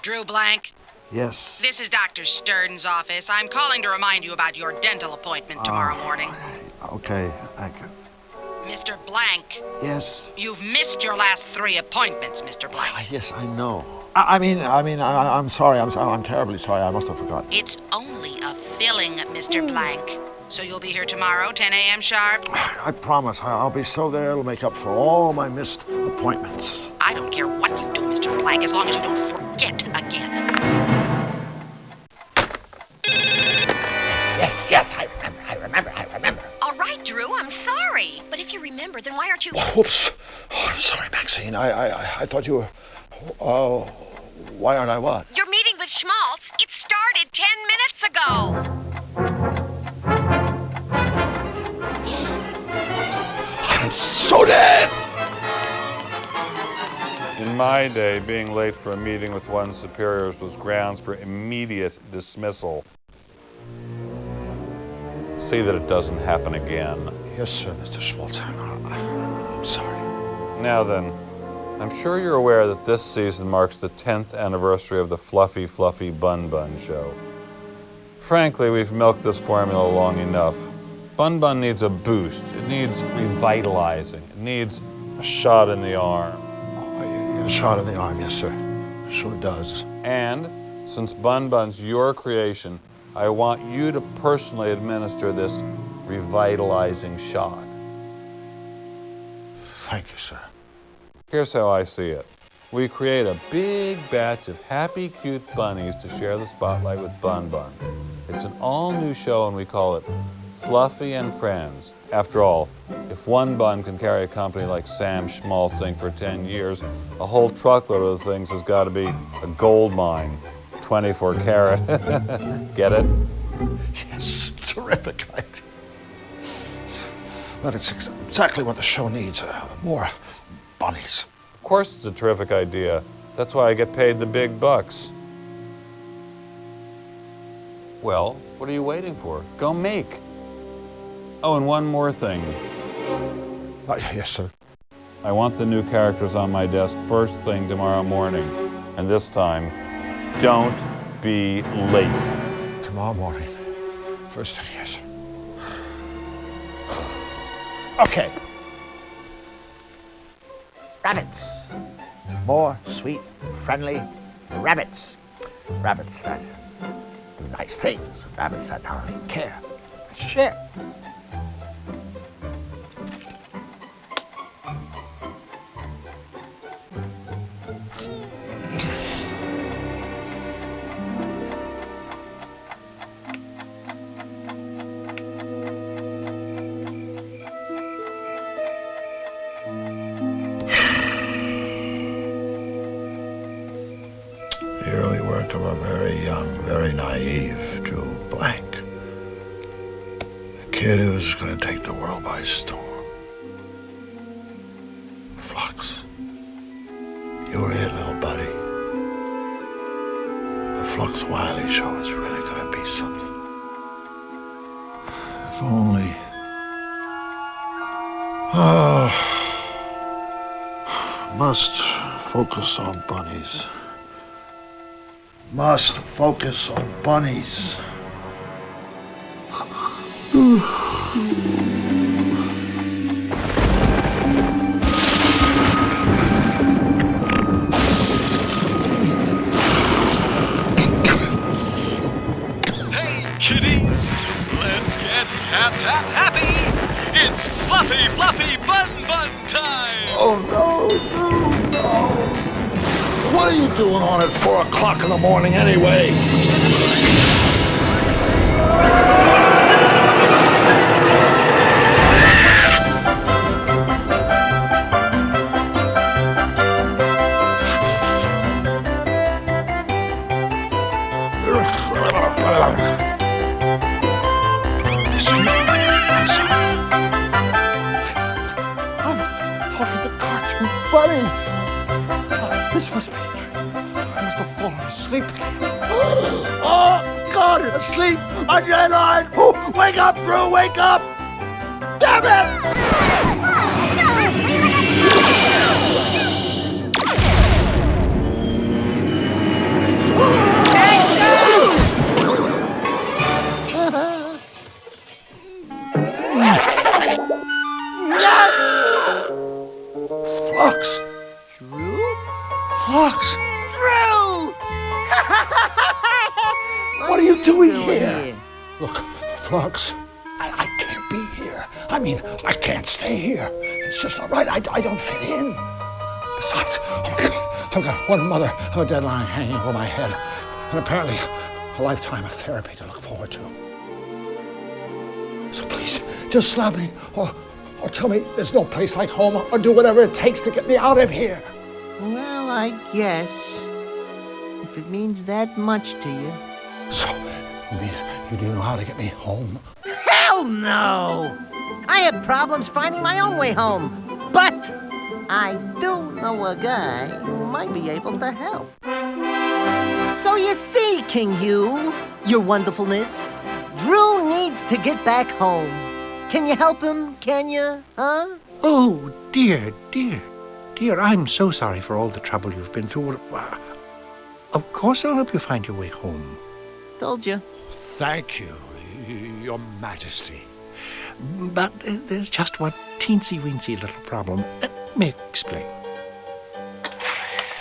Drew Blank? Yes. This is Dr. Stern's office. I'm calling to remind you about your dental appointment tomorrow morning. Okay, thank you. Mr. Blank. Yes. You've missed your last 3 appointments, Mr. Blank. Yes, I know. I'm sorry. I'm terribly sorry. I must have forgotten. It's only a filling, Mr. Blank. So you'll be here tomorrow, 10 a.m. sharp? I promise. I'll be so there it'll make up for all my missed appointments. I don't care what you do, Mr. Blank, as long as you don't forget again. Yes, I remember. All right, Drew, I'm sorry. But if you remember, then why aren't you... Whoops. Oh, I'm sorry, Maxine. I thought you were... why aren't I what? Your meeting with Schmaltz, it started 10 minutes ago. I'm so dead! In my day, being late for a meeting with one's superiors was grounds for immediate dismissal. See that it doesn't happen again. Yes, sir, Mr. Schmaltz. I'm sorry. Now then, I'm sure you're aware that this season marks the 10th anniversary of the Fluffy Fluffy Bun Bun show. Frankly, we've milked this formula long enough. Bun Bun needs a boost. It needs revitalizing. It needs a shot in the arm. A shot in the arm, yes, sir. Sure does. And since Bun Bun's your creation, I want you to personally administer this revitalizing shot. Thank you, sir. Here's how I see it. We create a big batch of happy, cute bunnies to share the spotlight with Bun Bun. It's an all-new show and we call it Fluffy and Friends. After all, if one bun can carry a company like Sam Schmaltzing for 10 years, a whole truckload of the things has got to be a gold mine. 24 karat. Get it? Yes, terrific idea. That is exactly what the show needs. More bunnies. Of course it's a terrific idea. That's why I get paid the big bucks. Well, what are you waiting for? Go make. Oh, and one more thing. Yes, sir. I want the new characters on my desk first thing tomorrow morning. And this time, don't be late. Tomorrow morning. First thing, yes. Okay. Rabbits. More sweet, friendly rabbits. Rabbits that do nice things. Rabbits that not only care, but share. The early work of a very young, very naive Drew Blank. A kid who's going to take the world by storm. Flux. You were it, little buddy. The Flux Wiley show is really going to be something. If only... must focus on bunnies. Must focus on bunnies. Hey, kiddies! Let's get happy! It's Fluffy Fluffy Bun Bun time! Oh, no. What are you doing on at 4 o'clock in the morning anyway? I'm talking to cartoon bunnies. This must be a dream. I must have fallen asleep again. Oh, God, asleep on your line. Oh, wake up, Drew, wake up. Damn it. Toonstrucks. I can't be here. I mean, I can't stay here. It's just not right. I don't fit in. Besides, oh my God, I've got one mother of a deadline hanging over my head, and apparently a lifetime of therapy to look forward to. So please, just slap me, or tell me there's no place like home, or do whatever it takes to get me out of here. Well, I guess. If it means that much to you. So, you mean you do know how to get me home? Hell no! I have problems finding my own way home. But I do know a guy who might be able to help. So you see, King Hugh, your wonderfulness, Drew needs to get back home. Can you help him, can you, huh? Oh, dear, dear, dear, I'm so sorry for all the trouble you've been through. Of course I'll help you find your way home. Told you. Thank you, Your Majesty. But there's just one teensy-weensy little problem. Let me explain.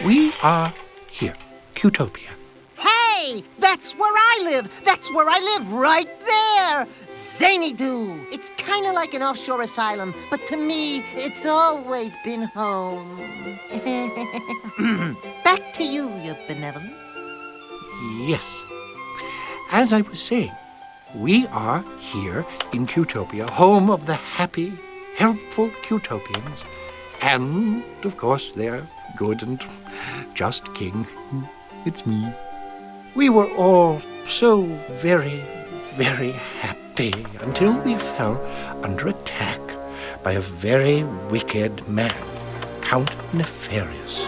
We are here, Qtopia. Hey, that's where I live. That's where I live, right there. Zany-Doo. It's kind of like an offshore asylum, but to me, it's always been home. Back to you, your benevolence. Yes. As I was saying, we are here in Qtopia, home of the happy, helpful Qtopians, and, of course, their good and just king. It's me. We were all so very, very happy until we fell under attack by a very wicked man, Count Nefarious.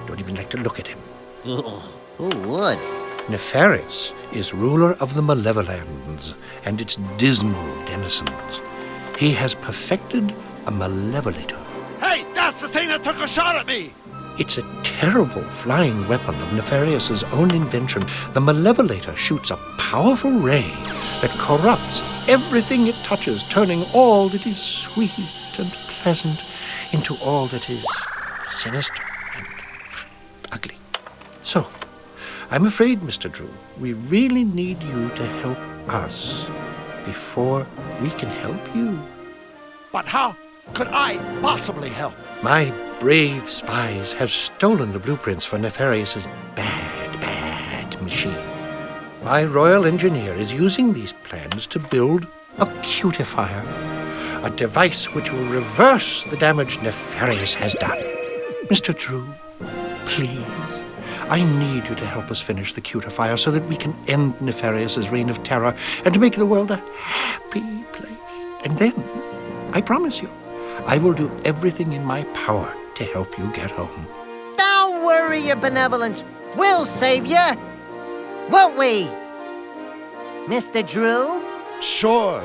Don't even like to look at him. Who would? Nefarious is ruler of the Malevolands and its dismal denizens. He has perfected a malevolator. Hey, that's the thing that took a shot at me! It's a terrible flying weapon of Nefarious's own invention. The malevolator shoots a powerful ray that corrupts everything it touches, turning all that is sweet and pleasant into all that is sinister and ugly. So, I'm afraid, Mr. Drew, we really need you to help us before we can help you. But how could I possibly help? My brave spies have stolen the blueprints for Nefarious's bad machine. My royal engineer is using these plans to build a cutifier, a device which will reverse the damage Nefarious has done. Mr. Drew, please, I need you to help us finish the cutifier so that we can end Nefarious's reign of terror and to make the world a happy place. And then, I promise you, I will do everything in my power to help you get home. Don't worry, your benevolence. We'll save you. Won't we? Mr. Drew? Sure,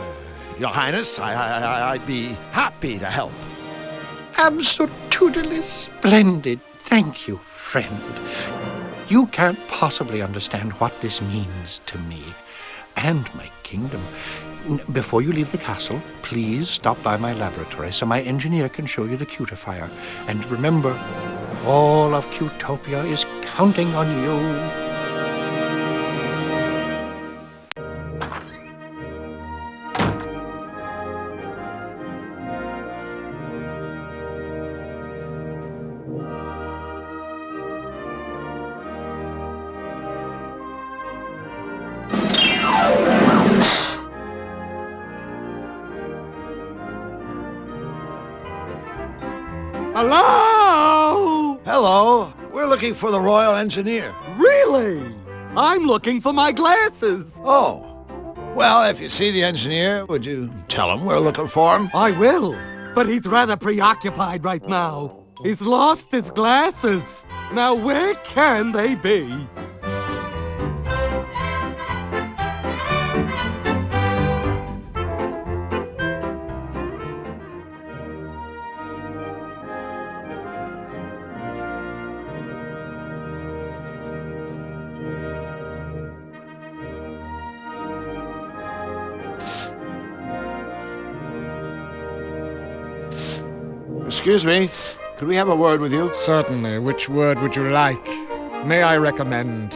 Your Highness. I'd be happy to help. Absolutely splendid. Thank you, friend. You can't possibly understand what this means to me and my kingdom. Before you leave the castle, please stop by my laboratory so my engineer can show you the cutifier. And remember, all of Qtopia is counting on you. Hello? Hello. We're looking for the royal engineer. Really? I'm looking for my glasses. Oh. Well, if you see the engineer, would you tell him we're looking for him? I will, but he's rather preoccupied right now. He's lost his glasses. Now where can they be? Excuse me. Could we have a word with you? Certainly. Which word would you like? May I recommend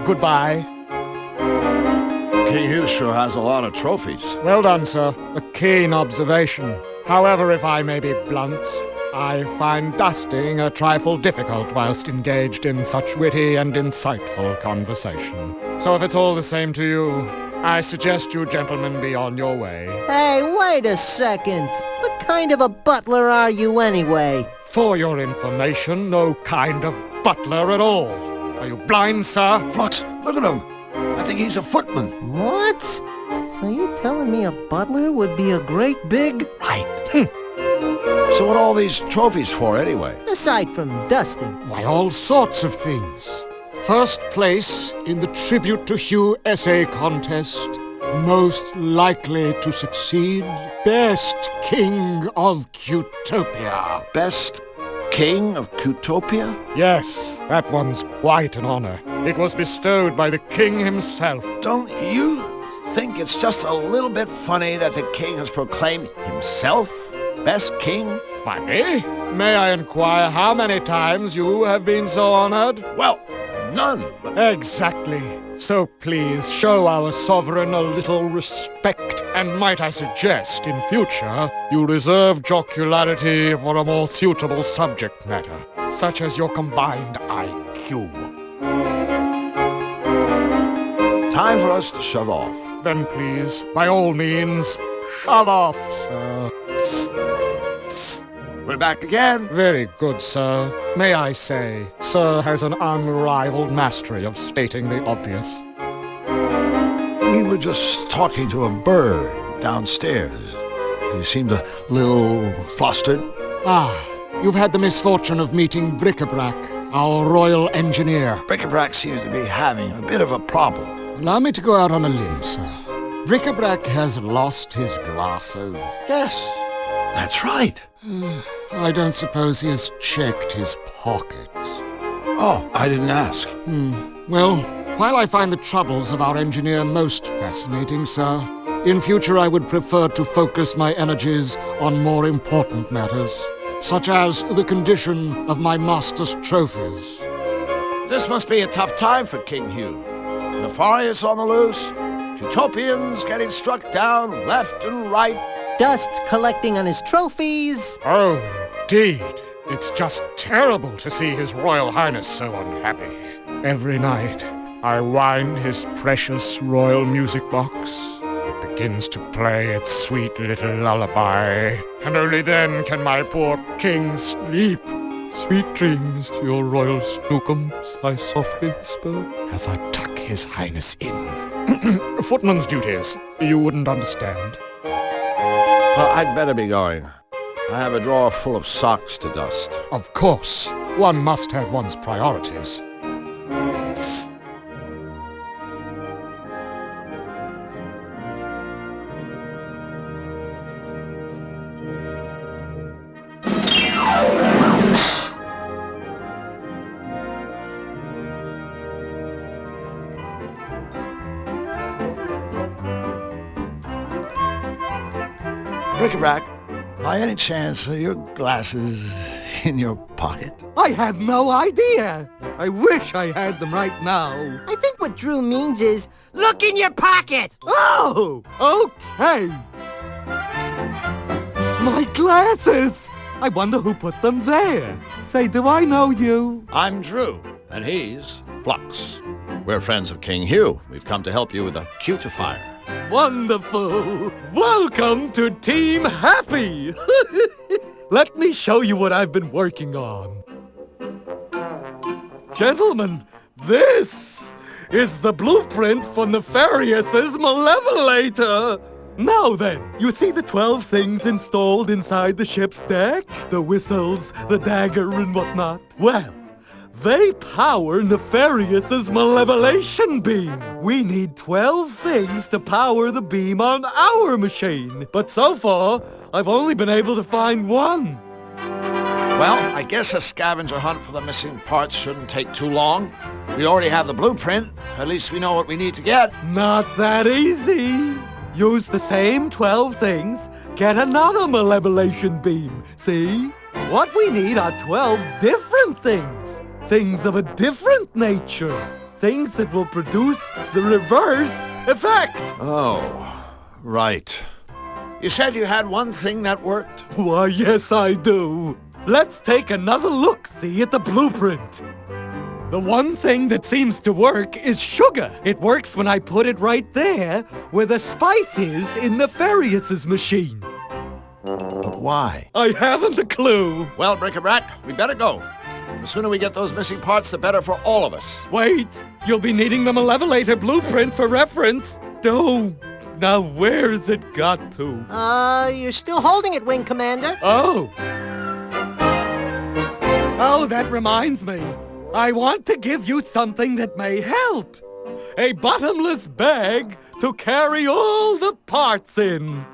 goodbye? Hugh sure has a lot of trophies. Well done, sir. A keen observation. However, if I may be blunt, I find dusting a trifle difficult whilst engaged in such witty and insightful conversation. So if it's all the same to you, I suggest you gentlemen be on your way. Hey, wait a second. What kind of a butler are you anyway? For your information, no kind of butler at all. Are you blind, sir? Flux, look at him. I think he's a footman. What? So you're telling me a butler would be a great big... Right. So what are all these trophies for anyway? Aside from dusting. Why, all sorts of things. First place in the Tribute to Hugh essay contest. Most likely to succeed. Best King of Cutopia. Best King of Cutopia? Yes, that one's quite an honor. It was bestowed by the king himself. Don't you think it's just a little bit funny that the king has proclaimed himself best king? Funny? May I inquire how many times you have been so honored? Well, none. Exactly. So please show our sovereign a little respect, and might I suggest in future you reserve jocularity for a more suitable subject matter, such as your combined IQ. Time for us to shove off. Then please, by all means, shove off, sir. We're back again. Very good, sir. May I say, sir has an unrivaled mastery of stating the obvious. We were just talking to a bird downstairs. He seemed a little flustered. Ah, you've had the misfortune of meeting Bric-a-Brac, our royal engineer. Bric-a-Brac seems to be having a bit of a problem. Allow me to go out on a limb, sir. Bric-a-Brac has lost his glasses. Yes, that's right. I don't suppose he has checked his pockets. Oh, I didn't ask. Well, while I find the troubles of our engineer most fascinating, sir, in future I would prefer to focus my energies on more important matters, such as the condition of my master's trophies. This must be a tough time for King Hugh. Nefarious on the loose, Utopians getting struck down left and right. Dust collecting on his trophies. Oh, indeed. It's just terrible to see His Royal Highness so unhappy. Every night, I wind his precious royal music box. It begins to play its sweet little lullaby, and only then can my poor king sleep. Sweet dreams, your royal snookums, I softly whisper, as I tuck His Highness in. Footman's duties. You wouldn't understand. Well, I'd better be going. I have a drawer full of socks to dust. Of course, one must have one's priorities. Bric-a-Brac, by any chance are your glasses in your pocket? I have no idea. I wish I had them right now. I think what Drew means is, look in your pocket! Oh, okay. My glasses! I wonder who put them there. Say, do I know you? I'm Drew, and he's Flux. We're friends of King Hugh. We've come to help you with a cutifier. Wonderful! Welcome to Team Happy! Let me show you what I've been working on. Gentlemen, this is the blueprint for Nefarious's Malevolator! Now then, you see the 12 things installed inside the ship's deck? The whistles, the dagger, and whatnot? Well, they power Nefarious's malevolation beam. We need 12 things to power the beam on our machine. But so far, I've only been able to find one. Well, I guess a scavenger hunt for the missing parts shouldn't take too long. We already have the blueprint. At least we know what we need to get. Not that easy. Use the same 12 things, get another malevolation beam. See? What we need are 12 different things. Things of a different nature. Things that will produce the reverse effect! Oh, right. You said you had one thing that worked? Why, yes, I do. Let's take another look-see at the blueprint. The one thing that seems to work is sugar. It works when I put it right there where the spice is in Nefarious' machine. But why? I haven't a clue. Well, Bric-a-Brac, we better go. The sooner we get those missing parts, the better for all of us. Wait, you'll be needing the Malevolator blueprint for reference. Don't. Now where's it got to? You're still holding it, Wing Commander. Oh. Oh, that reminds me. I want to give you something that may help. A bottomless bag to carry all the parts in.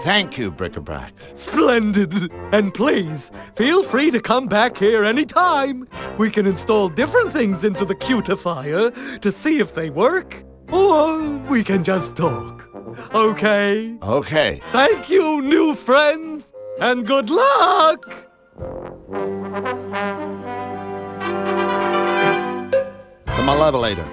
Thank you, Bric-a-Brac. Splendid. And please, feel free to come back here anytime. We can install different things into the cutifier to see if they work. Or we can just talk. Okay? Okay. Thank you, new friends, and good luck! The Malevolator.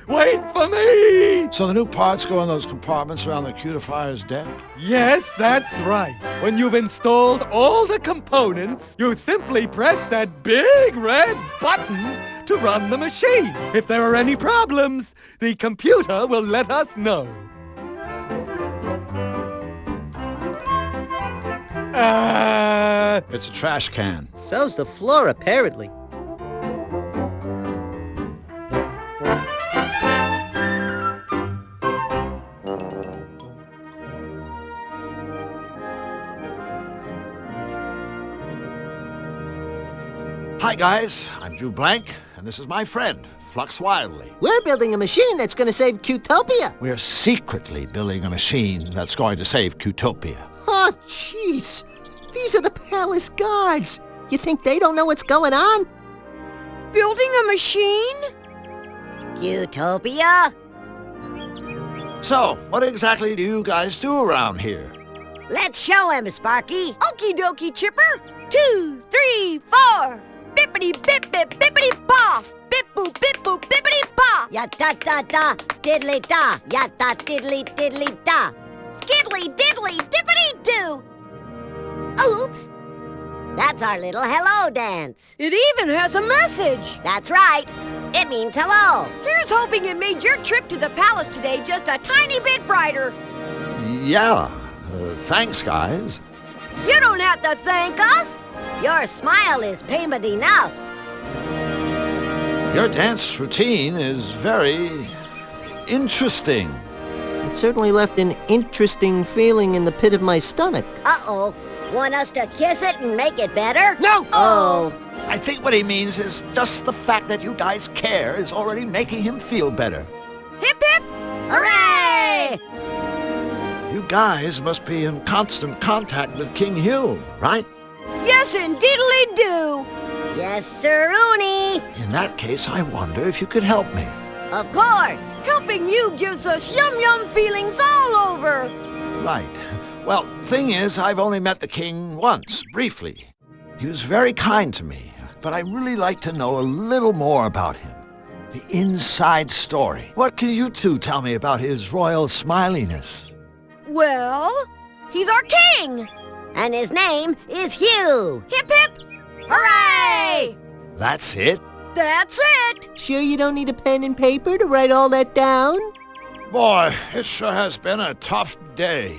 Wait for me! So the new parts go in those compartments around the cutifier's deck? Yes, that's right. When you've installed all the components, you simply press that big red button to run the machine. If there are any problems, the computer will let us know. It's a trash can. So's the floor, apparently. Hi, guys. I'm Drew Blank, and this is my friend, Flux Wildly. We're building a machine that's going to save Cutopia. We're secretly building a machine that's going to save Cutopia. Oh, jeez. These are the palace guards. You think they don't know what's going on? Building a machine? Cutopia? So, what exactly do you guys do around here? Let's show him, Sparky. Okie dokie, Chipper. 2, 3, 4. Bippity bip bip bippity ba. Bip boop bip boop bippity ba. Ya da da da, diddly da. Ya da diddly diddly da. Skiddly diddly dippity doo. Oops. That's our little hello dance. It even has a message. That's right. It means hello. Here's hoping it made your trip to the palace today just a tiny bit brighter. Yeah. Thanks, guys. You don't have to thank us. Your smile is payment enough. Your dance routine is very interesting. It certainly left an interesting feeling in the pit of my stomach. Uh-oh. Want us to kiss it and make it better? No! Oh. I think what he means is just the fact that you guys care is already making him feel better. Hip hip! Hooray! You guys must be in constant contact with King Hugh, right? Yes, indeedly do. Yes, sir-oony. In that case, I wonder if you could help me. Of course. Helping you gives us yum-yum feelings all over. Right. Well, thing is, I've only met the king once, briefly. He was very kind to me, but I'd really like to know a little more about him. The inside story. What can you two tell me about his royal smiliness? Well, he's our king. And his name is Hugh. Hip hip! Hooray! That's it? That's it! Sure you don't need a pen and paper to write all that down? Boy, it sure has been a tough day.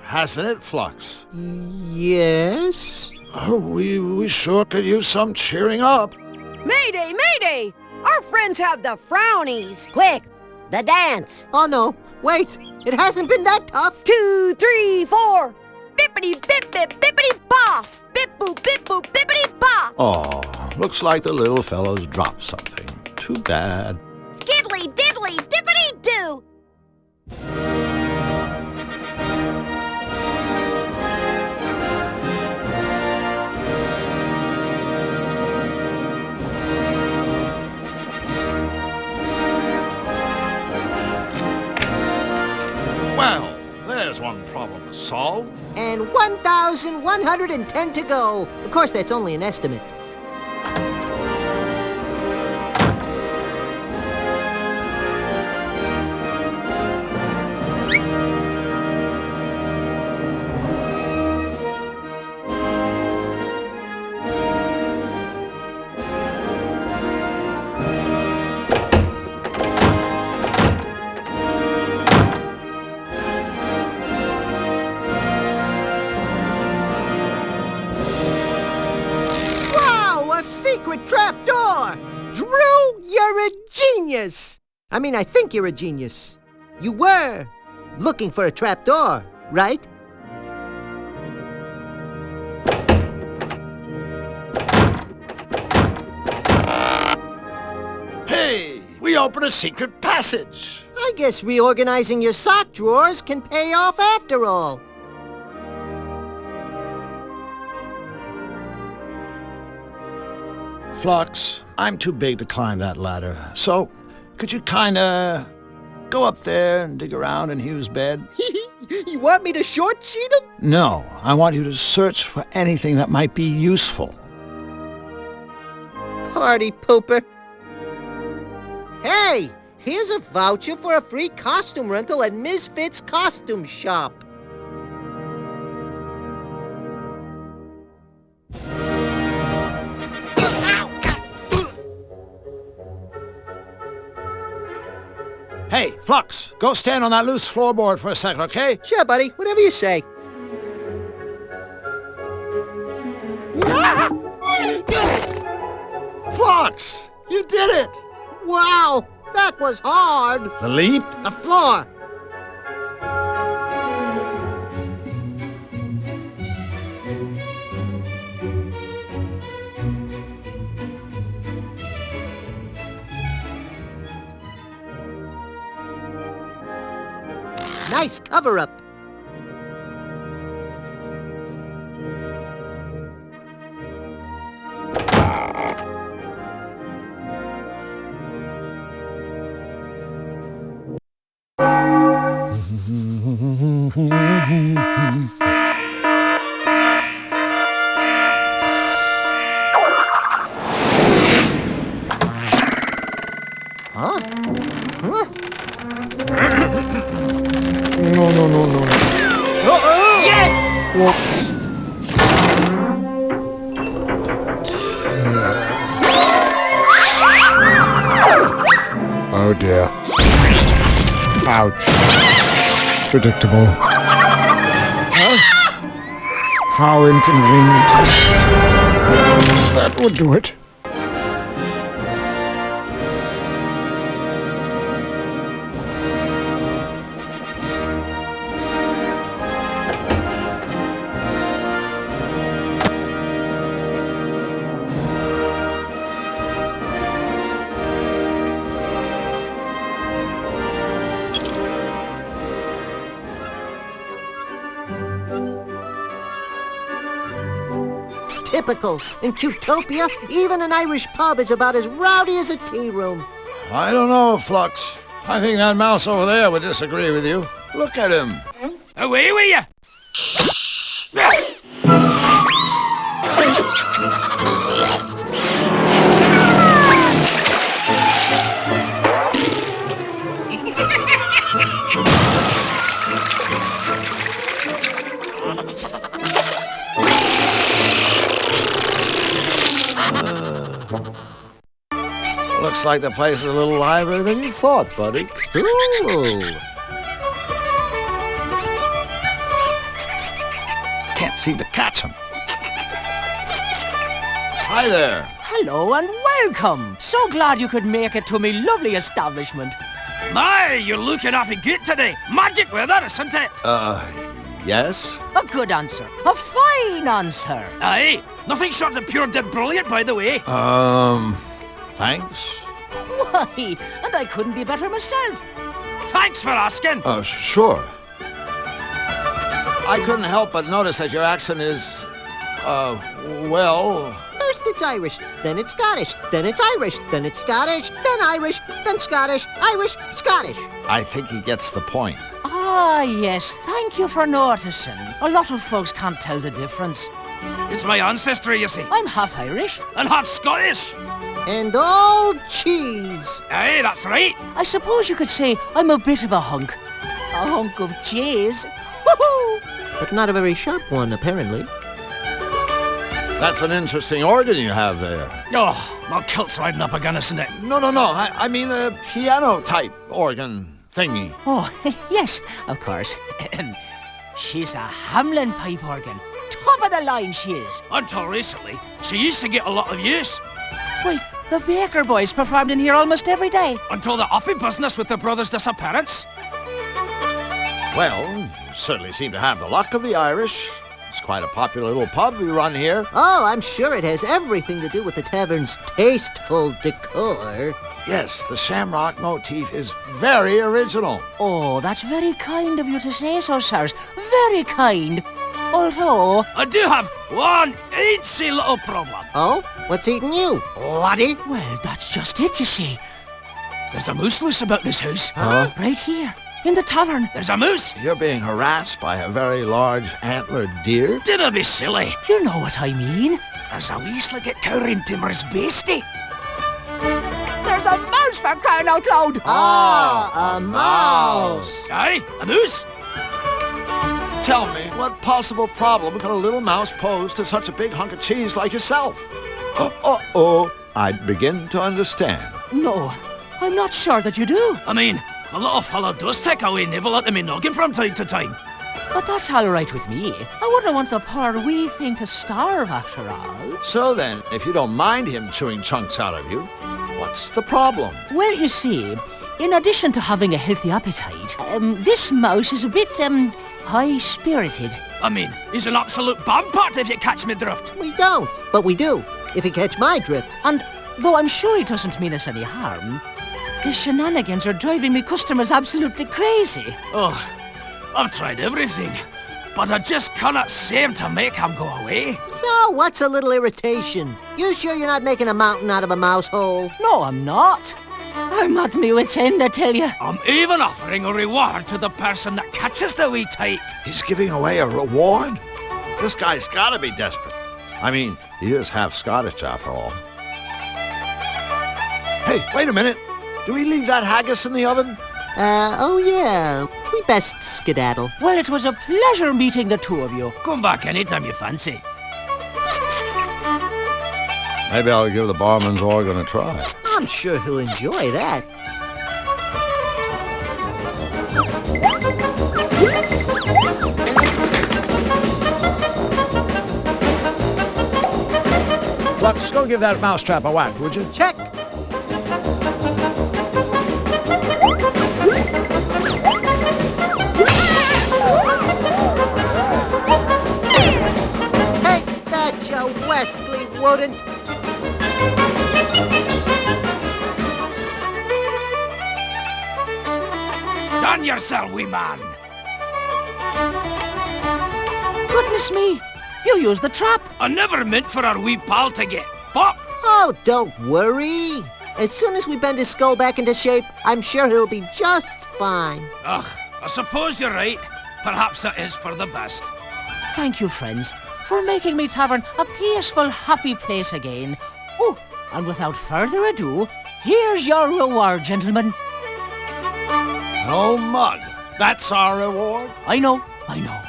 Hasn't it, Flux? Yes. Oh, we sure could use some cheering up. Mayday, mayday! Our friends have the frownies. Quick, the dance. Oh no, wait. It hasn't been that tough. 2, 3, 4. Bippity bip bip bippity ba. Bip boop bippity ba. Oh, looks like the little fellow's dropped something. Too bad. Skiddly diddly dippity doo. Well, there's one problem solved. And 1,000 1,110 to go. Of course, that's only an estimate. Secret trapdoor! Drew, you're a genius! I mean, I think you're a genius. You were looking for a trapdoor, right? Hey, we opened a secret passage. I guess reorganizing your sock drawers can pay off after all. Flux, I'm too big to climb that ladder. So, could you kinda go up there and dig around in Hugh's bed? You want me to short sheet him? No, I want you to search for anything that might be useful. Party pooper. Hey, here's a voucher for a free costume rental at Misfits Costume Shop. Hey, Flux, go stand on that loose floorboard for a second, okay? Sure, buddy. Whatever you say. Flux, you did it! Wow, that was hard. The leap? The floor. Nice cover-up. Huh? Huh? No. Yes! Whoops. Oh dear. Ouch. Predictable. Huh? How inconvenient. That would do it. Typical. In Cutopia, even an Irish pub is about as rowdy as a tea room. I don't know, Flux. I think that mouse over there would disagree with you. Look at him. Away with you! Looks like the place is a little livelier than you thought, buddy. Ooh. Can't seem to catch him. Hi there. Hello and welcome. So glad you could make it to me lovely establishment. My, you're looking awfully good today. Magic weather, isn't it? Yes? A good answer. A fine answer. Aye, nothing short of pure dead brilliant, by the way. Thanks? Why, and I couldn't be better myself. Thanks for asking. Sure. I couldn't help but notice that your accent is, well... First it's Irish, then it's Scottish, then it's Irish, then it's Scottish, then Irish, then Scottish, Irish, Scottish. I think he gets the point. Oh, Ah, yes, thank you for noticing. A lot of folks can't tell the difference. It's my ancestry, you see. I'm half Irish. And half Scottish. And all cheese. Aye, that's right. I suppose you could say I'm a bit of a hunk. A hunk of cheese. Woohoo! But not a very sharp one, apparently. That's an interesting organ you have there. Oh, my kilt's riding up against it. No. I mean a piano-type organ thingy. Oh, yes, of course. She's a Hamlin pipe organ. Top of the line she is. Until recently, she used to get a lot of use. Wait, the Baker boys performed in here almost every day. Until the offy business with the brothers' disappearance. Well, you certainly seem to have the luck of the Irish. It's quite a popular little pub we run here. Oh, I'm sure it has everything to do with the tavern's tasteful decor. Yes, the shamrock motif is very original. Oh, that's very kind of you to say so, sirs. Very kind. Although... I do have one eensy little problem. Oh? What's eating you, laddie? Well, that's just it, you see. There's a moose loose about this house. Huh? Right here, in the tavern. There's a moose. You're being harassed by a very large antlered deer? Dinna be silly. You know what I mean. There's a wee slugget cowering timorous beastie. There's a mouse for crying out loud. Ah, a mouse. Aye, a moose. Tell me, what possible problem could a little mouse pose to such a big hunk of cheese like yourself? Uh-oh, I begin to understand. No, I'm not sure that you do. I mean, the little fellow does take a wee nibble at me noggin from time to time. But that's all right with me. I wouldn't want the poor wee thing to starve after all. So then, if you don't mind him chewing chunks out of you, what's the problem? Well, you see, in addition to having a healthy appetite, this mouse is a bit, high-spirited. I mean, he's an absolute bombpot if you catch me drift. We don't, but we do, if you catch my drift. And though I'm sure he doesn't mean us any harm, his shenanigans are driving me customers absolutely crazy. Oh, I've tried everything, but I just cannot seem to make him go away. So, what's a little irritation? You sure you're not making a mountain out of a mouse hole? No, I'm not. I'm at me wit's end, I tell you. I'm even offering a reward to the person that catches the wee type. He's giving away a reward? This guy's gotta be desperate. I mean, he is half Scottish after all. Hey, wait a minute. Do we leave that haggis in the oven? Oh yeah. We best skedaddle. Well, it was a pleasure meeting the two of you. Come back anytime you fancy. Maybe I'll give the barman's organ a try. I'm sure he'll enjoy that. Let's go give that mousetrap a whack, would you? Check. Take that, you Wesley wouldn't. Done yourself, wee man. Goodness me, you used the trap. I never meant for our wee pal to get popped. Oh, don't worry. As soon as we bend his skull back into shape, I'm sure he'll be just fine. Ugh, I suppose you're right. Perhaps it is for the best. Thank you, friends, for making me tavern a peaceful, happy place again. Oh, and without further ado, here's your reward, gentlemen. No mud. That's our reward? I know.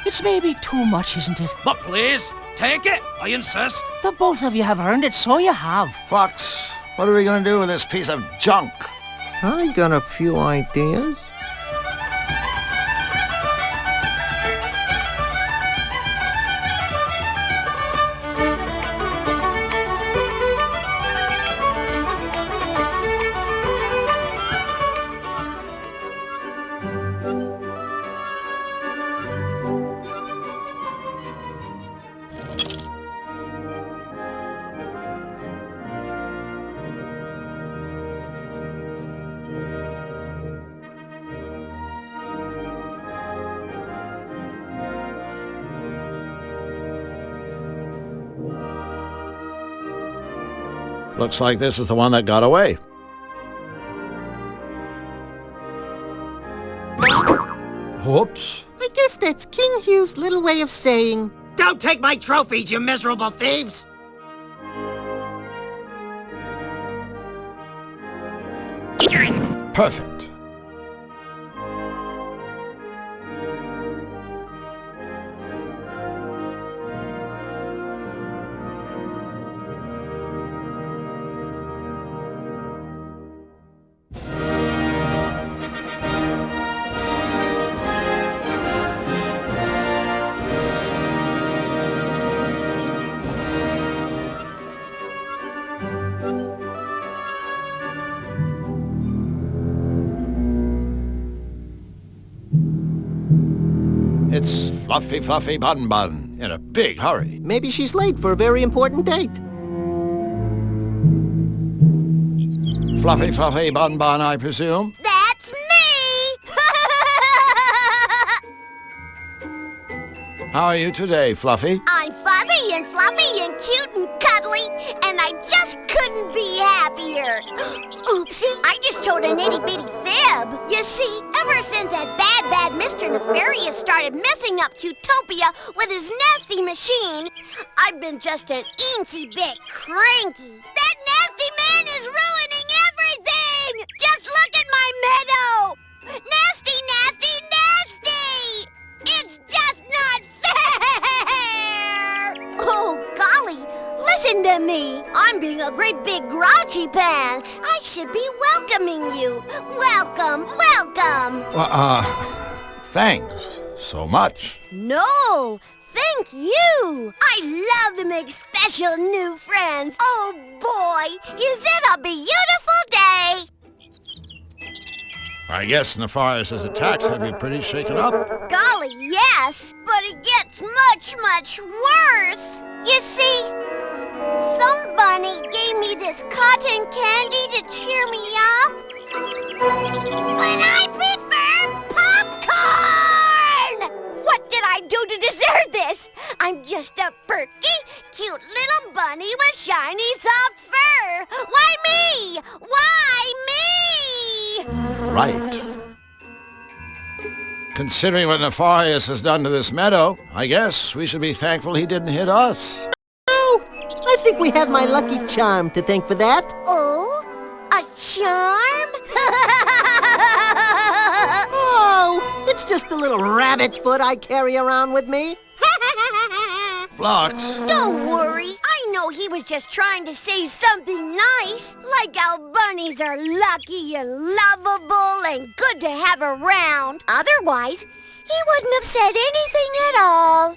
It's maybe too much, isn't it? But please, take it. I insist. The both of you have earned it, so you have. Fox, what are we gonna do with this piece of junk? I got a few ideas. Looks like this is the one that got away. Whoops. I guess that's King Hugh's little way of saying, "Don't take my trophies, you miserable thieves!" Perfect. It's Fluffy Fluffy Bun Bun in a big hurry. Maybe she's late for a very important date. Fluffy Fluffy Bun Bun, I presume? That's me! How are you today, Fluffy? I'm fuzzy and fluffy and cute and cuddly, and I just couldn't be happier. Oopsie, I just told an itty-bitty fib. You see, ever since that bad Mr. Nefarious started messing up Cutopia with his nasty machine, I've been just an eensy bit cranky. That nasty man is ruining everything! Just look at my meadow! Nasty, nasty, nasty! It's just not fair! Oh, golly, listen to me. I'm being a great big grouchy pants. I should be welcoming you. Welcome, welcome. Thanks so much. No, thank you. I love to make special new friends. Oh, boy, is it a beautiful day. I guess Nefarious' attacks have you pretty shaken up. Golly, yes, but it gets much, much worse. You see, some bunny gave me this cotton candy to cheer me up. But I prefer popcorn! What did I do to deserve this? I'm just a perky, cute little bunny with shiny, soft fur. Why me? Why me? Right. Considering what Nefarious has done to this meadow, I guess we should be thankful he didn't hit us. Oh, I think we have my lucky charm to thank for that. Oh, a charm? Oh, it's just a little rabbit's foot I carry around with me. Flux. Don't worry. I know he was just trying to say something nice, like how bunnies are lucky and lovable and good to have around. Otherwise, he wouldn't have said anything at all.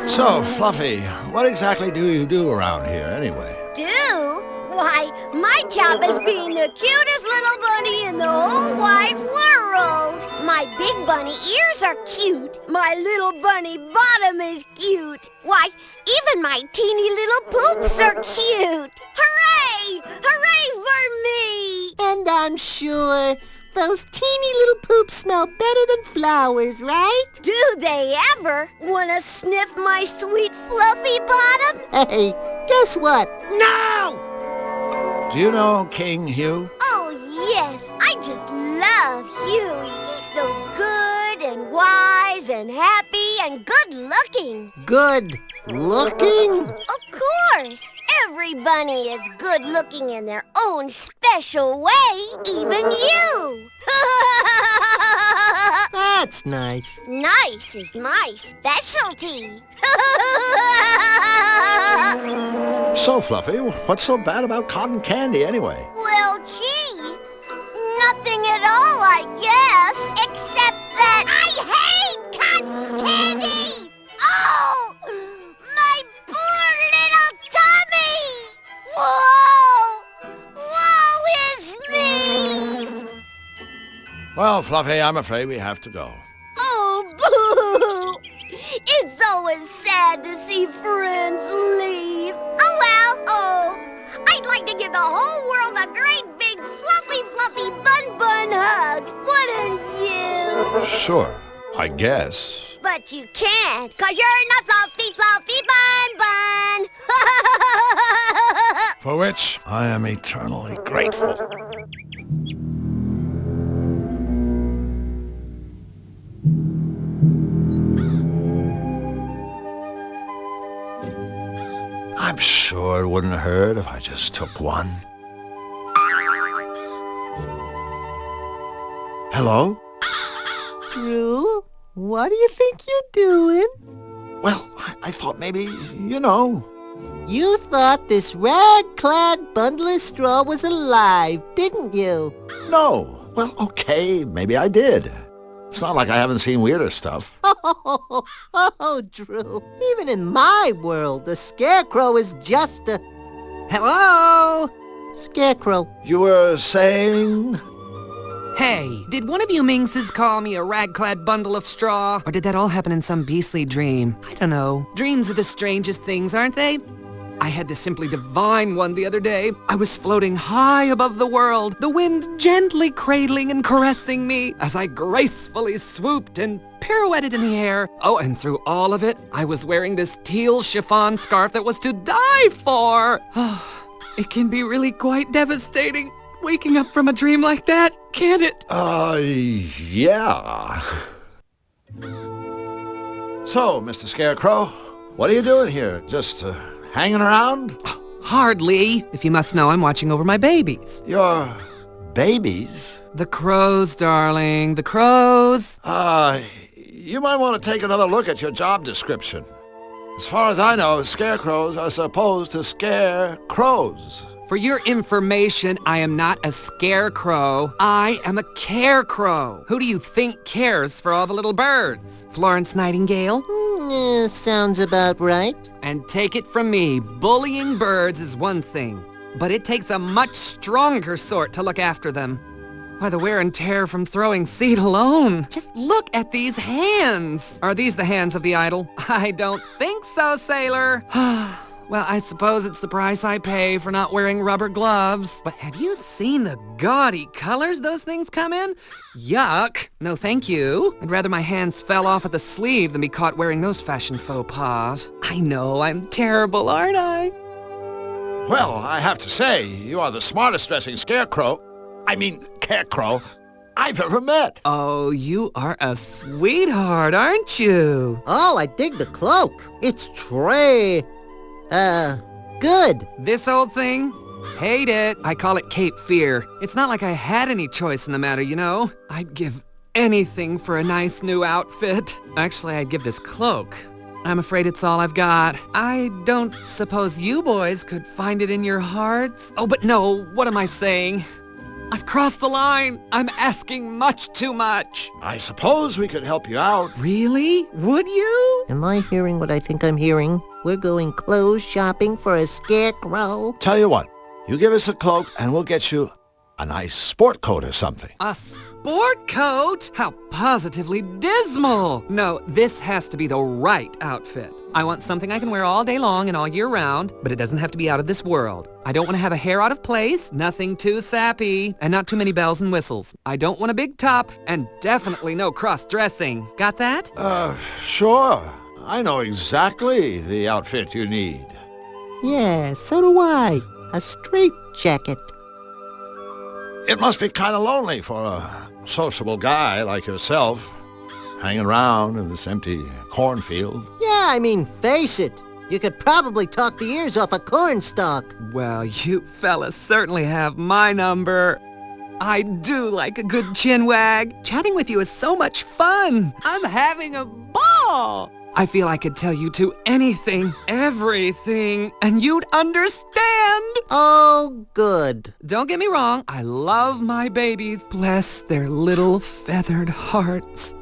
So, Fluffy, what exactly do you do around here anyway? Do? Why, my job is being the cutest little bunny in the whole wide world. My big bunny ears are cute. My little bunny bottom is cute. Why, even my teeny little poops are cute. Hooray! Hooray for me! And I'm sure those teeny little poops smell better than flowers, right? Do they ever? Wanna sniff my sweet fluffy bottom? Hey, guess what? No! Do you know King Hugh? Oh, yes. I just love Huey. He's so good and wise and happy and good-looking. Good looking? Of course. Every bunny is good-looking in their own special way. Even you. That's nice. Nice is my specialty. So, Fluffy, what's so bad about cotton candy anyway? Well, gee, nothing at all, I guess, except that I hate cotton candy! Oh, my poor little tummy! Whoa! Woe is me! Well, Fluffy, I'm afraid we have to go. Oh, boo! It's always sad to see friends leave. Oh, well, oh. I'd like to give the whole world a great big fluffy bun hug. Wouldn't you? Sure, I guess. But you can't, 'cause you're not fluffy bun. For which I am eternally grateful. sure it wouldn't hurt if I just took one. Hello? Drew, what do you think you're doing? Well, I thought maybe, you know. You thought this rag-clad bundle of straw was alive, didn't you? No. Well, okay, maybe I did. It's not like I haven't seen weirder stuff. Oh, Drew. Even in my world, the Scarecrow is just a... Hello? Scarecrow. You were saying? Hey, did one of you minxes call me a rag-clad bundle of straw? Or did that all happen in some beastly dream? I don't know. Dreams are the strangest things, aren't they? I had this simply divine one the other day. I was floating high above the world, the wind gently cradling and caressing me as I gracefully swooped and pirouetted in the air. Oh, and through all of it, I was wearing this teal chiffon scarf that was to die for. It can be really quite devastating, waking up from a dream like that, can't it? Yeah. So, Mr. Scarecrow, what are you doing here? Just, hanging around? Hardly. If you must know, I'm watching over my babies. Your babies? The crows, darling, the crows. You might want to take another look at your job description. As far as I know, scarecrows are supposed to scare crows. For your information, I am not a scarecrow. I am a carecrow. Who do you think cares for all the little birds? Florence Nightingale? Sounds about right. And take it from me, bullying birds is one thing, but it takes a much stronger sort to look after them. Why, the wear and tear from throwing seed alone. Just look at these hands. Are these the hands of the idol? I don't think so, sailor. Well, I suppose it's the price I pay for not wearing rubber gloves. But have you seen the gaudy colors those things come in? Yuck. No, thank you. I'd rather my hands fell off at the sleeve than be caught wearing those fashion faux pas. I know, I'm terrible, aren't I? Well, I have to say, you are the smartest dressing carecrow I've ever met. Oh, you are a sweetheart, aren't you? Oh, I dig the cloak. It's good. This old thing? Hate it. I call it Cape Fear. It's not like I had any choice in the matter, you know? I'd give anything for a nice new outfit. Actually, I'd give this cloak. I'm afraid it's all I've got. I don't suppose you boys could find it in your hearts? Oh, but no, what am I saying? I've crossed the line. I'm asking much too much. I suppose we could help you out. Really? Would you? Am I hearing what I think I'm hearing? We're going clothes shopping for a scarecrow? Tell you what, you give us a cloak and we'll get you a nice sport coat or something. A sport coat? How positively dismal. No, this has to be the right outfit. I want something I can wear all day long and all year round, but it doesn't have to be out of this world. I don't want to have a hair out of place, nothing too sappy, and not too many bells and whistles. I don't want a big top, and definitely no cross-dressing. Got that? Sure. I know exactly the outfit you need. Yeah, so do I. A straight jacket. It must be kind of lonely for a sociable guy like yourself, hanging around in this empty cornfield. Yeah, I mean, face it. You could probably talk the ears off a cornstalk. Well, you fellas certainly have my number. I do like a good chin wag. Chatting with you is so much fun. I'm having a ball. I feel I could tell you two anything, everything, and you'd understand. Oh, good. Don't get me wrong, I love my babies. Bless their little feathered hearts.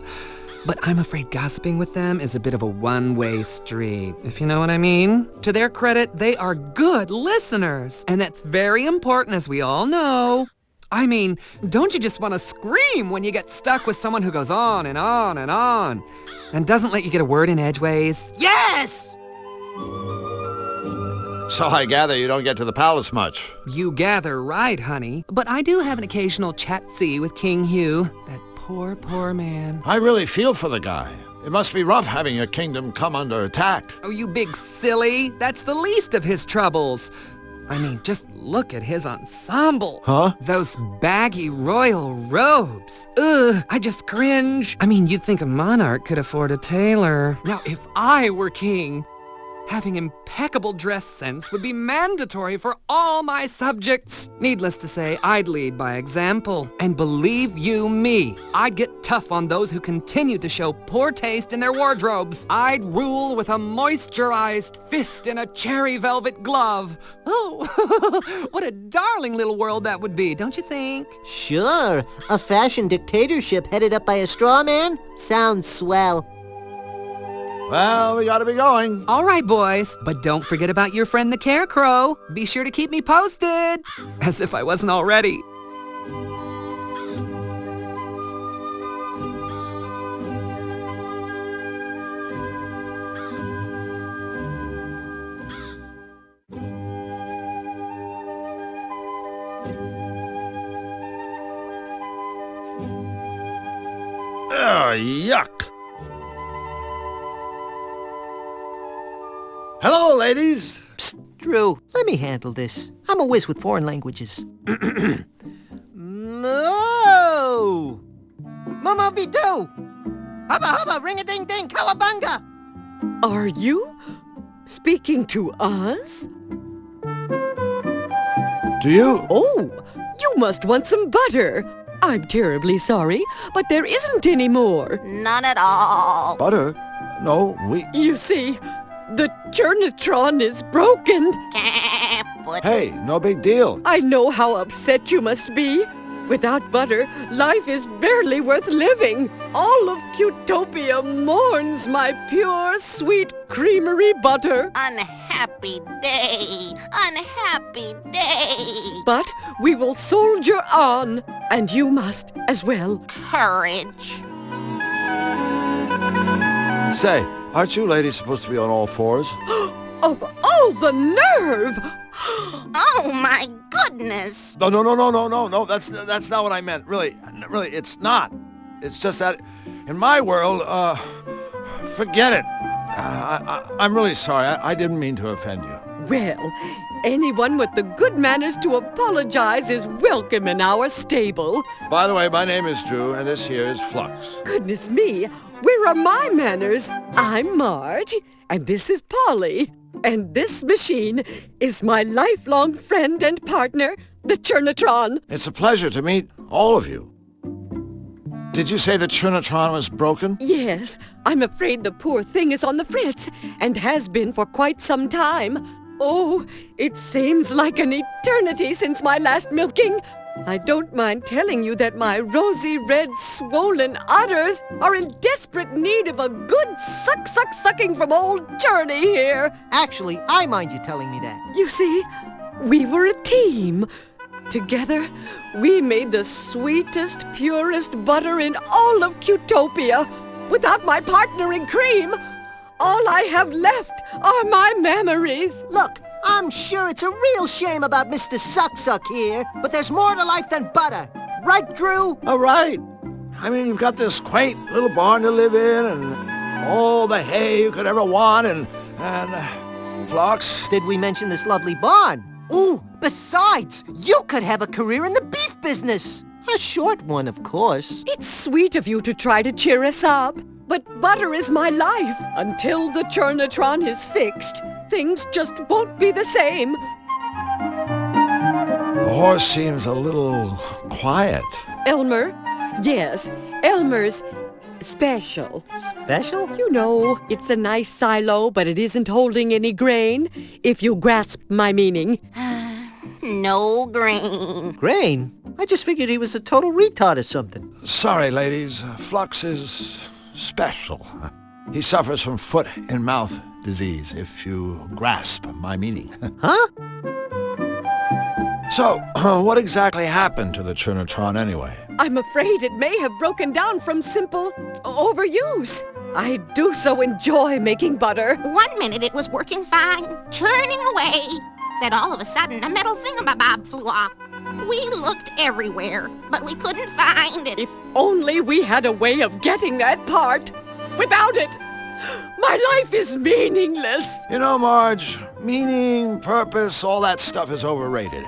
But I'm afraid gossiping with them is a bit of a one-way street, if you know what I mean. To their credit, they are good listeners, and that's very important, as we all know. I mean, don't you just want to scream when you get stuck with someone who goes on and on and on, and doesn't let you get a word in edgeways? Yes! So I gather you don't get to the palace much. You gather right, honey. But I do have an occasional chat-see with King Hugh. That poor man. I really feel for the guy. It must be rough having your kingdom come under attack. Oh, you big silly. That's the least of his troubles. I mean, just look at his ensemble. Huh? Those baggy royal robes. Ugh, I just cringe. I mean, you'd think a monarch could afford a tailor. Now, if I were king, Having impeccable dress sense would be mandatory for all my subjects. Needless to say, I'd lead by example. And believe you me, I'd get tough on those who continue to show poor taste in their wardrobes. I'd rule with a moisturized fist in a cherry velvet glove. Oh, what a darling little world that would be, don't you think? Sure, a fashion dictatorship headed up by a straw man? Sounds swell. Well, we gotta be going. All right, boys, but don't forget about your friend the Carecrow. Be sure to keep me posted. As if I wasn't already. Oh, yuck. Hello, ladies. Psst, Drew, let me handle this. I'm a whiz with foreign languages. No! Mama be do! Hubba hubba, ring-a-ding-ding, cowabunga! Are you speaking to us? Do you? Oh, you must want some butter. I'm terribly sorry, but there isn't any more. None at all. Butter? No, You see, the Churnatron is broken. Hey, no big deal. I know how upset you must be. Without butter, life is barely worth living. All of Cutopia mourns my pure, sweet creamery butter. Unhappy day. Unhappy day. But we will soldier on, and you must as well. Courage. Say, aren't you ladies supposed to be on all fours? Oh, the nerve! Oh, my goodness. No, that's not what I meant. Really, it's not. It's just that in my world, forget it. I'm really sorry. I didn't mean to offend you. Well, anyone with the good manners to apologize is welcome in our stable. By the way, my name is Drew, and this here is Flux. Goodness me, where are my manners? I'm Marge, and this is Polly. And this machine is my lifelong friend and partner, the Churnatron. It's a pleasure to meet all of you. Did you say the Churnatron was broken? Yes, I'm afraid the poor thing is on the fritz, and has been for quite some time. Oh, it seems like an eternity since my last milking. I don't mind telling you that my rosy red swollen udders are in desperate need of a good sucking from old Churney here. Actually, I mind you telling me that. You see, we were a team. Together, we made the sweetest, purest butter in all of Cutopia. Without my partner in cream, all I have left are my memories. Look, I'm sure it's a real shame about Mr. Suck here, but there's more to life than butter. Right, Drew? All right. I mean, you've got this quaint little barn to live in, and all the hay you could ever want, and Flux. Did we mention this lovely barn? Ooh, besides, you could have a career in the beef business. A short one, of course. It's sweet of you to try to cheer us up, but butter is my life. Until the Churnatron is fixed, things just won't be the same. The horse seems a little quiet. Elmer? Yes, Elmer's special. Special? You know, it's a nice silo, but it isn't holding any grain, if you grasp my meaning. No grain. Grain? I just figured he was a total retard or something. Sorry, ladies. Flux is special. He suffers from foot and mouth disease, if you grasp my meaning. Huh? So, what exactly happened to the Churnatron anyway? I'm afraid it may have broken down from simple overuse. I do so enjoy making butter. 1 minute it was working fine, churning away. Then all of a sudden a metal thingamabob flew off. We looked everywhere, but we couldn't find it. If only we had a way of getting that part. Without it, my life is meaningless. You know, Marge, meaning, purpose, all that stuff is overrated.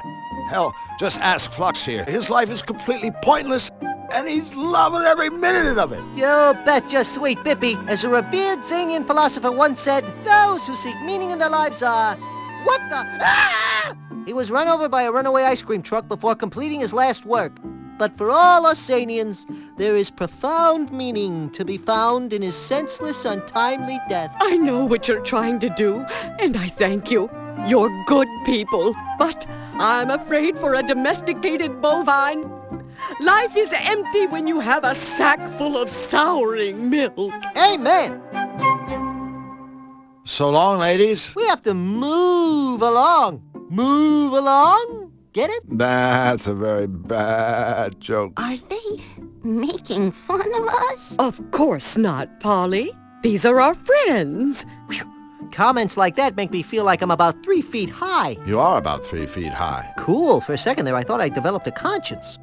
Hell, just ask Flux here. His life is completely pointless, and he's loving every minute of it. You betcha, sweet Bippy. As a revered Zanian philosopher once said, those who seek meaning in their lives are... What the... Ah! He was run over by a runaway ice cream truck before completing his last work. But for all us Zanians, there is profound meaning to be found in his senseless, untimely death. I know what you're trying to do, and I thank you. You're good people, but I'm afraid for a domesticated bovine. Life is empty when you have a sack full of souring milk. Amen. So long, ladies. We have to move along. Move along? Get it? That's a very bad joke. Are they making fun of us? Of course not, Polly. These are our friends. Comments like that make me feel like I'm about 3 feet high. You are about 3 feet high. Cool. For a second there, I thought I developed a conscience.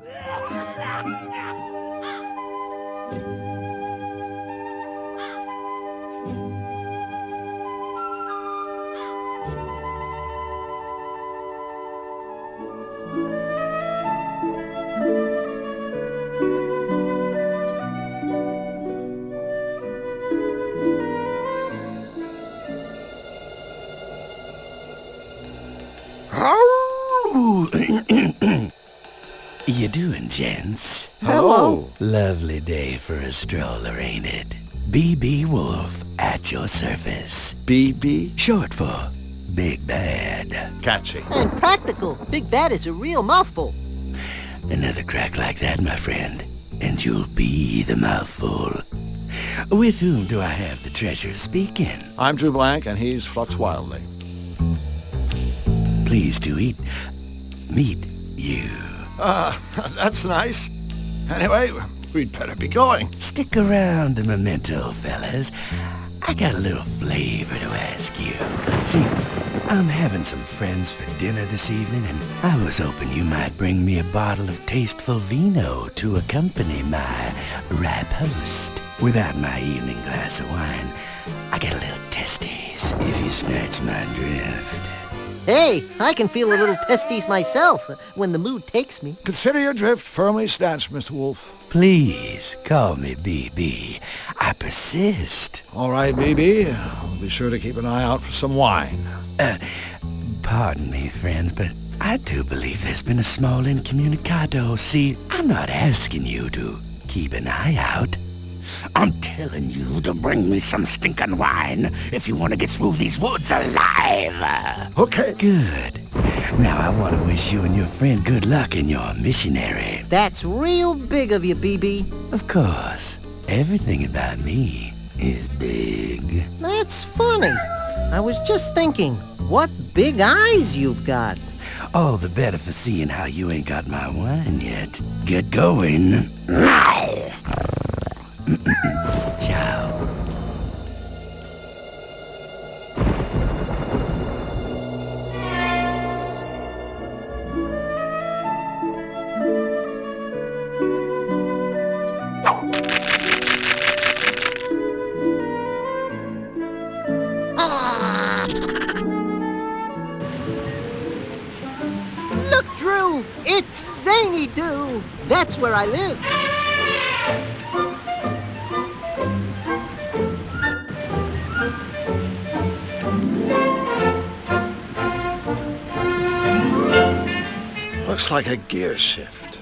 You doing, gents? Hello. Lovely day for a stroller, ain't it? BB Wolf at your service. BB? Short for Big Bad. Catchy. And practical. Big Bad is a real mouthful. Another crack like that, my friend, and you'll be the mouthful. With whom do I have the pleasure speaking? I'm Drew Blank, and he's Flux Wildly. Pleased to meet you. That's nice. Anyway, we'd better be going. Stick around the memento, fellas. I got a little flavor to ask you. See, I'm having some friends for dinner this evening, and I was hoping you might bring me a bottle of tasteful vino to accompany my ripe host. Without my evening glass of wine, I get a little testies, if you snatch my drift. Hey, I can feel a little testes myself when the mood takes me. Consider your drift firmly snatched, Mr. Wolf. Please, call me BB. I persist. All right, BB. I'll be sure to keep an eye out for some wine. Pardon me, friends, but I do believe there's been a small incommunicado. See, I'm not asking you to keep an eye out. I'm telling you to bring me some stinking wine if you want to get through these woods alive. Okay. Good. Now I want to wish you and your friend good luck in your missionary. That's real big of you, BB. Of course. Everything about me is big. That's funny. I was just thinking, what big eyes you've got. All the better for seeing how you ain't got my wine yet. Get going. Now. Ciao. Look, Drew, it's Zany Doo. That's where I live. Looks like a gear shift.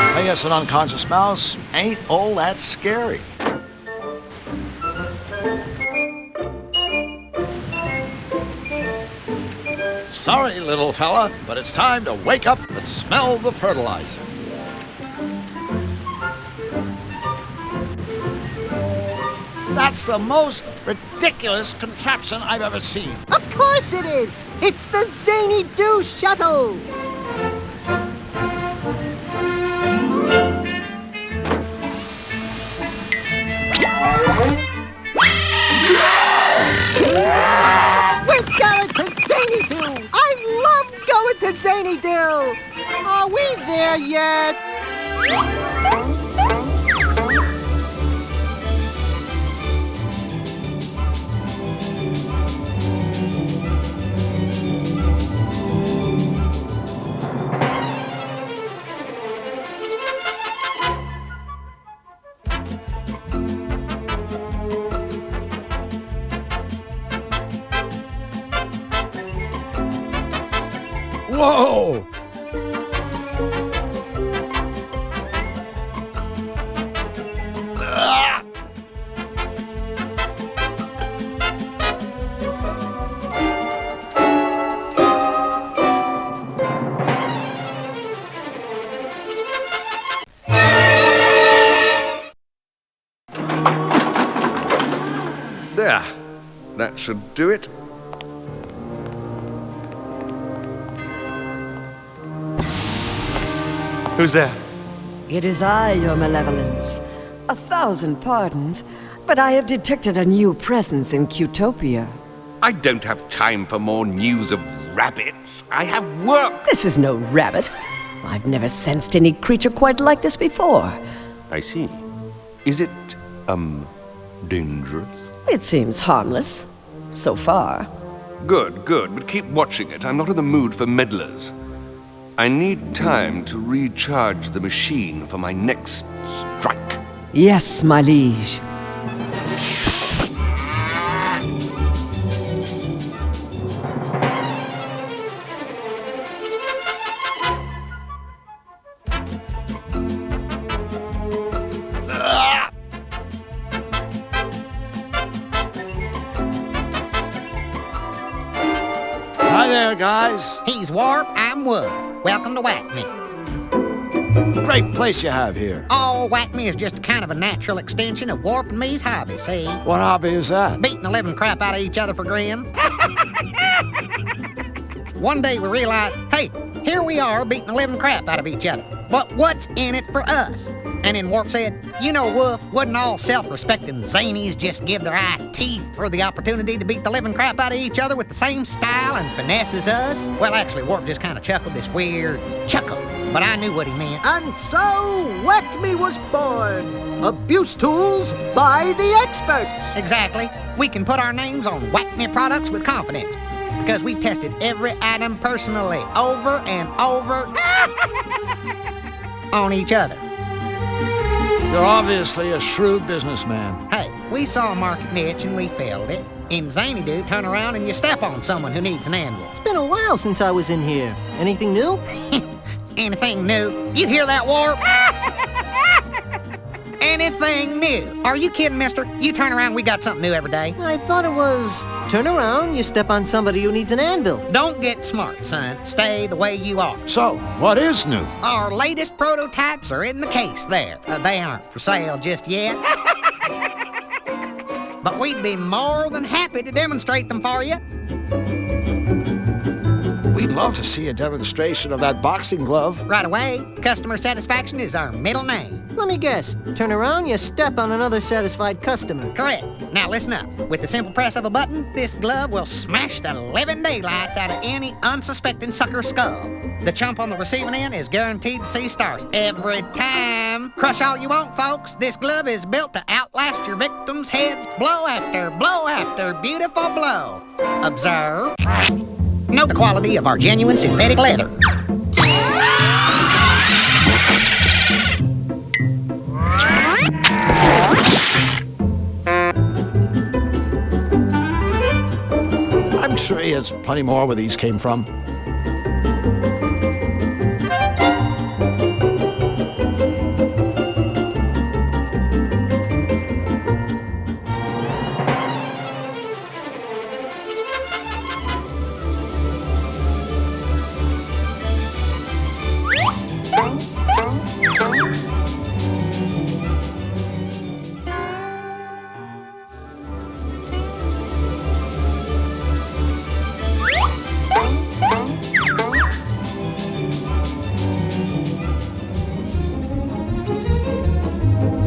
I guess an unconscious mouse ain't all that scary. Sorry, little fella, but it's time to wake up and smell the fertilizer. That's the most ridiculous contraption I've ever seen. Of course it is. It's the Zany Doo shuttle. We're going to Zany Doo. I love going to Zany Doo. Are we there yet? that should do it. Who's that? It is I, your malevolence. 1,000 pardons, but I have detected a new presence in Cutopia. I don't have time for more news of rabbits. I have work. This is no rabbit. I've never sensed any creature quite like this before. I see. Is it, dangerous? It seems harmless. So far. Good, but keep watching it. I'm not in the mood for meddlers. I need time to recharge the machine for my next strike. Yes, my liege. Hi there, guys. He's Warp, I'm Wood. Welcome to Whack Me. Great place you have here. Oh, Whack Me is just kind of a natural extension of Warp and me's hobby, see? What hobby is that? Beating the living crap out of each other for grins. One day we realized, hey, here we are beating the living crap out of each other. But what's in it for us? And then Warp said, you know, Wolf, wouldn't all self-respecting zanies just give their eye teeth for the opportunity to beat the living crap out of each other with the same style and finesse as us? Well, actually, Warp just kind of chuckled this weird chuckle, but I knew what he meant. And so, Whack Me was born. Abuse tools by the experts. Exactly. We can put our names on Whack Me products with confidence because we've tested every item personally over and over on each other. You're obviously a shrewd businessman. Hey, we saw a market niche and we filled it. In Zany Dude, turn around and you step on someone who needs an anvil. It's been a while since I was in here. Anything new? Anything new? You hear that, Warp? Anything new? Are you kidding, mister? You turn around, we got something new every day. I thought it was turn around, you step on somebody who needs an anvil. Don't get smart, son. Stay the way you are. So, what is new? Our latest prototypes are in the case there. They aren't for sale just yet. But we'd be more than happy to demonstrate them for you. We'd love to see a demonstration of that boxing glove. Right away. Customer satisfaction is our middle name. Let me guess. Turn around, you step on another satisfied customer. Correct. Now listen up. With the simple press of a button, this glove will smash the living daylights out of any unsuspecting sucker skull. The chump on the receiving end is guaranteed to see stars every time. Crush all you want, folks. This glove is built to outlast your victims' heads blow after beautiful blow. Observe. Note the quality of our genuine synthetic leather. I'm sure he has plenty more where these came from.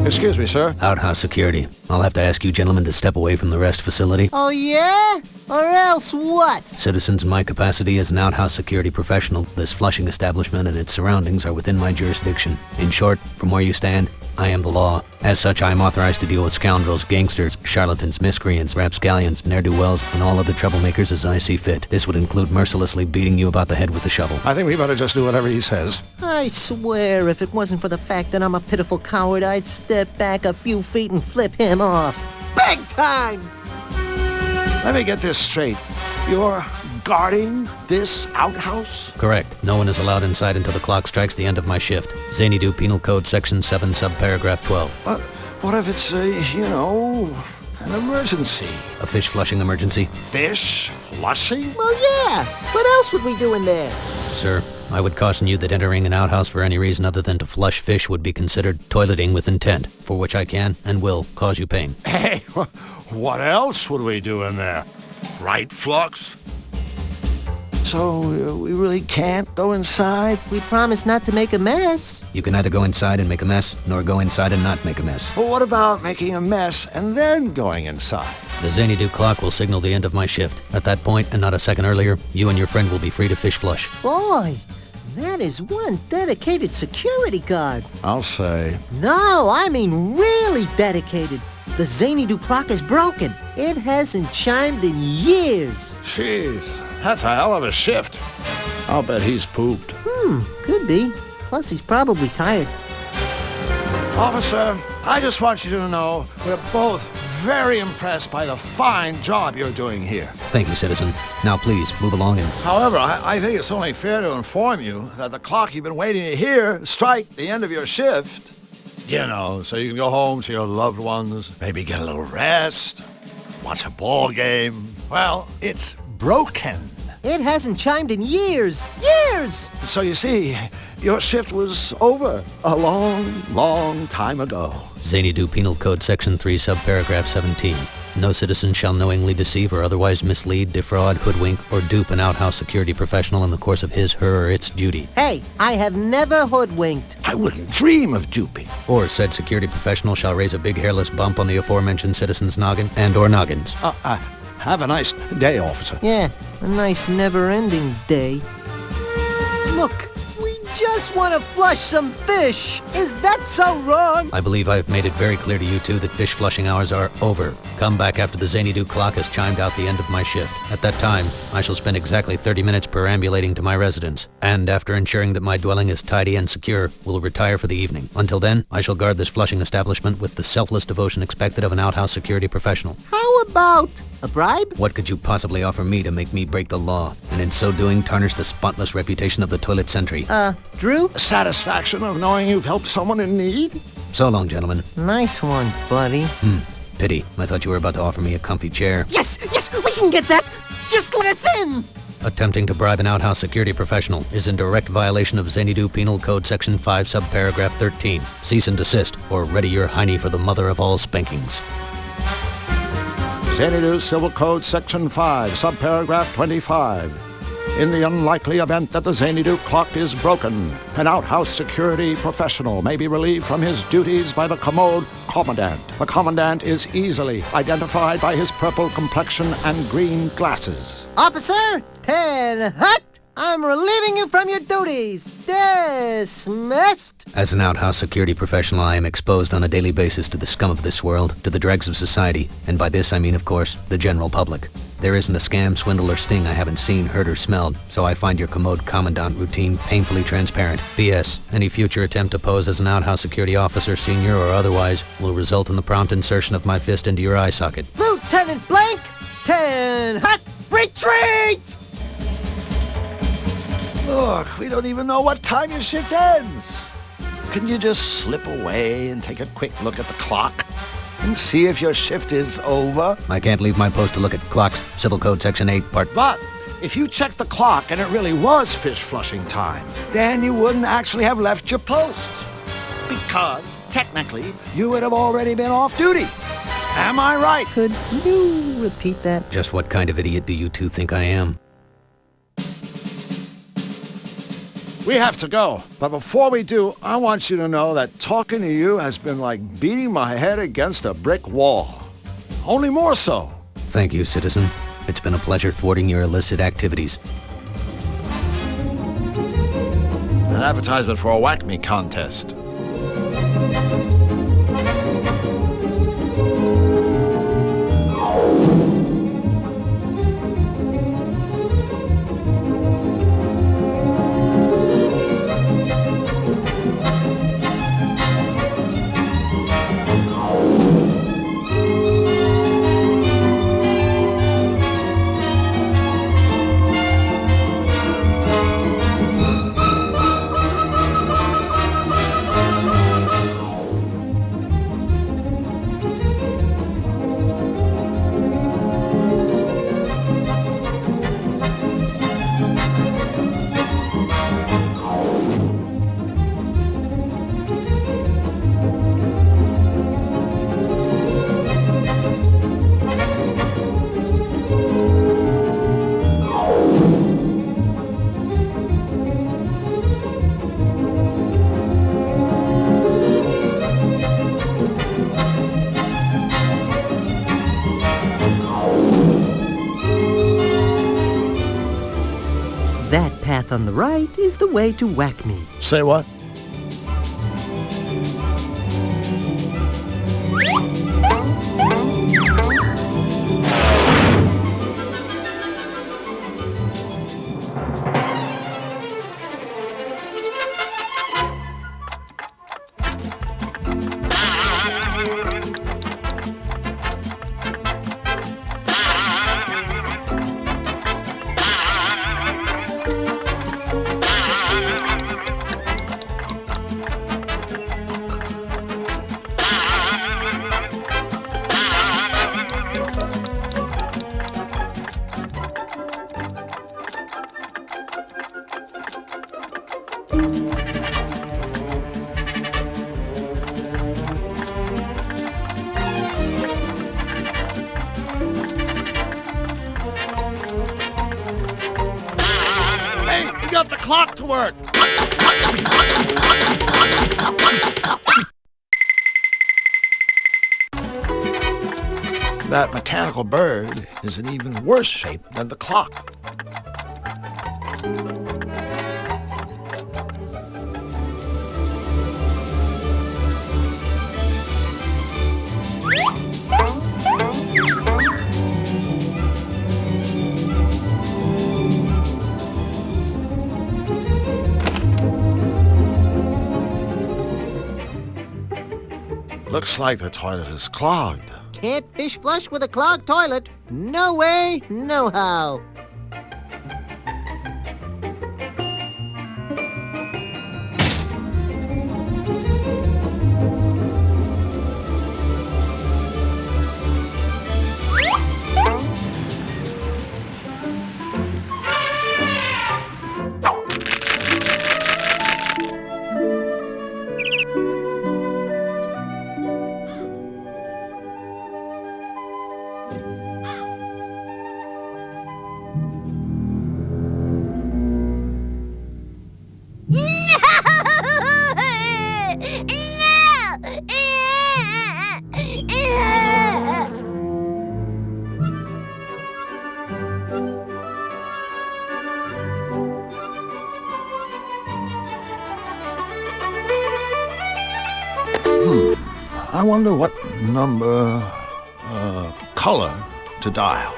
Excuse me, sir. Outhouse security. I'll have to ask you gentlemen to step away from the rest facility. Oh, yeah? Or else what? Citizens, in my capacity as an outhouse security professional, this Flushing establishment and its surroundings are within my jurisdiction. In short, from where you stand, I am the law. As such, I am authorized to deal with scoundrels, gangsters, charlatans, miscreants, rapscallions, ne'er-do-wells, and all other troublemakers as I see fit. This would include mercilessly beating you about the head with the shovel. I think we better just do whatever he says. I swear, if it wasn't for the fact that I'm a pitiful coward, I'd step back a few feet and flip him off. Big time! Let me get this straight. You're guarding this outhouse? Correct. No one is allowed inside until the clock strikes the end of my shift. Xanadu Penal Code Section 7, subparagraph 12. But what if it's an emergency? A fish flushing emergency? Fish flushing? Well, yeah. What else would we do in there? Sir, I would caution you that entering an outhouse for any reason other than to flush fish would be considered toileting with intent, for which I can and will cause you pain. Hey, what else would we do in there? Right, Flux? So, we really can't go inside? We promised not to make a mess. You can neither go inside and make a mess, nor go inside and not make a mess. Well, what about making a mess and then going inside? The Xanadu clock will signal the end of my shift. At that point, and not a second earlier, you and your friend will be free to fish flush. Boy, that is one dedicated security guard. I'll say. No, I mean really dedicated. The Xanadu clock is broken. It hasn't chimed in years. Jeez, that's a hell of a shift. I'll bet he's pooped. Could be. Plus, he's probably tired. Officer, I just want you to know we're both very impressed by the fine job you're doing here. Thank you, citizen. Now please, move along and... However, I think it's only fair to inform you that the clock you've been waiting to hear strike the end of your shift. You know, so you can go home to your loved ones, maybe get a little rest, watch a ball game. Well, it's broken. It hasn't chimed in years. Years! So you see, your shift was over a long, long time ago. Xanadu Penal Code Section 3, subparagraph 17. No citizen shall knowingly deceive or otherwise mislead, defraud, hoodwink, or dupe an outhouse security professional in the course of his, her, or its duty. Hey, I have never hoodwinked. I wouldn't dream of duping. Or said security professional shall raise a big hairless bump on the aforementioned citizen's noggin and or noggins. Have a nice day, officer. Yeah, a nice never-ending day. Look, we just want to flush some fish. Is that so wrong? I believe I've made it very clear to you two that fish flushing hours are over. Come back after the Xanadu clock has chimed out the end of my shift. At that time, I shall spend exactly 30 minutes perambulating to my residence, and after ensuring that my dwelling is tidy and secure, will retire for the evening. Until then, I shall guard this flushing establishment with the selfless devotion expected of an outhouse security professional. How about a bribe? What could you possibly offer me to make me break the law, and in so doing tarnish the spotless reputation of the toilet sentry? Drew? Satisfaction of knowing you've helped someone in need? So long, gentlemen. Nice one, buddy. Pity. I thought you were about to offer me a comfy chair. Yes, we can get that. Just let us in. Attempting to bribe an outhouse security professional is in direct violation of Xanadu Penal Code Section 5, subparagraph 13. Cease and desist, or ready your hiney for the mother of all spankings. Xanadu Civil Code Section 5, subparagraph 25. In the unlikely event that the Xanadu clock is broken, an outhouse security professional may be relieved from his duties by the commode commandant. The commandant is easily identified by his purple complexion and green glasses. Officer, 10 hut! I'm relieving you from your duties. Dismissed. As an outhouse security professional, I am exposed on a daily basis to the scum of this world, to the dregs of society, and by this I mean, of course, the general public. There isn't a scam, swindle, or sting I haven't seen, heard, or smelled, so I find your commode commandant routine painfully transparent. P.S. Any future attempt to pose as an outhouse security officer, senior or otherwise, will result in the prompt insertion of my fist into your eye socket. Lieutenant Blank, 10 hut, retreat! Look, we don't even know what time your shift ends. Can you just slip away and take a quick look at the clock and see if your shift is over? I can't leave my post to look at clocks. Civil Code Section 8, Part... But if you checked the clock and it really was fish flushing time, then you wouldn't actually have left your post. Because, technically, you would have already been off duty. Am I right? Could you repeat that? Just what kind of idiot do you two think I am? We have to go, but before we do, I want you to know that talking to you has been like beating my head against a brick wall. Only more so. Thank you, citizen. It's been a pleasure thwarting your illicit activities. An advertisement for a Whack Me contest. On the right is the way to Whack Me. Say what? Hey, you got the clock to work. That mechanical bird is in even worse shape than the clock. Looks like the toilet is clogged. Can't fish flush with a clogged toilet. No way, no how. I wonder what number, color to dial.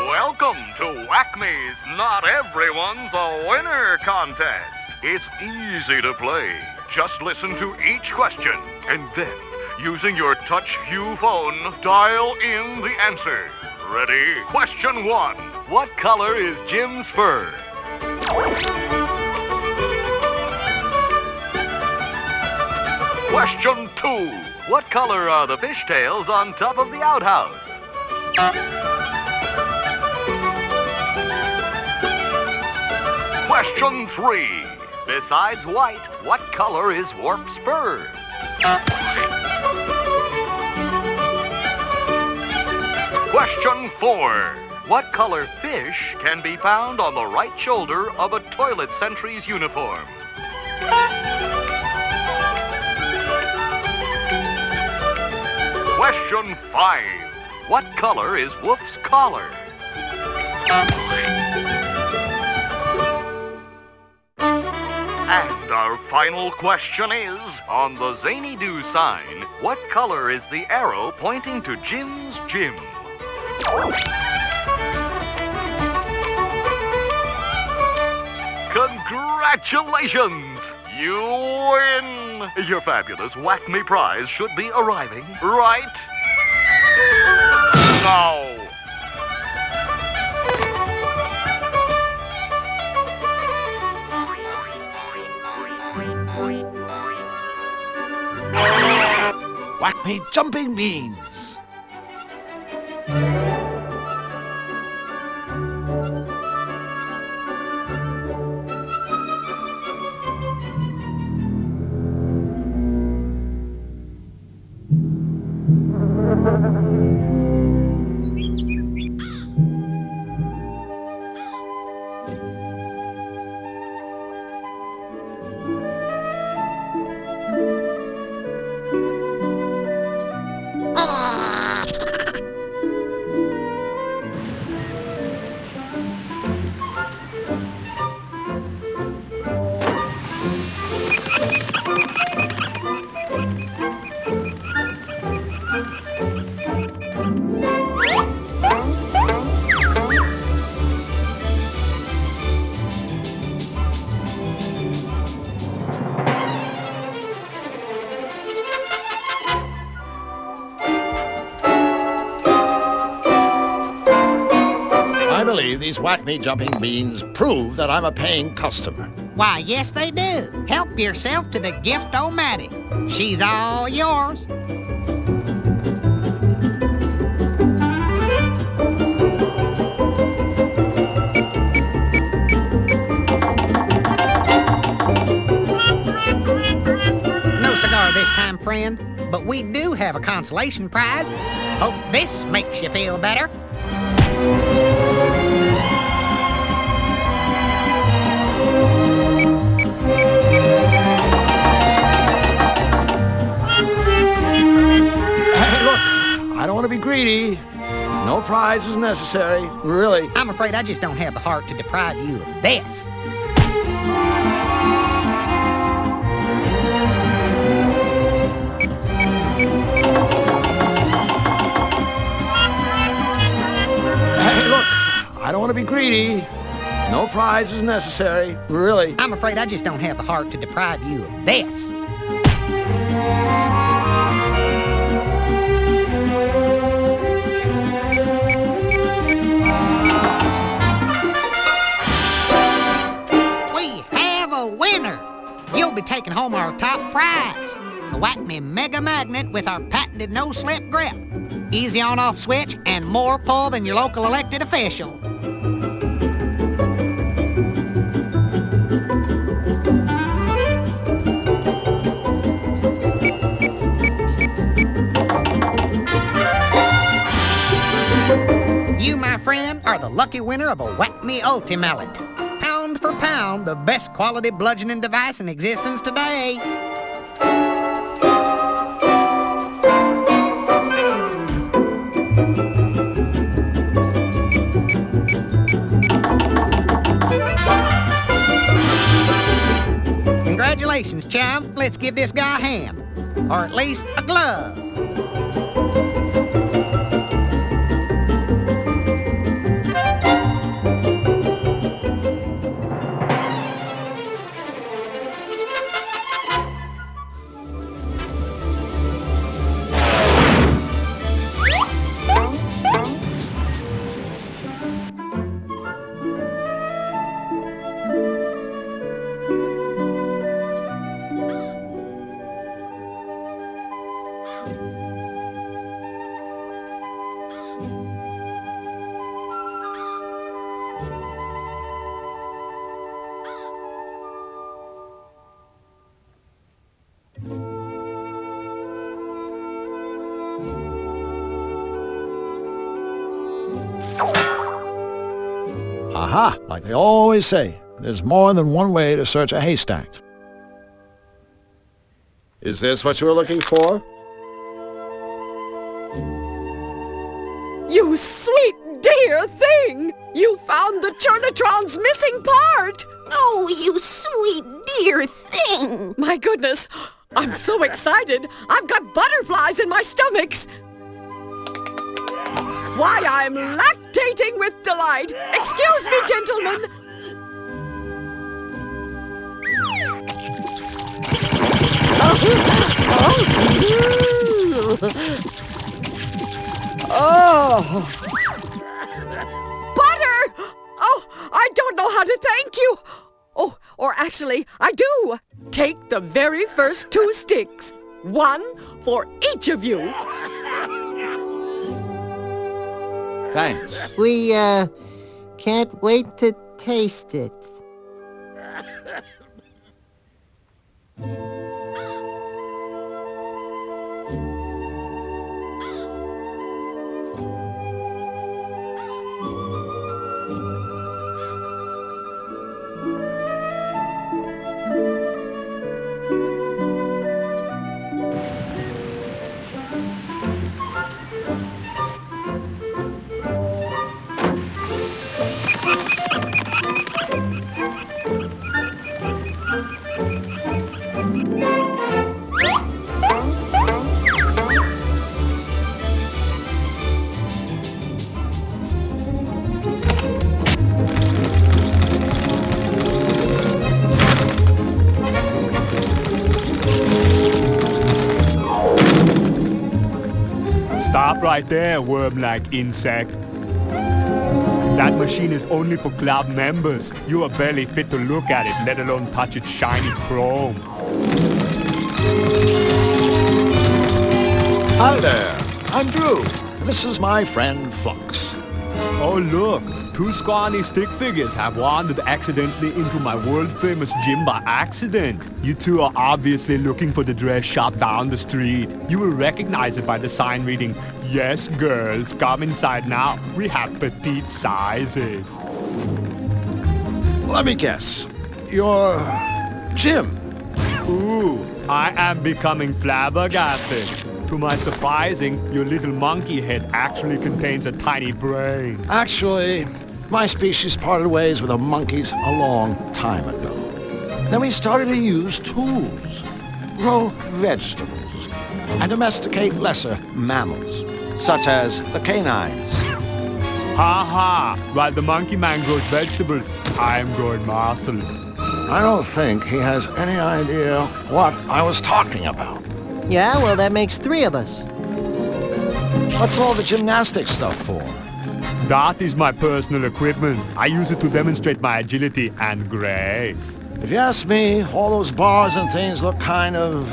Welcome to Whack-Me's Not Everyone's a Winner contest. It's easy to play. Just listen to each question and then, using your touch hue phone, dial in the answer. Ready? Question 1. What color is Jim's fur? Question 2. What color are the fishtails on top of the outhouse? Question 3. Besides white, what color is Warp's fur? Question 4. What color fish can be found on the right shoulder of a toilet sentry's uniform? Question 5. What color is Wolf's collar? And our final question is, on the Zany Do sign, what color is the arrow pointing to Jim's gym? Congratulations! You win! Your fabulous Whack-Me prize should be arriving right now. Whack-Me Me jumping beans. I believe these Whack Me Jumping Beans prove that I'm a paying customer. Why, yes, they do. Help yourself to the gift-o-matic. She's all yours. No cigar this time, friend, but we do have a consolation prize. Hope this makes you feel better. Hey, look, I don't want to be greedy. No prize is necessary, really. I'm afraid I just don't have the heart to deprive you of this. Hey, look, I don't want to be greedy. No prize is necessary, really. I'm afraid I just don't have the heart to deprive you of this. We have a winner! You'll be taking home our top prize, the Whack Me Mega Magnet with our patented no-slip grip. Easy on-off switch and more pull than your local elected official. You, my friend, are the lucky winner of a Whack Me Ultimallet. Pound for pound, the best quality bludgeoning device in existence today. Congratulations, chum. Let's give this guy a hand. Or at least a glove. Aha, like they always say, there's more than one way to search a haystack. Is this what you were looking for? You sweet dear thing! You found the Churnatron's missing part! Oh, you sweet dear thing! My goodness, I'm so excited. I've got butterflies in my stomachs. Why, I'm lactating with delight. Excuse me, gentlemen. Oh. Butter! Oh, I don't know how to thank you. Oh, or actually, I do. Take the very first 2 sticks. 1 for each of you. Thanks. We, can't wait to taste it. Stop right there, worm-like insect. That machine is only for club members. You are barely fit to look at it, let alone touch its shiny chrome. Hi there, I'm Drew. This is my friend Fox. Oh look, two scrawny stick figures have wandered accidentally into my world-famous gym by accident. You two are obviously looking for the dress shop down the street. You will recognize it by the sign reading, "Yes, girls, come inside now. We have petite sizes." Let me guess. You're Jim. Ooh, I am becoming flabbergasted. To my surprising, your little monkey head actually contains a tiny brain. Actually, my species parted ways with the monkeys a long time ago. Then we started to use tools, grow vegetables, and domesticate lesser mammals, such as the canines. Ha ha! While the monkey man grows vegetables, I am growing marvelous. I don't think he has any idea what I was talking about. Yeah, well, that makes 3 of us. What's all the gymnastics stuff for? That is my personal equipment. I use it to demonstrate my agility and grace. If you ask me, all those bars and things look kind of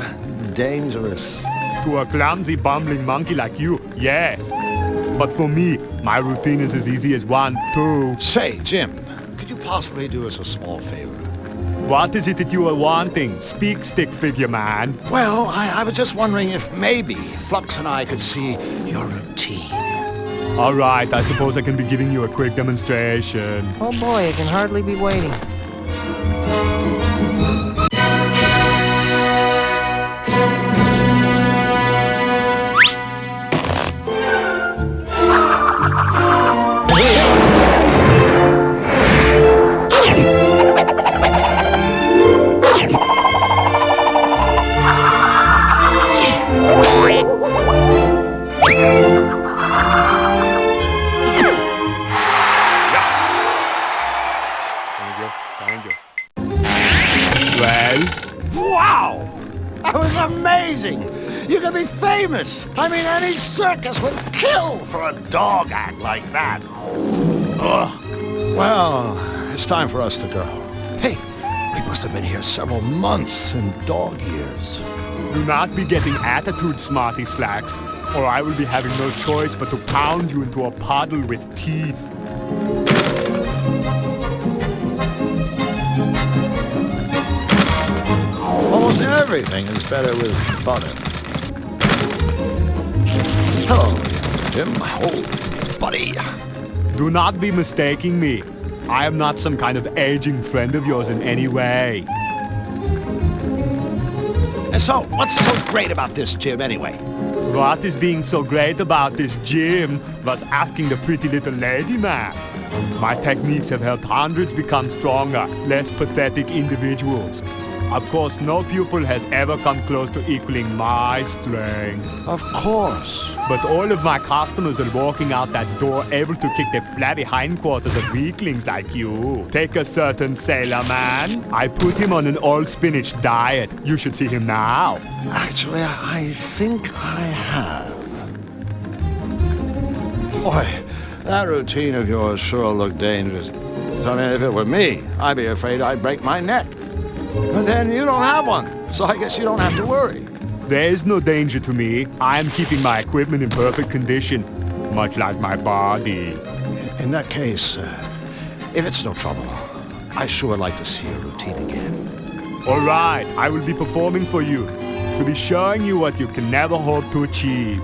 dangerous. To a clumsy, bumbling monkey like you, yes. But for me, my routine is as easy as 1, 2... Say, Jim, could you possibly do us a small favor? What is it that you are wanting? Speak, stick figure man. Well, I was just wondering if maybe Flux and I could see your routine. All right, I suppose I can be giving you a quick demonstration. Oh boy, I can hardly be waiting. Wow! That was amazing! You could be famous! I mean, any circus would kill for a dog act like that. Ugh. Well, it's time for us to go. Hey, we must have been here several months in dog years. Do not be getting attitude, smarty slacks, or I will be having no choice but to pound you into a puddle with teeth. Almost everything is better with butter. Hello, Jim. Oh, buddy. Do not be mistaking me. I am not some kind of aging friend of yours in any way. And so, what's so great about this gym anyway? What is being so great about this gym was asking the pretty little lady man. My techniques have helped hundreds become stronger, less pathetic individuals. Of course, no pupil has ever come close to equaling my strength. Of course. But all of my customers are walking out that door able to kick the flabby hindquarters of weaklings like you. Take a certain sailor man. I put him on an all-spinach diet. You should see him now. Actually, I think I have. Boy, that routine of yours sure looked dangerous. I mean, if it were me, I'd be afraid I'd break my neck. But then you don't have one, so I guess you don't have to worry. There is no danger to me. I am keeping my equipment in perfect condition, much like my body. In that case, if it's no trouble, I sure would like to see your routine again. All right, I will be performing for you, to be showing you what you can never hope to achieve.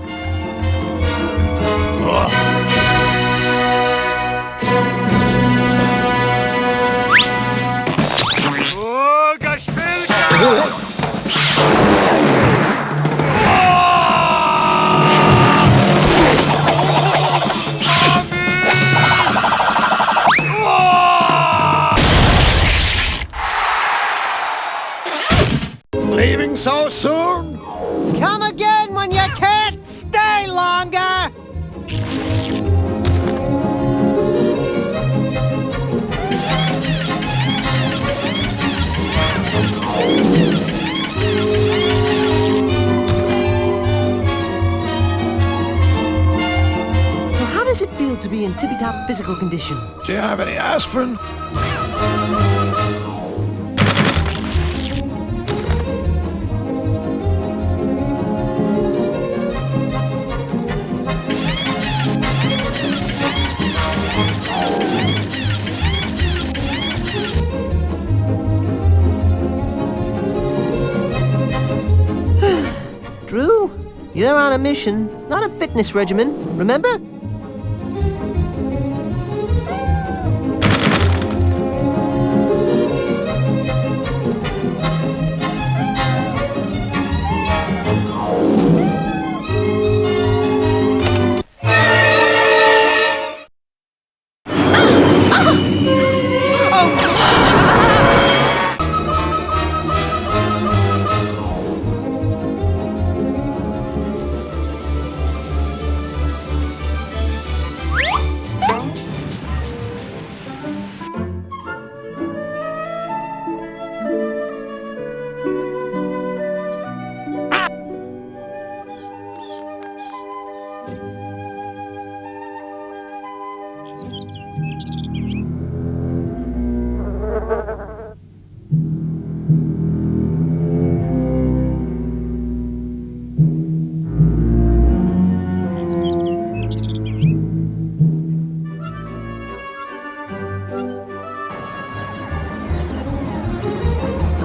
Leaving so soon? Come again when you can't stay longer! So how does it feel to be in tippy-top physical condition? Do you have any aspirin? Drew, you're on a mission, not a fitness regimen, remember?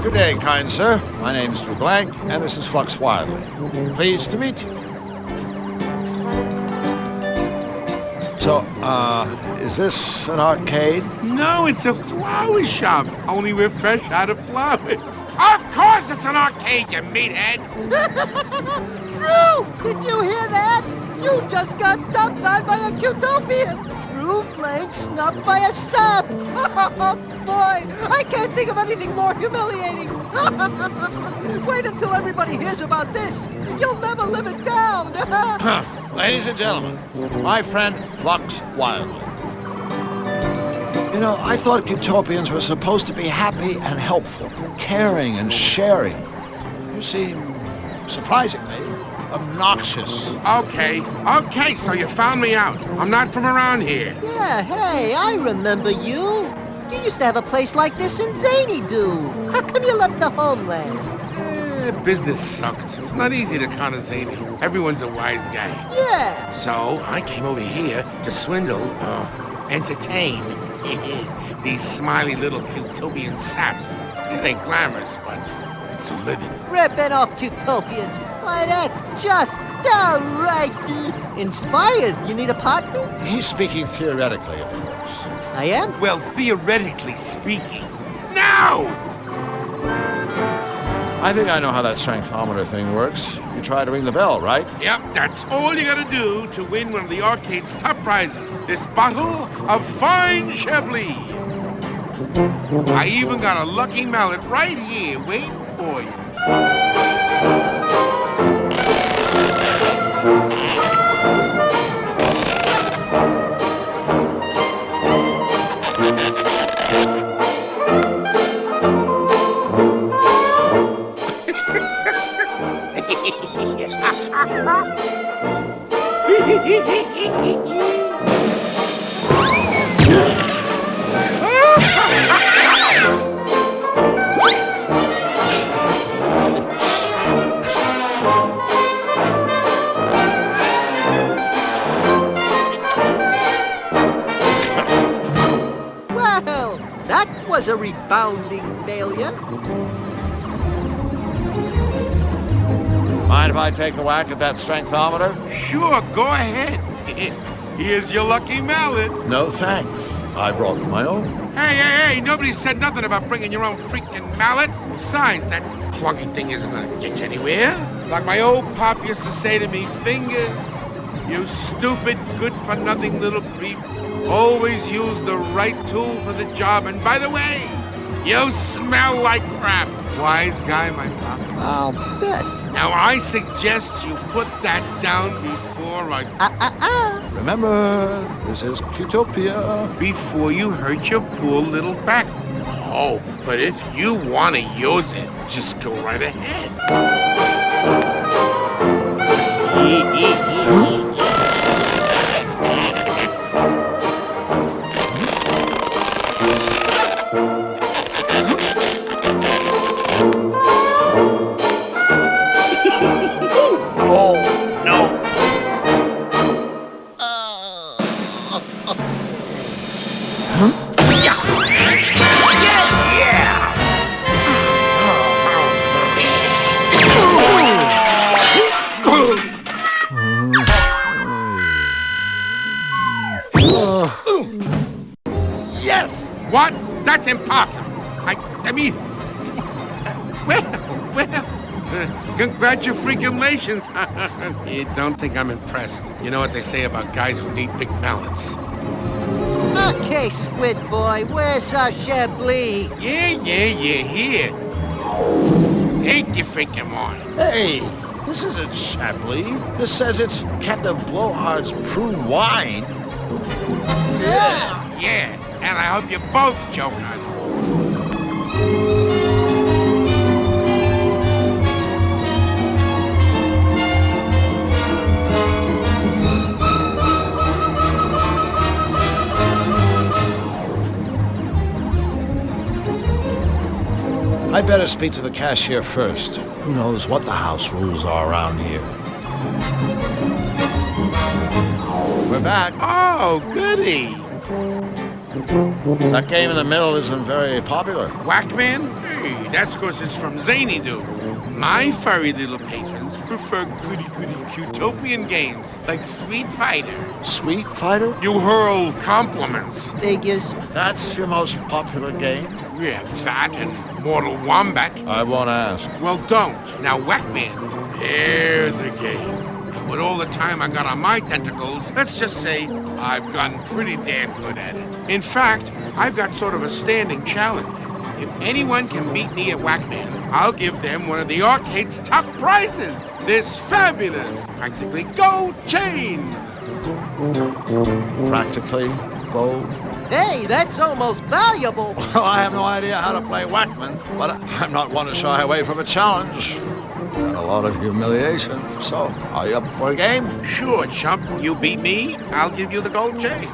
Good day, kind sir. My name is Drew Blank, and this is Flux Wildly. Pleased to meet you. So, is this an arcade? No, it's a flower shop. Only we're fresh out of flowers. Of course it's an arcade, you meathead. Drew! Did you hear that? You just got dumped on by a Cutopian! Drew Blank snubbed by a sub! Oh, boy! I can't think of anything more humiliating! Wait until everybody hears about this! You'll never live it down! Ladies and gentlemen, my friend Flux Wildly. You know, I thought Cutopians were supposed to be happy and helpful, caring and sharing. You seem, surprisingly, obnoxious. Okay, so you found me out. I'm not from around here. Yeah, hey, I remember you. You used to have a place like this in Zany-Doo. How come you left the homeland? Business sucked. It's not easy to counter Zany. Everyone's a wise guy. Yeah. So I came over here to swindle, entertain these smiley little Cutopian saps. It ain't glamorous, but it's a living. Ripping off Cutopians. Why, that's just alrighty. Inspired. You need a partner? He's speaking theoretically, of course. I am? Well, theoretically speaking. Now! I think I know how that strengthometer thing works. You try to ring the bell, right? Yep, that's all you gotta do to win one of the arcade's top prizes. This bottle of fine Chablis. I even got a lucky mallet right here waiting for you. that was a rebounding failure. Mind if I take a whack at that strengthometer? Sure, go ahead. Here's your lucky mallet. No thanks. I brought my own. Hey, nobody said nothing about bringing your own freaking mallet. Besides, that clunky thing isn't gonna get you anywhere. Like my old pop used to say to me, fingers, you stupid, good-for-nothing little creep. Always use the right tool for the job. And by the way, you smell like crap. Wise guy, my pop. I'll bet. Now, I suggest you put that down before I... Remember, this is Qtopia. Before you hurt your poor little back. Oh, but if you want to use it, just go right ahead. Yes! What? That's impossible. I mean... Well, congratulations. You don't think I'm impressed. You know what they say about guys who need big mallets. Okay, Squid Boy, where's our Chablis? Yeah, here. Take your freaking wine. Hey, this isn't Chablis. This says it's Captain Blowhard's prune wine. Yeah, and I hope you both choke on it. I'd better speak to the cashier first. Who knows what the house rules are around here. We're back. Oh, goody. That game in the middle isn't very popular. Whackman? Hey, that's because it's from Zany Dude. My furry little patrons prefer goody-goody Qtopian games like Sweet Fighter. Sweet Fighter? You hurl compliments. Figures. That's your most popular game? Yeah, that and Mortal Wombat. I won't ask. Well, don't. Now, Whackman, here's a game. With all the time I got on my tentacles, let's just say I've gotten pretty damn good at it. In fact, I've got sort of a standing challenge. If anyone can beat me at Whackman, I'll give them one of the arcade's top prizes. This fabulous, practically gold chain. Practically gold? Hey, that's almost valuable. Well, I have no idea how to play Whackman, but I'm not one to shy away from a challenge. And a lot of humiliation. So, are you up for a game? Sure, chump. You beat me, I'll give you the gold chain.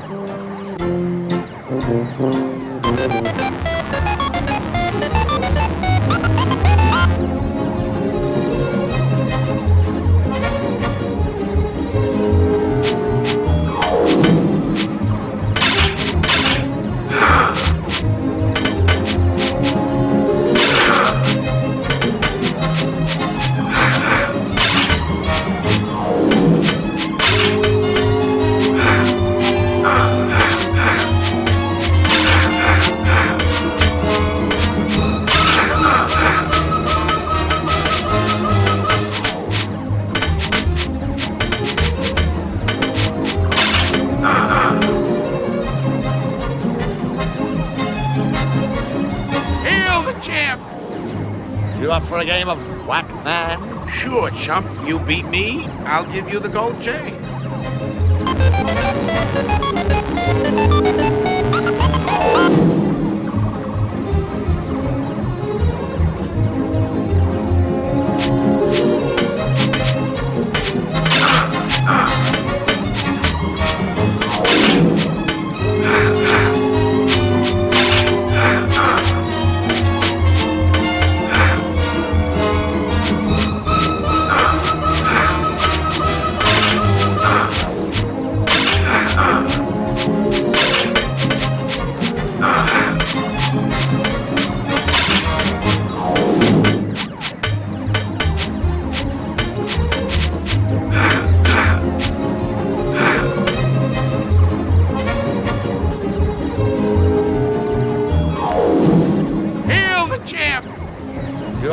You up for a game of Whackman? Sure, chump. You beat me, I'll give you the gold chain.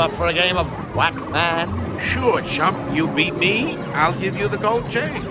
You up for a game of whack man? Sure, chump. You beat me, I'll give you the gold chain.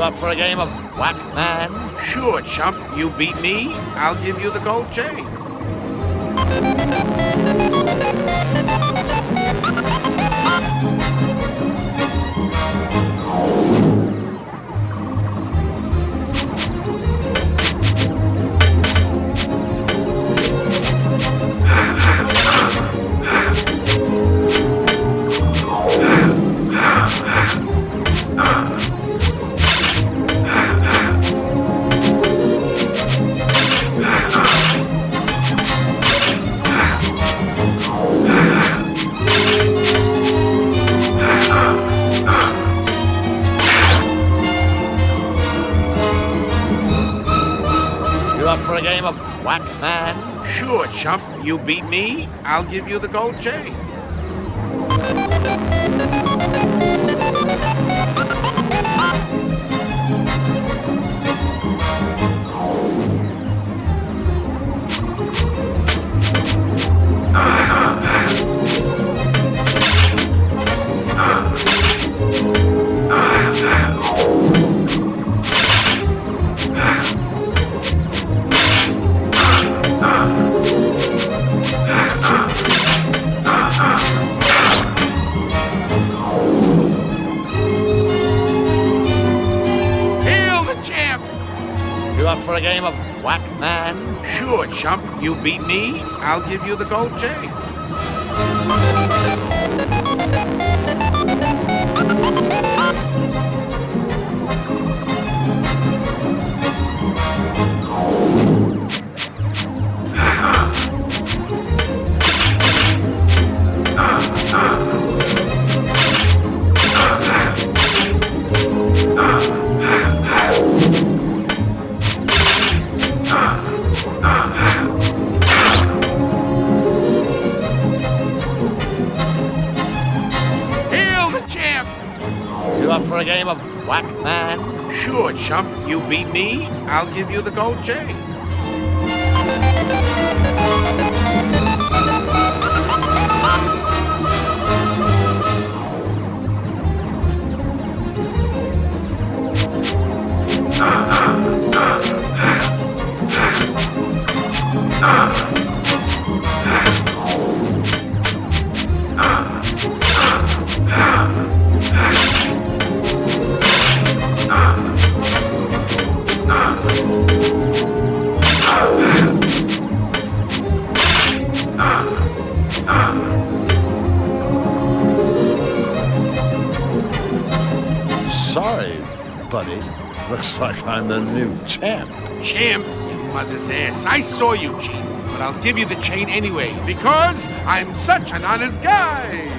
Up for a game of whack man? Sure, chump. You beat me, I'll give you the gold chain. Up for a game of whack man? Sure, chump. You beat me, I'll give you the gold chain. Up for a game of whack man? Sure, chump. You beat me, I'll give you the gold chain. Up for a game of whack man? Sure, chump. You beat me, I'll give you the gold chain. Sorry, buddy. Looks like I'm the new champ. Champ? Your mother's ass. I saw you cheat, but I'll give you the chain anyway, because I'm such an honest guy.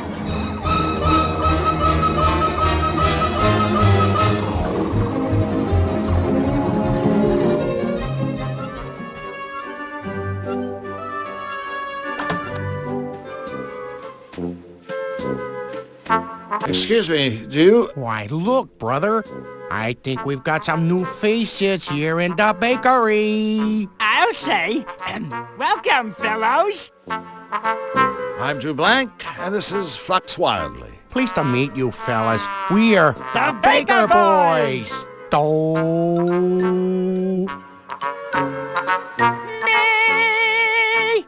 Excuse me, do you... Why, look, brother. I think we've got some new faces here in the bakery. I'll say, welcome, fellows. I'm Drew Blank, and this is Flux Wildly. Pleased to meet you, fellas. We're the Baker Boys.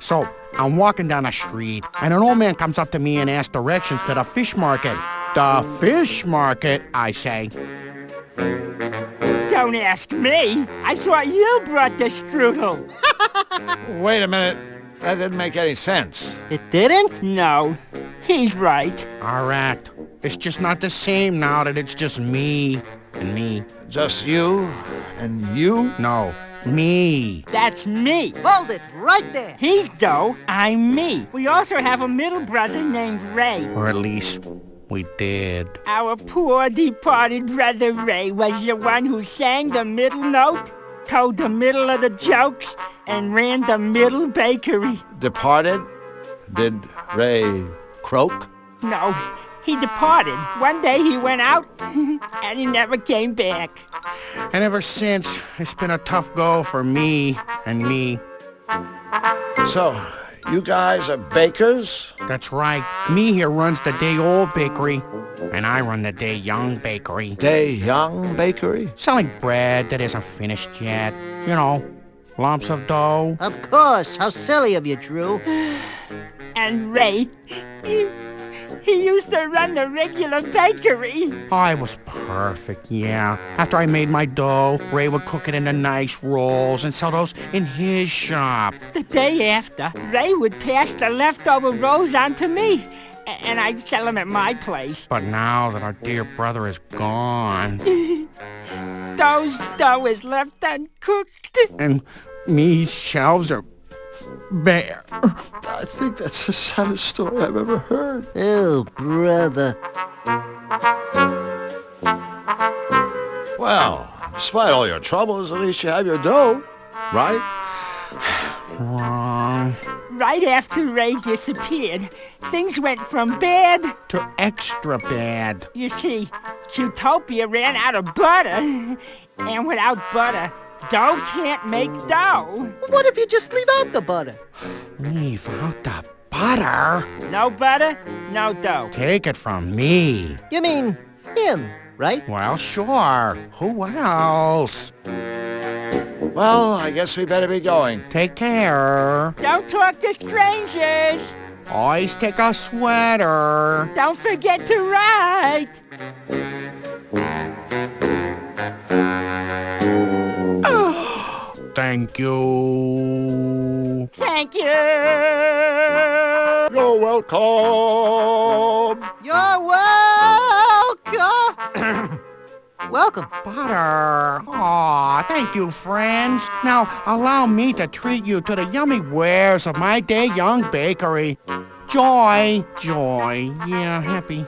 So, I'm walking down the street, and an old man comes up to me and asks directions to the fish market. The fish market, I say. Don't ask me. I thought you brought the strudel. Wait a minute. That didn't make any sense. It didn't? No, he's right. All right. It's just not the same now that it's just me and me. Just you and you? No, me. That's me. Hold it right there. He's Doe, I'm me. We also have a middle brother named Ray. Or at least we did. Our poor departed brother Ray was the one who sang the middle note, told the middle of the jokes, and ran the middle bakery. Departed? Did Ray croak? No, he departed. One day he went out, and he never came back. And ever since, it's been a tough go for me and me. So, you guys are bakers? That's right. Me here runs the day-old bakery, and I run the day-young bakery. Day-young bakery? Selling bread that isn't finished yet. You know, lumps of dough. Of course. How silly of you, Drew. And Ray, he used to run the regular bakery. I was perfect, yeah. After I made my dough, Ray would cook it into nice rolls and sell those in his shop. The day after, Ray would pass the leftover rolls on to me, and I'd sell them at my place. But now that our dear brother is gone... Dough's dough is left uncooked. And me's shelves are bare. I think that's the saddest story I've ever heard. Oh, brother. Well, despite all your troubles, at least you have your dough, right? Wrong. Right after Ray disappeared, things went from bad to extra bad. You see, Qtopia ran out of butter, and without butter, dough can't make dough. What if you just leave out the butter? Leave out the butter? No butter, no dough. Take it from me. You mean him, right? Well, sure. Who else? Well, I guess we better be going. Take care. Don't talk to strangers. Always take a sweater. Don't forget to write. Thank you. Thank you. You're welcome. You're welcome. Welcome. Butter. Aw, thank you, friends. Now, allow me to treat you to the yummy wares of my day-young bakery. Joy. Joy. Yeah, happy.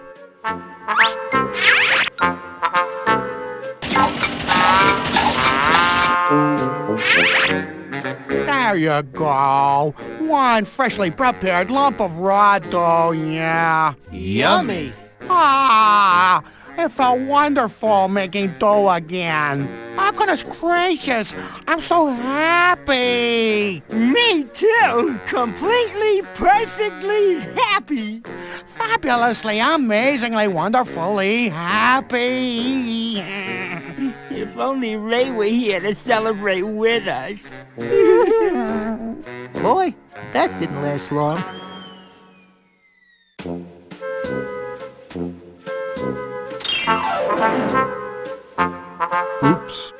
There you go. One freshly prepared lump of raw dough, yeah. Yummy. Ah, it felt wonderful making dough again. Oh, goodness gracious, I'm so happy. Me too. Completely, perfectly happy. Fabulously, amazingly, wonderfully happy. If only Ray were here to celebrate with us. Boy, that didn't last long. Oops.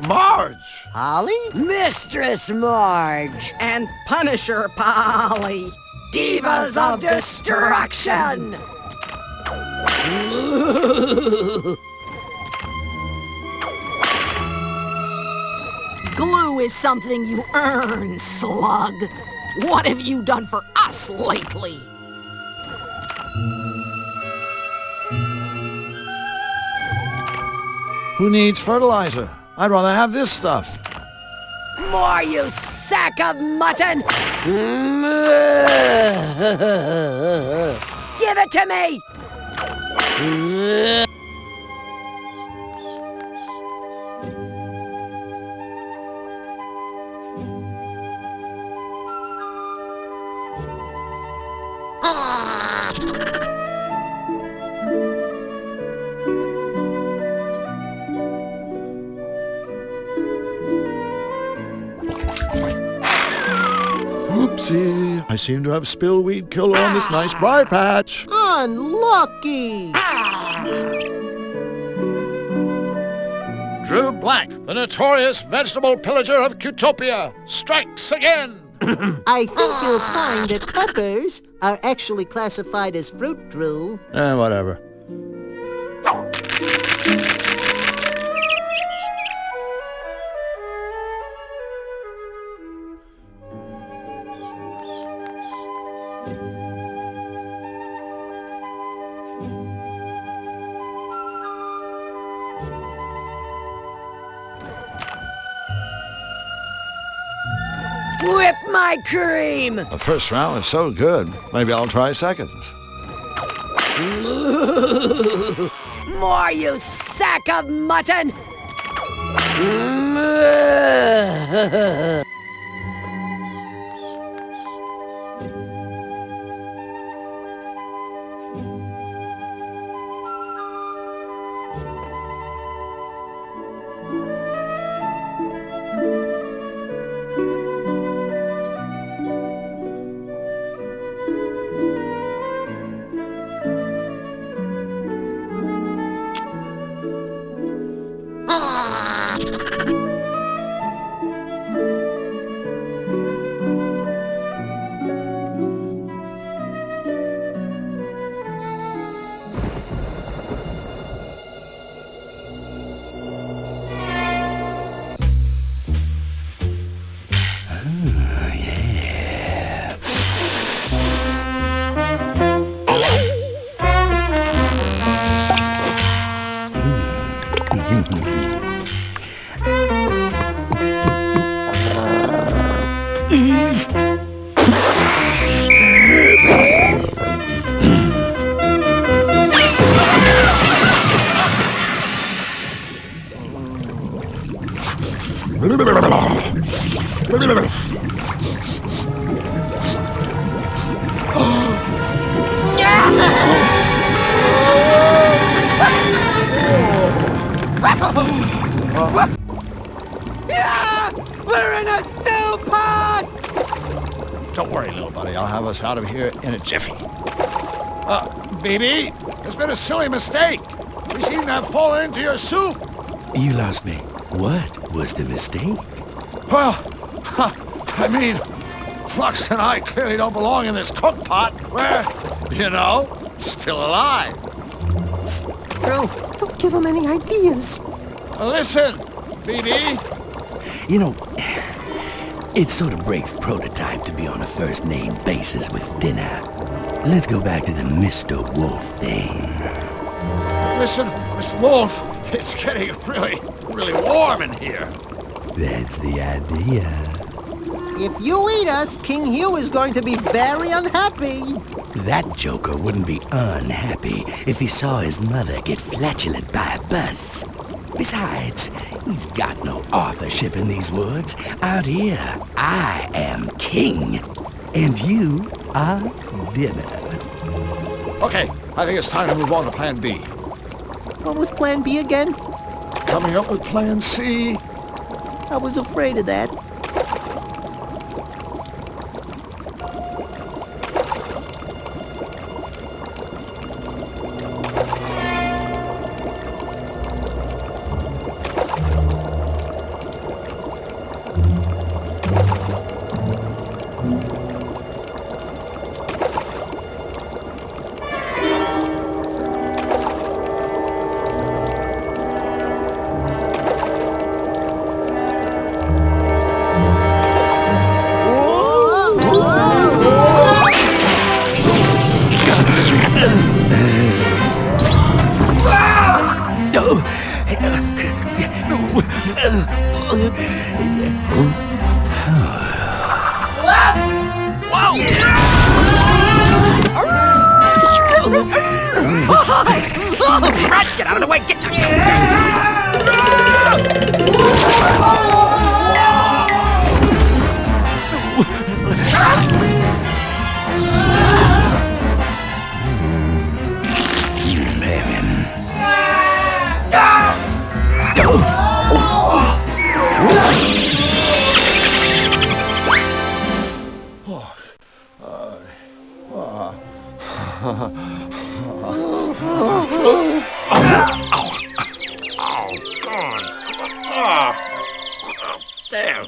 Marge! Polly? Mistress Marge and Punisher Polly, Divas of Destruction! Glue is something you earn, slug. What have you done for us lately? Who needs fertilizer? I'd rather have this stuff. More, you sack of mutton! Give it to me! Oopsie, I seem to have spilled weed killer on this nice briar patch. Unlucky! Drew Black, the notorious vegetable pillager of Cutopia, strikes again. I think you'll find that peppers are actually classified as fruit, Drew. Whatever. Whip my cream! The first round was so good. Maybe I'll try seconds. More, you sack of mutton! We're in a stew pod! Don't worry, little buddy. I'll have us out of here in a jiffy. BB, there's been a silly mistake. We seem to have fallen into your soup. You lost me. What was the mistake? Well, I mean, Flux and I clearly don't belong in this cook pot. We're, you know, still alive. Drew, don't give him any ideas. Listen, BB. You know, it sort of breaks prototype to be on a first-name basis with dinner. Let's go back to the Mr. Wolf thing. Listen, Mr. Wolf, it's getting really warm in here. That's the idea. If you eat us, King Hugh is going to be very unhappy. That joker wouldn't be unhappy if he saw his mother get flatulent by a bus. Besides, he's got no authorship in these woods. Out here, I am king, and you are dinner. Okay, I think it's time to move on to Plan B. What was Plan B again? Coming up with Plan C. I was afraid of that. Get out of the way! Get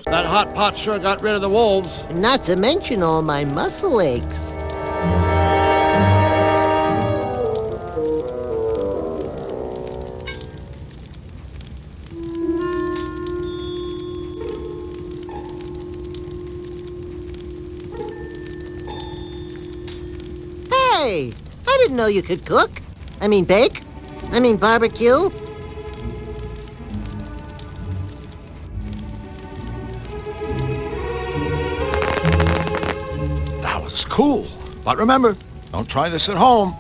That hot pot sure got rid of the wolves. Not to mention all my muscle aches. Hey, I didn't know you could cook. I mean bake. I mean barbecue. That was cool. But remember, don't try this at home.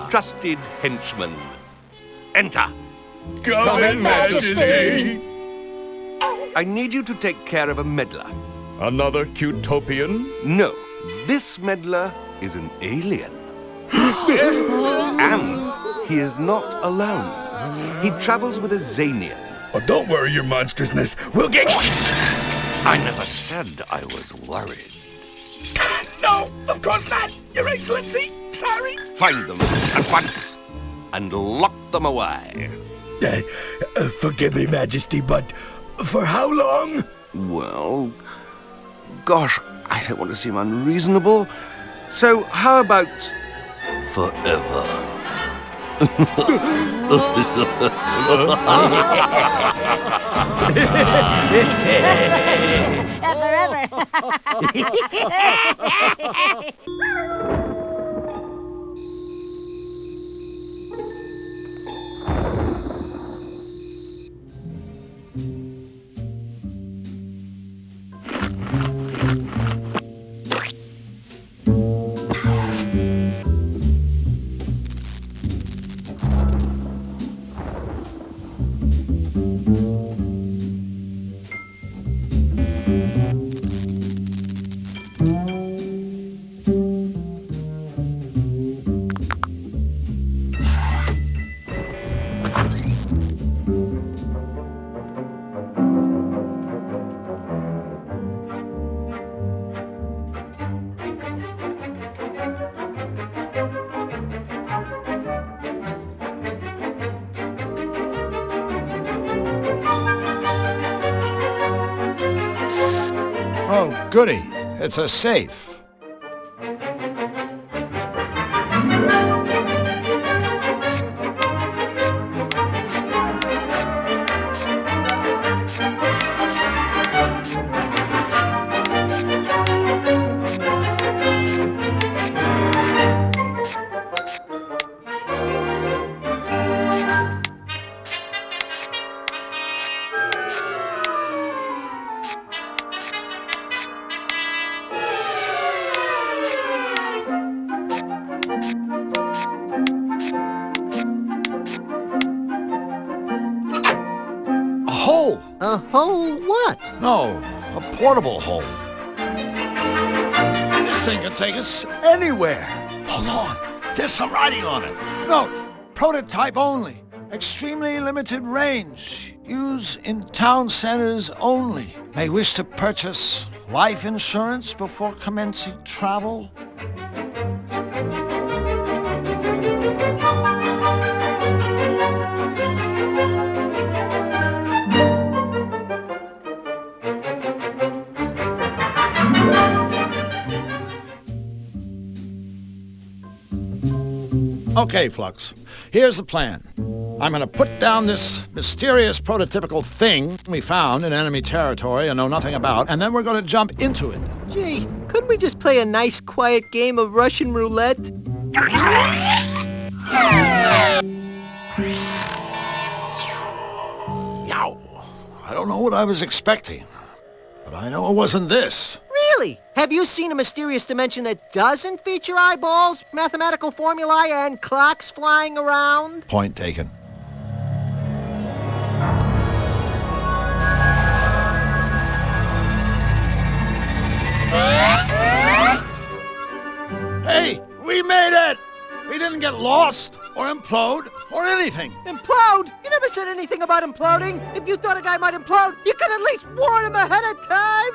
Trusted henchman. Enter. Come in, Majesty. I need you to take care of a meddler. Another Cutopian? No, this meddler is an alien. And he is not alone. He travels with a Zanian. Oh, don't worry, your monstrousness. We'll get... I never said I was worried. No, of course not, Your Excellency. Sorry. Find them at once and lock them away. Forgive me, Majesty, but for how long? Well, gosh, I don't want to seem unreasonable. So how about forever? Oh, goody. It's a safe. Hole! A hole what? No, a portable hole. This thing can take us anywhere. Hold on. There's some writing on it. Note, prototype only. Extremely limited range. Use in town centers only. May wish to purchase life insurance before commencing travel. Okay, Flux. Here's the plan. I'm gonna put down this mysterious prototypical thing we found in enemy territory and know nothing about, and then we're gonna jump into it. Gee, couldn't we just play a nice quiet game of Russian roulette? Yow. I don't know what I was expecting, but I know it wasn't this. Really? Have you seen a mysterious dimension that doesn't feature eyeballs, mathematical formulae, and clocks flying around? Point taken. Hey, we made it! We didn't get lost, or implode, or anything. Implode? You never said anything about imploding. If you thought a guy might implode, you could at least warn him ahead of time.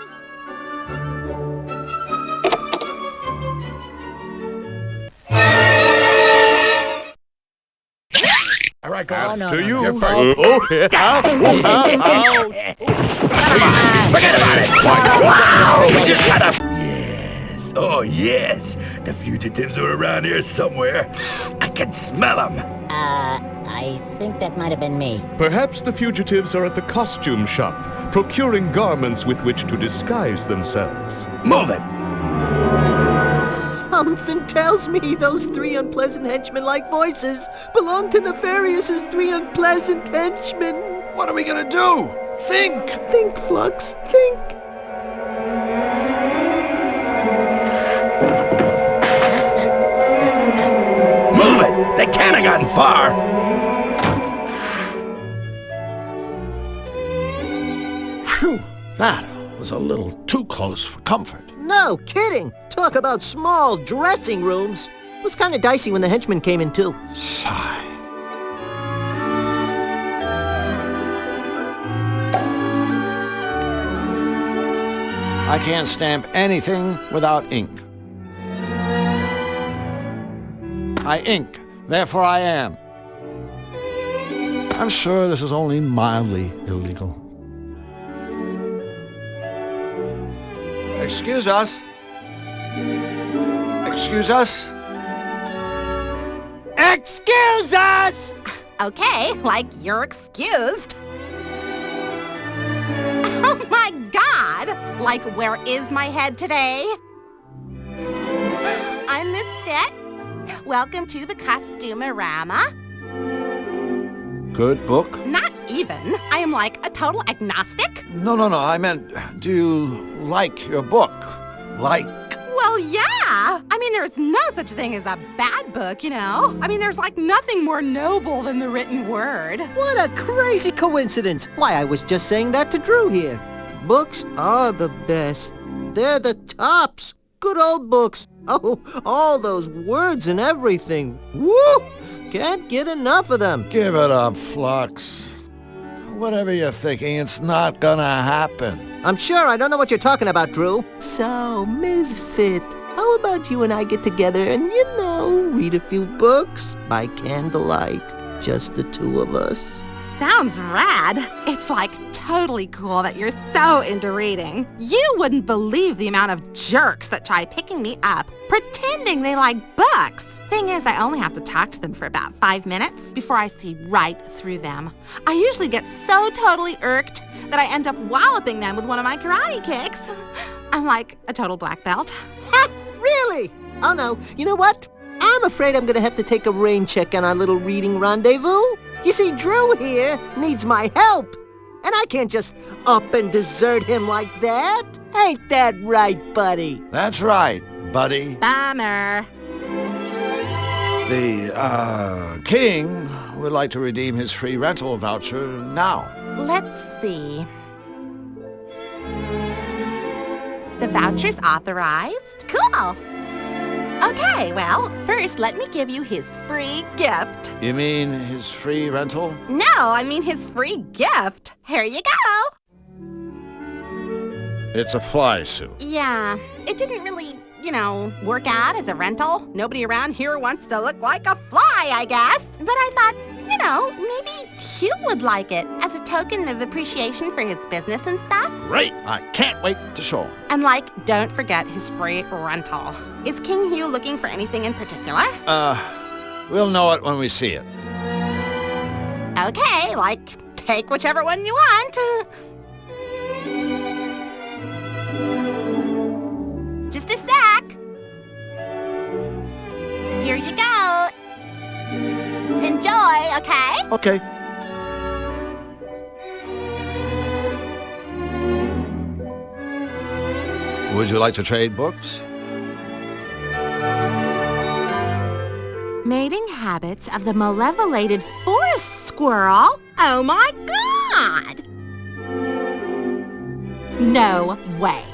All right, go on. After you. You're first. Forget about it. Wow! Would you shut up? Yes. Oh, yes. The fugitives are around here somewhere. I can smell them. I think that might have been me. Perhaps the fugitives are at the costume shop, procuring garments with which to disguise themselves. Move it! Something tells me those three unpleasant henchmen-like voices belong to Nefarious's three unpleasant henchmen. What are we gonna do? Think! Think, Flux, think. Move it! They can't have gotten far! Phew, that was a little too close for comfort. No kidding. Talk about small dressing rooms. It was kind of dicey when the henchmen came in, too. Sigh. I can't stamp anything without ink. I ink, therefore I am. I'm sure this is only mildly illegal. Excuse us. Excuse us. Excuse us! Okay, like you're excused. Oh my God! Like, where is my head today? I'm Misfit. Welcome to the Costumerama. Good book? Not even. I am like a total agnostic. No, I meant, do you like your book? Like? Well, yeah. I mean, there's no such thing as a bad book, you know? I mean, there's like nothing more noble than the written word. What a crazy coincidence. Why, I was just saying that to Drew here. Books are the best. They're the tops. Good old books. Oh, all those words and everything. Woo! Can't get enough of them. Give it up, Flux. Whatever you're thinking, it's not gonna happen. I'm sure I don't know what you're talking about, Drew. So, Misfit, how about you and I get together and, you know, read a few books by candlelight? Just the two of us. Sounds rad. It's like totally cool that you're so into reading. You wouldn't believe the amount of jerks that try picking me up, pretending they like books. Thing is, I only have to talk to them for about 5 minutes before I see right through them. I usually get so totally irked that I end up walloping them with one of my karate kicks. I'm like a total black belt. Ha! Really? Oh no, you know what? I'm afraid I'm gonna have to take a rain check on our little reading rendezvous. You see, Drew here needs my help. And I can't just up and desert him like that. Ain't that right, buddy? That's right, buddy. Bummer. The, king would like to redeem his free rental voucher now. Let's see. The vouchers authorized? Cool. Okay, well, first let me give you his free gift. You mean his free rental? No, I mean his free gift. Here you go. It's a fly suit. Yeah, it didn't really, work out as a rental. Nobody around here wants to look like a fly, I guess. But I thought, maybe Hugh would like it as a token of appreciation for his business and stuff. Great! I can't wait to show him. And don't forget his free rental. Is King Hugh looking for anything in particular? We'll know it when we see it. Okay, take whichever one you want. Just a sec. Here you go. Enjoy, okay? Okay. Would you like to trade books? Mating habits of the malevolated forest squirrel? Oh my God! No way.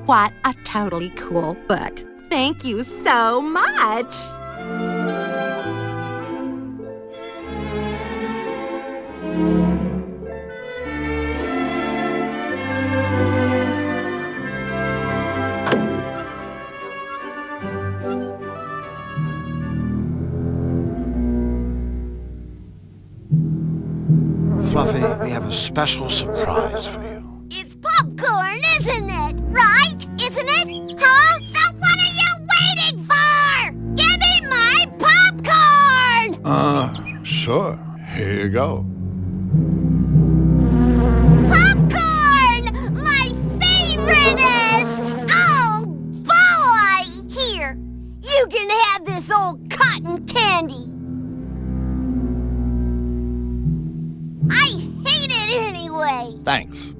What a totally cool book. Thank you so much. Fluffy, we have a special surprise for you. It's popcorn, isn't it? Right? Isn't it? Huh? So what are you waiting for? Give me my popcorn! Sure. Here you go. Popcorn! My favoriteest! Oh, boy! Here, you can have this old cotton candy. I hate it anyway. Thanks.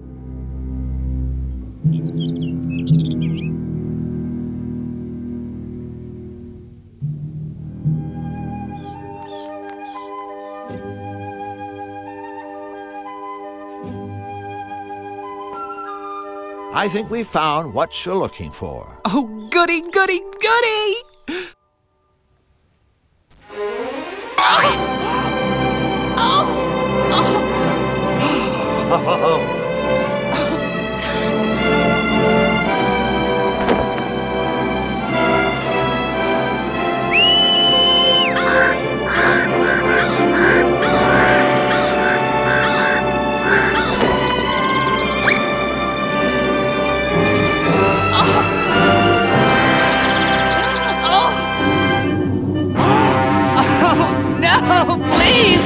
I think we found what you're looking for. Oh, goody, goody, goody! No, please!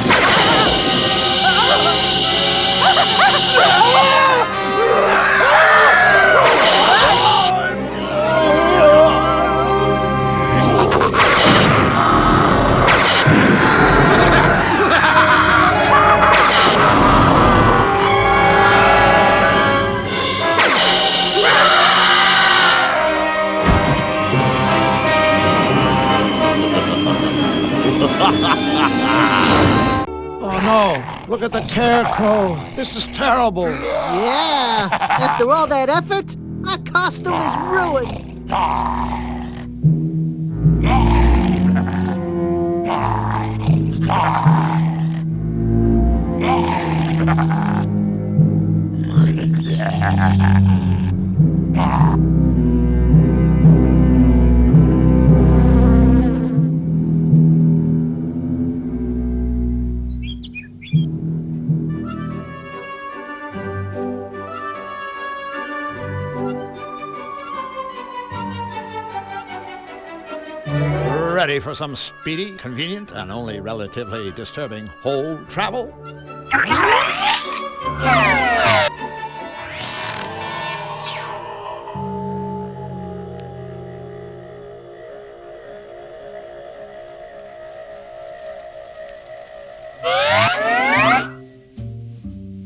Oh no! Look at the scarecrow! This is terrible! Yeah! After all that effort, our costume is ruined. Ready for some speedy, convenient, and only relatively disturbing whole travel?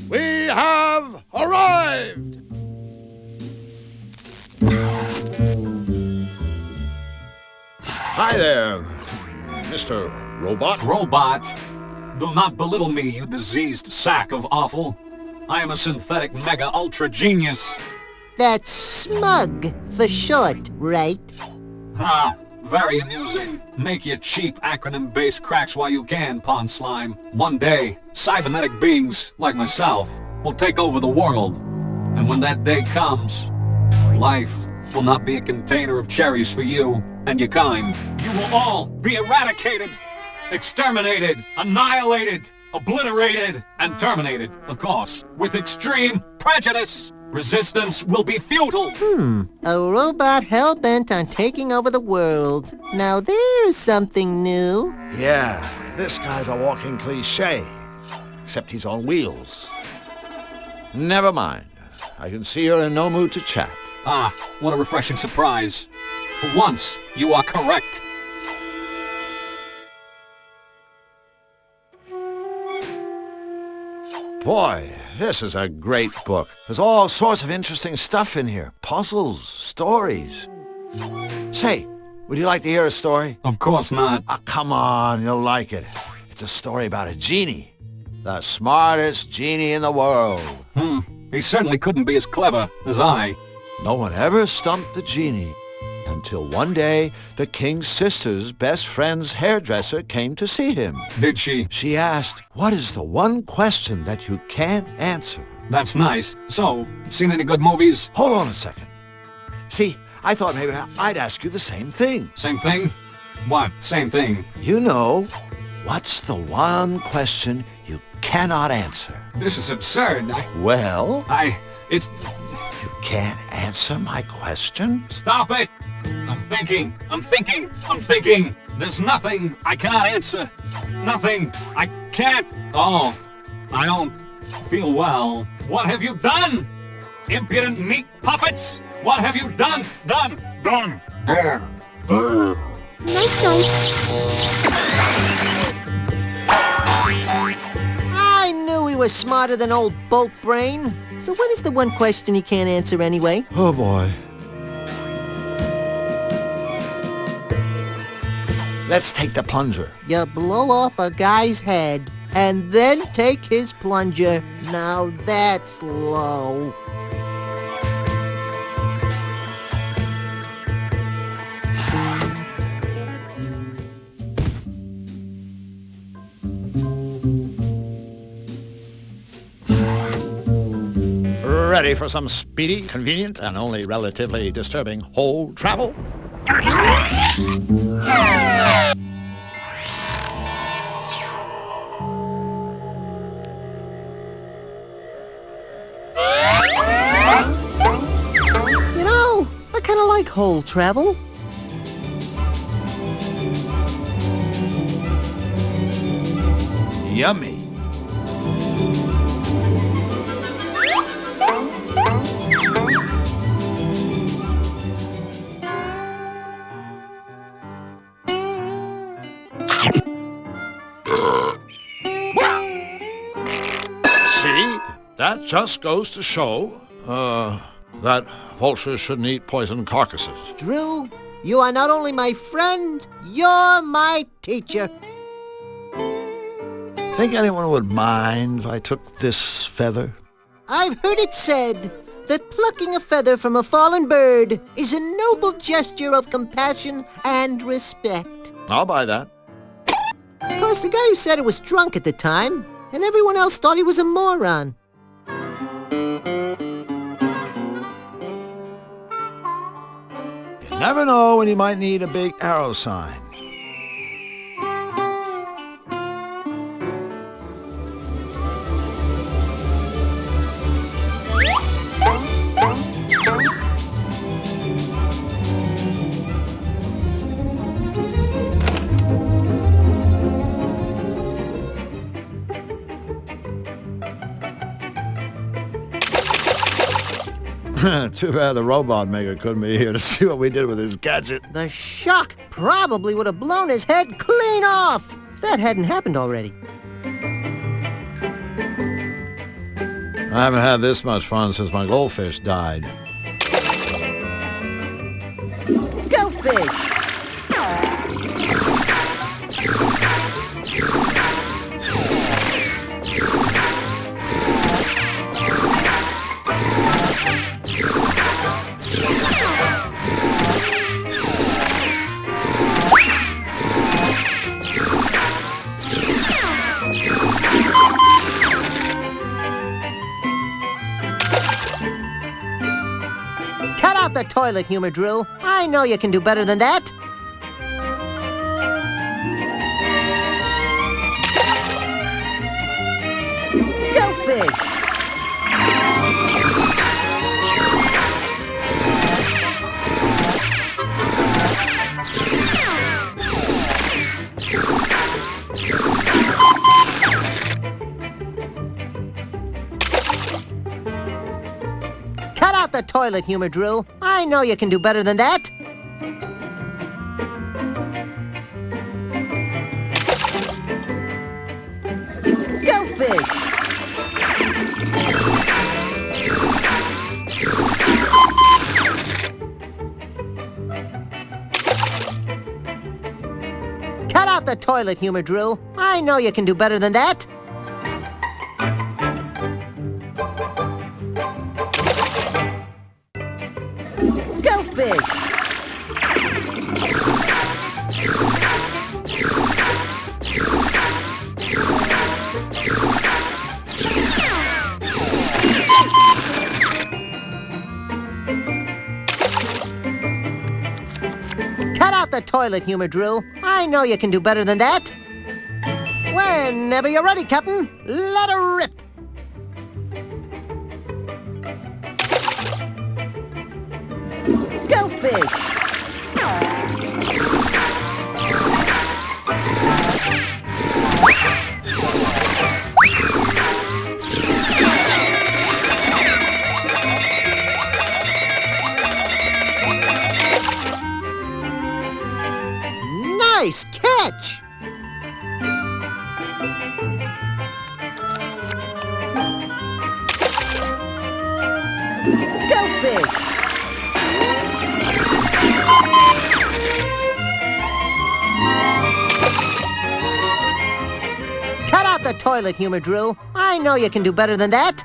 We have arrived! Hi there, Mr. Robot. Robot? Do not belittle me, you diseased sack of offal. I am a synthetic mega ultra genius. That's smug for short, right? Ah, very amusing. Make your cheap acronym-based cracks while you can, Pond Slime. One day, cybernetic beings, like myself, will take over the world. And when that day comes, life will not be a container of cherries for you and your kind. You will all be eradicated, exterminated, annihilated, obliterated, and terminated, of course, with extreme prejudice. Resistance will be futile. A robot hell-bent on taking over the world. Now there's something new. Yeah, this guy's a walking cliché. Except he's on wheels. Never mind. I can see you're in no mood to chat. Ah, what a refreshing surprise. For once, you are correct. Boy, this is a great book. There's all sorts of interesting stuff in here. Puzzles, stories. Say, would you like to hear a story? Of course not. Oh, come on, you'll like it. It's a story about a genie. The smartest genie in the world. He certainly couldn't be as clever as I. No one ever stumped the genie until one day the king's sister's best friend's hairdresser came to see him. Did she? She asked, "What is the one question that you can't answer?" That's nice. So, seen any good movies? Hold on a second. See, I thought maybe I'd ask you the same thing. Same thing? What? Same thing? You know, what's the one question you cannot answer? This is absurd. You can't answer my question? Stop it! I'm thinking. There's nothing I cannot answer. Nothing I can't. Oh, I don't feel well. What have you done? Impudent meat puppets? What have you done? Done. I knew he was smarter than old Bolt Brain. So what is the one question he can't answer anyway? Oh boy. Let's take the plunger. You blow off a guy's head and then take his plunger. Now that's low. Ready for some speedy, convenient, and only relatively disturbing whole travel? You know, I kind of like whole travel. Yummy. See? That just goes to show, that vultures shouldn't eat poisoned carcasses. Drew, you are not only my friend, you're my teacher. Think anyone would mind if I took this feather? I've heard it said that plucking a feather from a fallen bird is a noble gesture of compassion and respect. I'll buy that. Of course, the guy who said it was drunk at the time, and everyone else thought he was a moron. You never know when you might need a big arrow sign. Too bad the robot maker couldn't be here to see what we did with his gadget. The shock probably would have blown his head clean off if that hadn't happened already. I haven't had this much fun since my goldfish died. Goldfish! out the toilet, humor drill. I know you can do better than that. Go fish. Cut out the toilet, humor drill. I know you can do better than that. Go fish. Cut out the toilet, humor drill. I know you can do better than that. Go fish. Cut out the toilet, humor drill. I know you can do better than that. Whenever you're ready, Captain, let her rip. Go fish. Nice catch! Go fish! Cut out the toilet, humor drill. I know you can do better than that.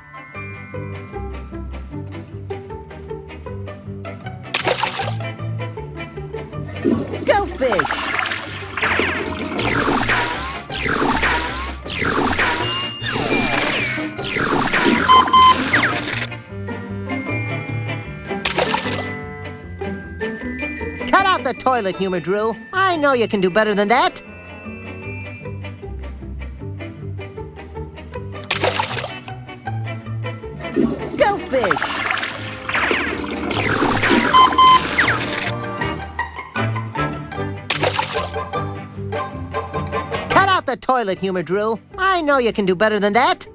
Go fish! Cut out the toilet, humor drill. I know you can do better than that. Go fish! Cut out the toilet, humor drill. I know you can do better than that.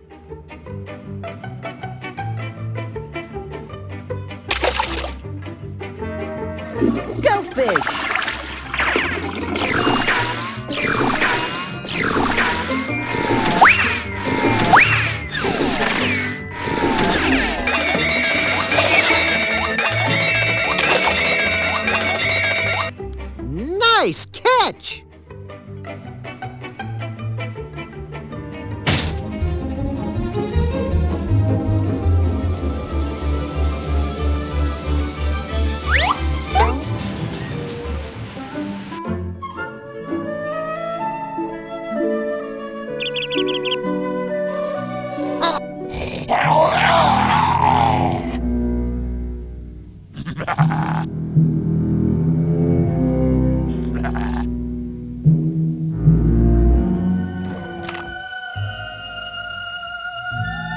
Go fish! Nice catch!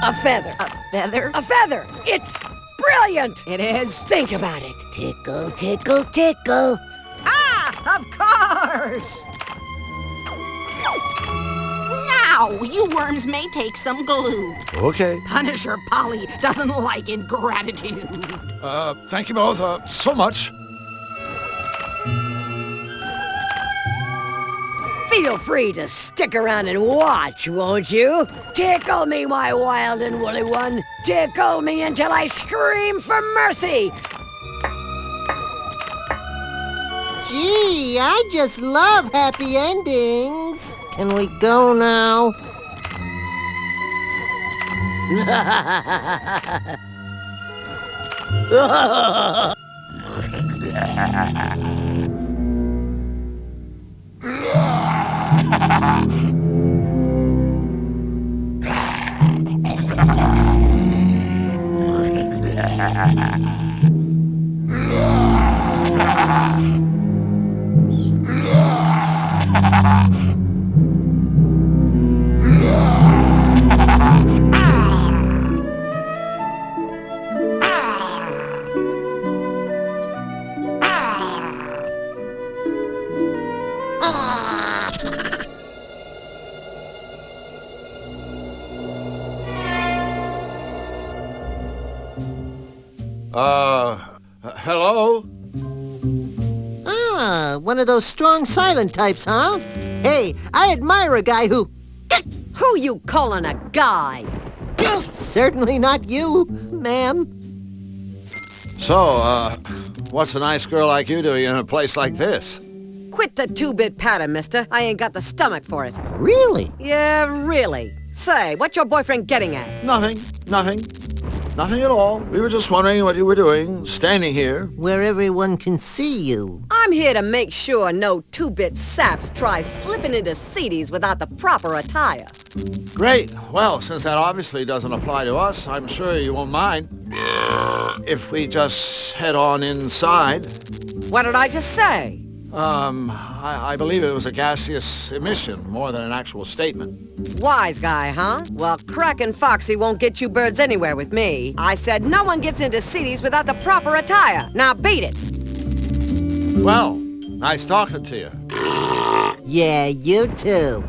A feather. A feather? A feather! It's brilliant! It is? Think about it. Tickle, tickle, tickle. Ah, of course! Now, you worms may take some glue. Okay. Punisher Polly doesn't like ingratitude. Thank you both so much. Feel free to stick around and watch, won't you? Tickle me, my wild and woolly one. Tickle me until I scream for mercy. Gee, I just love happy endings. Can we go now? Hello? Ah, one of those strong silent types, huh? Hey, I admire a guy who... Who you calling a guy? Certainly not you, ma'am. So, what's a nice girl like you doing in a place like this? Quit the two-bit patter, mister. I ain't got the stomach for it. Really? Yeah, really. Say, what's your boyfriend getting at? Nothing. Nothing at all. We were just wondering what you were doing, standing here. Where everyone can see you. I'm here to make sure no two-bit saps try slipping into CDs without the proper attire. Great. Well, since that obviously doesn't apply to us, I'm sure you won't mind if we just head on inside. What did I just say? I believe it was a gaseous emission more than an actual statement. Wise guy, huh? Well, Crackin' Foxy won't get you birds anywhere with me. I said no one gets into CDs without the proper attire. Now beat it. Well, nice talking to you. Yeah, you too.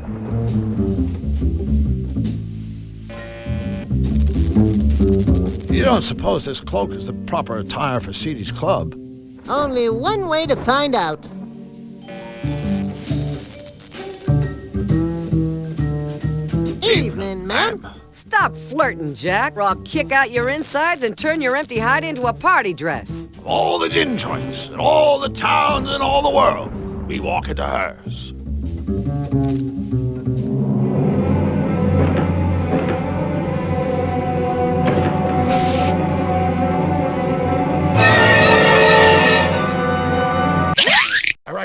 You don't suppose this cloak is the proper attire for Seedy's club? Only one way to find out. Evening, ma'am. Stop flirting, Jack, or I'll kick out your insides and turn your empty hide into a party dress. All the gin joints, and all the towns, and all the world, we walk into hers.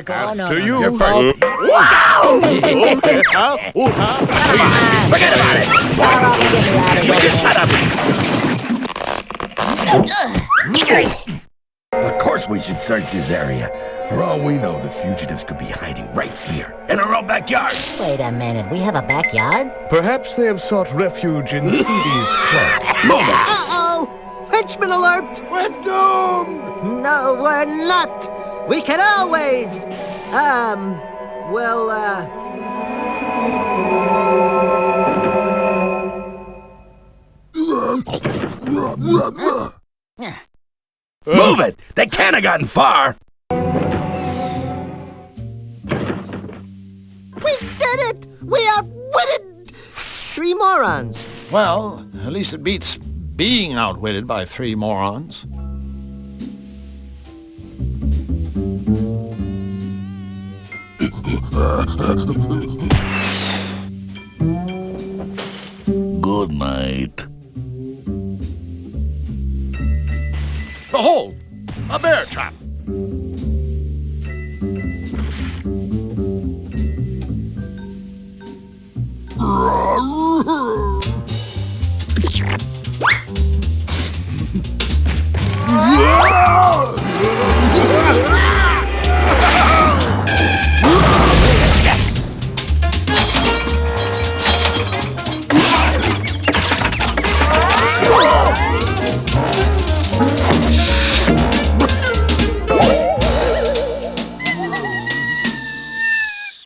After you. You're first. Wow! Okay. Forget about it! Would you shut up? Of course we should search this area. For all we know, the fugitives could be hiding right here, in our own backyard. Wait a minute, we have a backyard? Perhaps they have sought refuge in Seedy's club. Uh-oh! Henchman alert! We're doomed! No, we're not! We can always... Move it! They can't have gotten far! We did it! We outwitted 3 morons. Well, at least it beats being outwitted by 3 morons. Good night. Behold! A bear trap!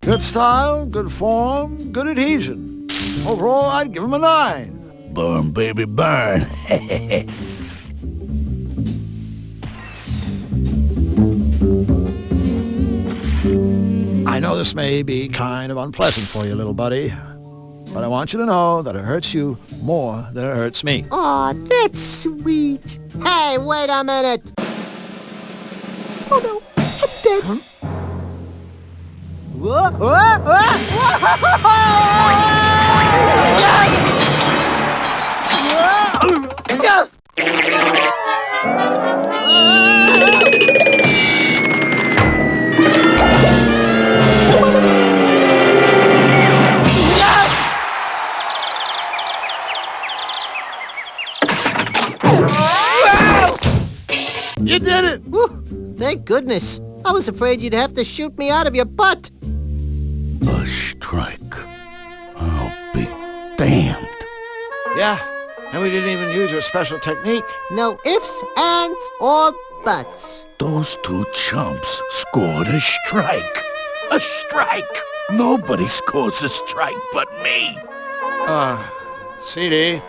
Good style, good form, good adhesion. Overall, I'd give him a 9. Burn, baby, burn. I know this may be kind of unpleasant for you, little buddy, but I want you to know that it hurts you more than it hurts me. Aw, that's sweet. Hey, wait a minute. Oh no, I'm dead. Huh? Whoa, whoa, whoa, You did it! Whew, thank goodness. I was afraid you'd have to shoot me out of your butt. A strike. I'll be damned. Yeah, and we didn't even use your special technique. No ifs, ands, or buts. Those two chumps scored a strike. A strike! Nobody scores a strike but me. CD.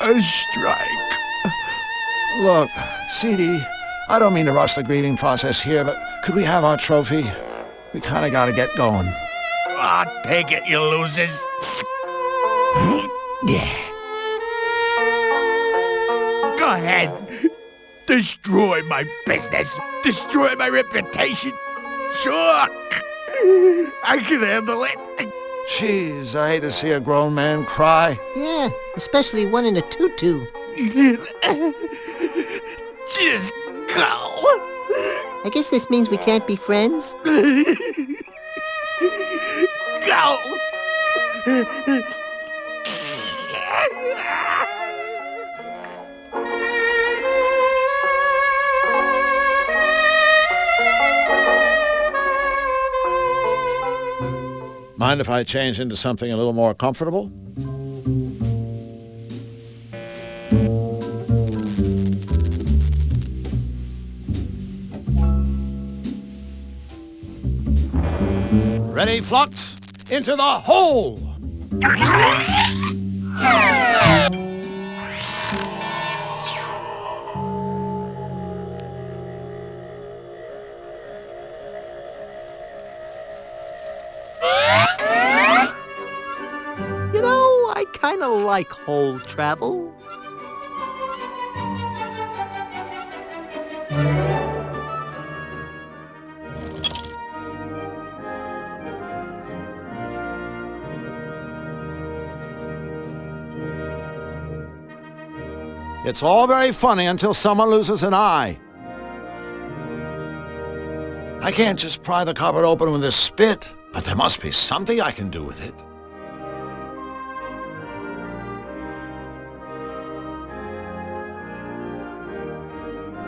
A strike. Look, CD, I don't mean to rush the grieving process here, but could we have our trophy? We kind of got to get going. Take it, you losers. Yeah. Go ahead. Destroy my business. Destroy my reputation. Sure. I can handle it. Jeez, I hate to see a grown man cry. Yeah, especially one in a tutu. Just go. I guess this means we can't be friends. Go. Mind if I change into something a little more comfortable? Ready, Flux? Into the hole! You know, I kind of like hole travel. It's all very funny until someone loses an eye. I can't just pry the cupboard open with a spit, but there must be something I can do with it.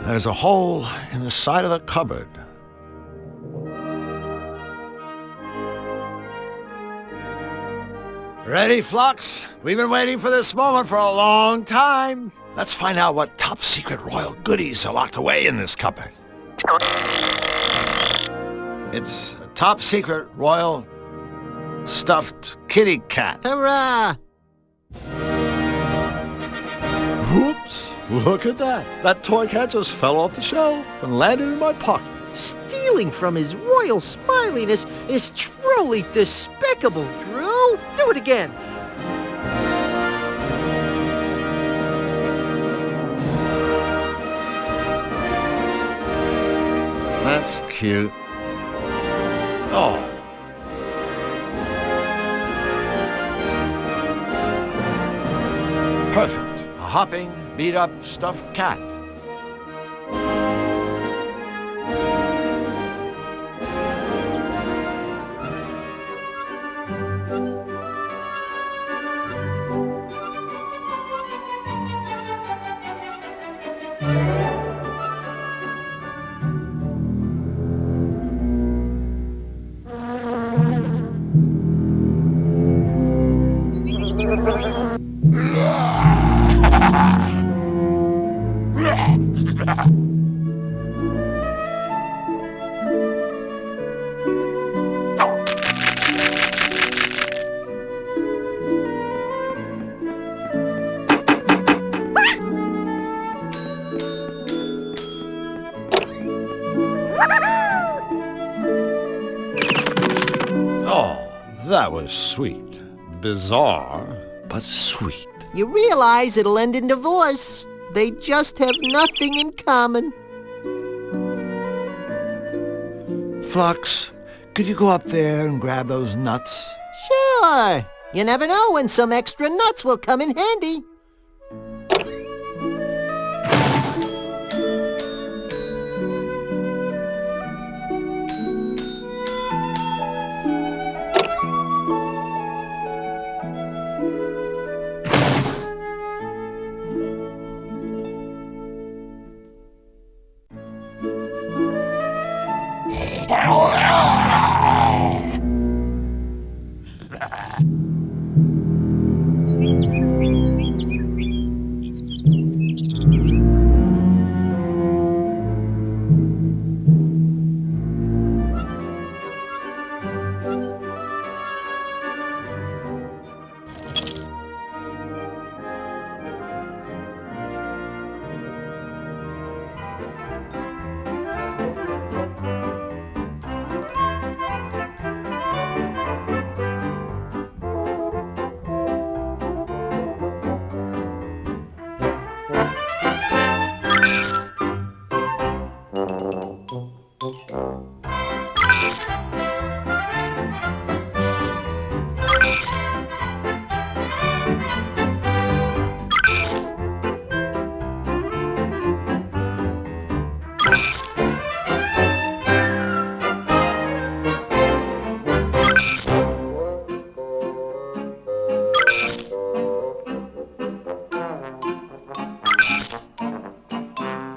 There's a hole in the side of the cupboard. Ready, Flux? We've been waiting for this moment for a long time. Let's find out what top-secret royal goodies are locked away in this cupboard. It's a top-secret royal stuffed kitty cat. Hurrah! Whoops! Look at that. That toy cat just fell off the shelf and landed in my pocket. Stealing from his royal smiliness is truly despicable, Drew. Do it again. That's cute. Oh. Perfect. A hopping, beat-up, stuffed cat. That was sweet. Bizarre, but sweet. You realize it'll end in divorce. They just have nothing in common. Flux, could you go up there and grab those nuts? Sure. You never know when some extra nuts will come in handy.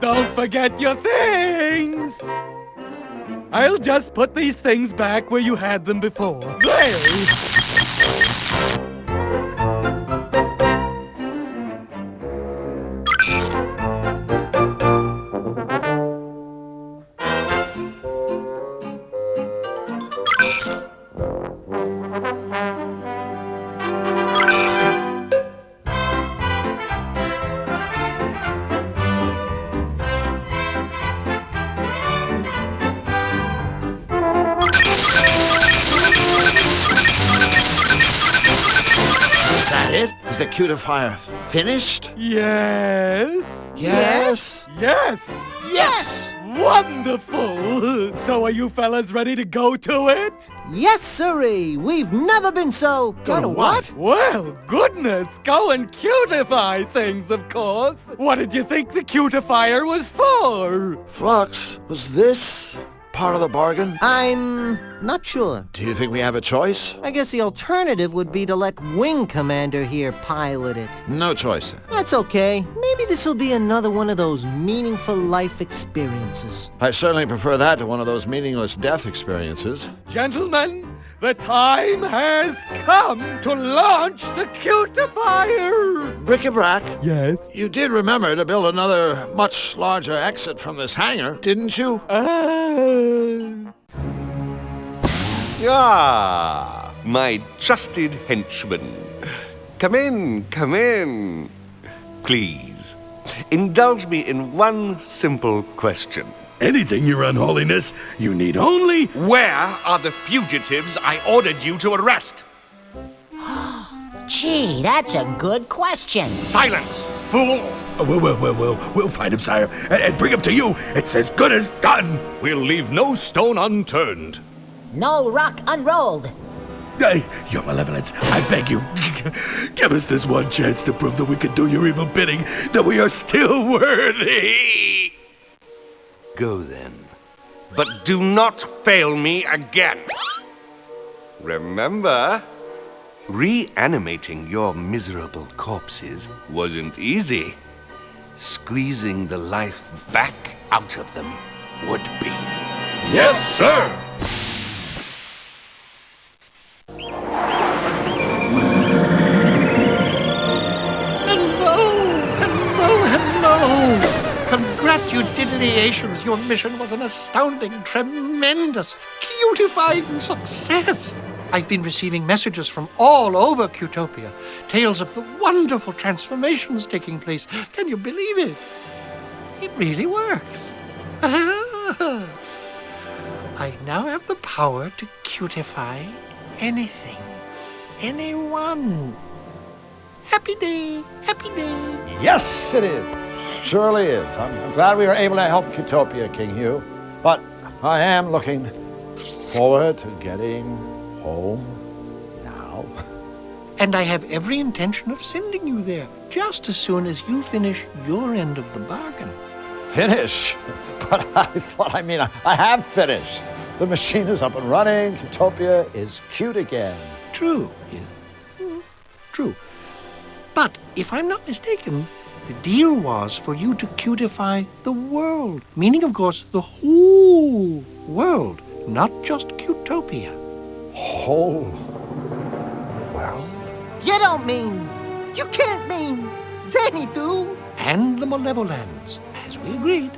Don't forget your things! I'll just put these things back where you had them before. There! Is the cutifier finished? Yes? Yes? Yes! Yes! Wonderful! So are you fellas ready to go to it? Yes, sirree. We've never been so... Go to what? Well, goodness, go and cutify things, of course. What did you think the cutifier was for? Flux, was this part of the bargain? I'm not sure. Do you think we have a choice? I guess the alternative would be to let Wing Commander here pilot it. No choice then. That's okay. Maybe this'll be another one of those meaningful life experiences. I certainly prefer that to one of those meaningless death experiences. Gentlemen, the time has come to launch the cutifier! Bric-a-brac. Yes? You did remember to build another much larger exit from this hangar, didn't you? Ah, my trusted henchman. Come in, come in. Please, indulge me in one simple question. Anything, Your Unholiness. You need only... Where are the fugitives I ordered you to arrest? Gee, that's a good question. Silence, fool! We'll find him, sire, and bring him to you. It's as good as done. We'll leave no stone unturned. No rock unrolled. Your Malevolence, I beg you, give us this one chance to prove that we can do your evil bidding, that we are still worthy. Go then, but do not fail me again. Remember, reanimating your miserable corpses wasn't easy. Squeezing the life back out of them would be. Yes, sir! Hello! Congratulations! Your mission was an astounding, tremendous, cutifying success! I've been receiving messages from all over Cutopia, tales of the wonderful transformations taking place. Can you believe it? It really works. I now have the power to cutify anything, anyone. Happy day, happy day. Yes, it is. Surely is. I'm glad we were able to help Cutopia, King Hugh. But I am looking forward to getting home now. And I have every intention of sending you there, just as soon as you finish your end of the bargain. Finish? But I have finished. The machine is up and running. Cutopia is cute again. True. True. But if I'm not mistaken, the deal was for you to cutify the world. Meaning, of course, the whole world. not just Cutopia. Whole world? You don't mean... You can't mean... Xanadu? And the Malevolence, as we agreed.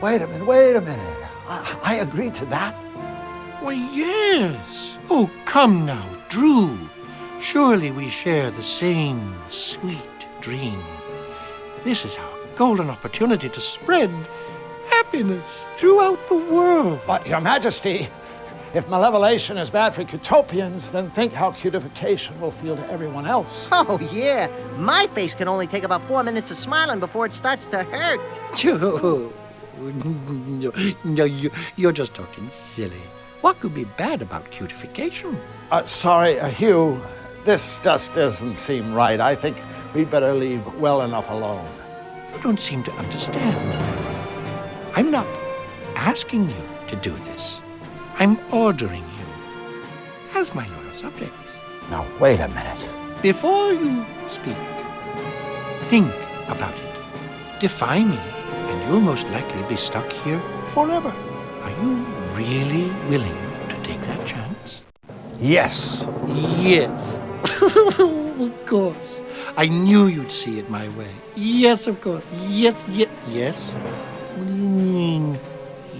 Wait a minute. I agreed to that. Why, yes. Oh, come now, Drew. Surely we share the same sweet dream. This is our golden opportunity to spread happiness throughout the world. But, Your Majesty, if malevolation is bad for Cutopians, then think how cutification will feel to everyone else. Oh, yeah. My face can only take about 4 minutes of smiling before it starts to hurt. No, you're just talking silly. What could be bad about cutification? Sorry, Hugh. This just doesn't seem right. I think we'd better leave well enough alone. You don't seem to understand. I'm not asking you to do this. I'm ordering you as my loyal subjects. Now, wait a minute. Before you speak, think about it. Defy me, and you'll most likely be stuck here forever. Are you really willing to take that chance? Yes. Yes. Of course. I knew you'd see it my way. Yes, of course. Yes. What do you mean,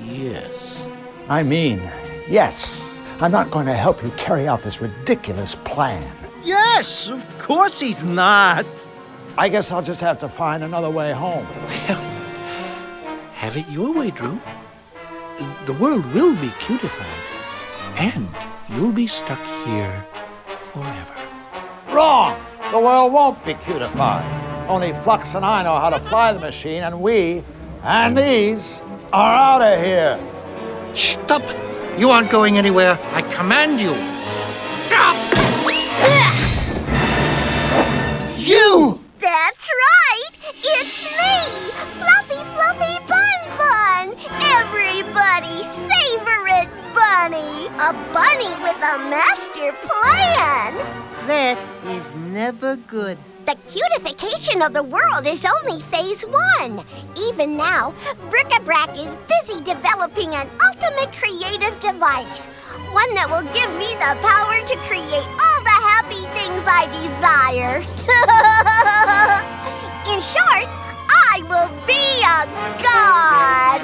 yes? I mean, yes. I'm not going to help you carry out this ridiculous plan. Yes, of course he's not. I guess I'll just have to find another way home. Well, have it your way, Drew. The world will be cutified, and you'll be stuck here forever. Wrong! The world won't be cutified. Only Flux and I know how to fly the machine, and we, and these, are out of here. Stop! You aren't going anywhere. I command you. Stop! You! That's right! It's me! Fluffy Bun! Everybody's favorite bunny! A bunny with a master plan! That is never good. The cutification of the world is only phase 1. Even now, Bric-a-Brac is busy developing an ultimate creative device. One that will give me the power to create all the happy things I desire. In short, I will be a god!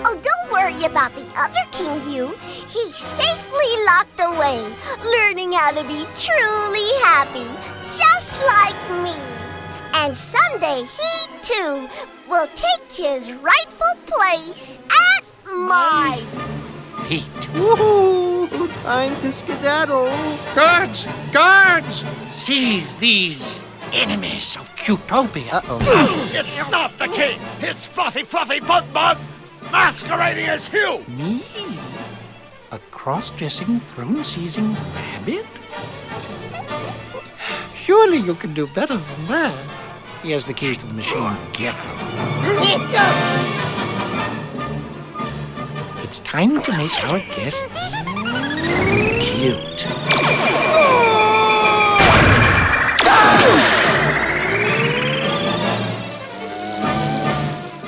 Oh, don't worry about the other King Hugh. He's safely locked away, learning how to be truly happy, just like me. And someday he, too, will take his rightful place at my feet. Woohoo! Time to skedaddle. Guards! Guards! Seize these enemies of Cutopia. Uh-oh. It's not the king! It's Fluffy Bun masquerading as Hugh! Me? A cross-dressing, throne-seizing rabbit? Surely you can do better than that. He has the keys to the machine. Get him. It's time to make our guests cute.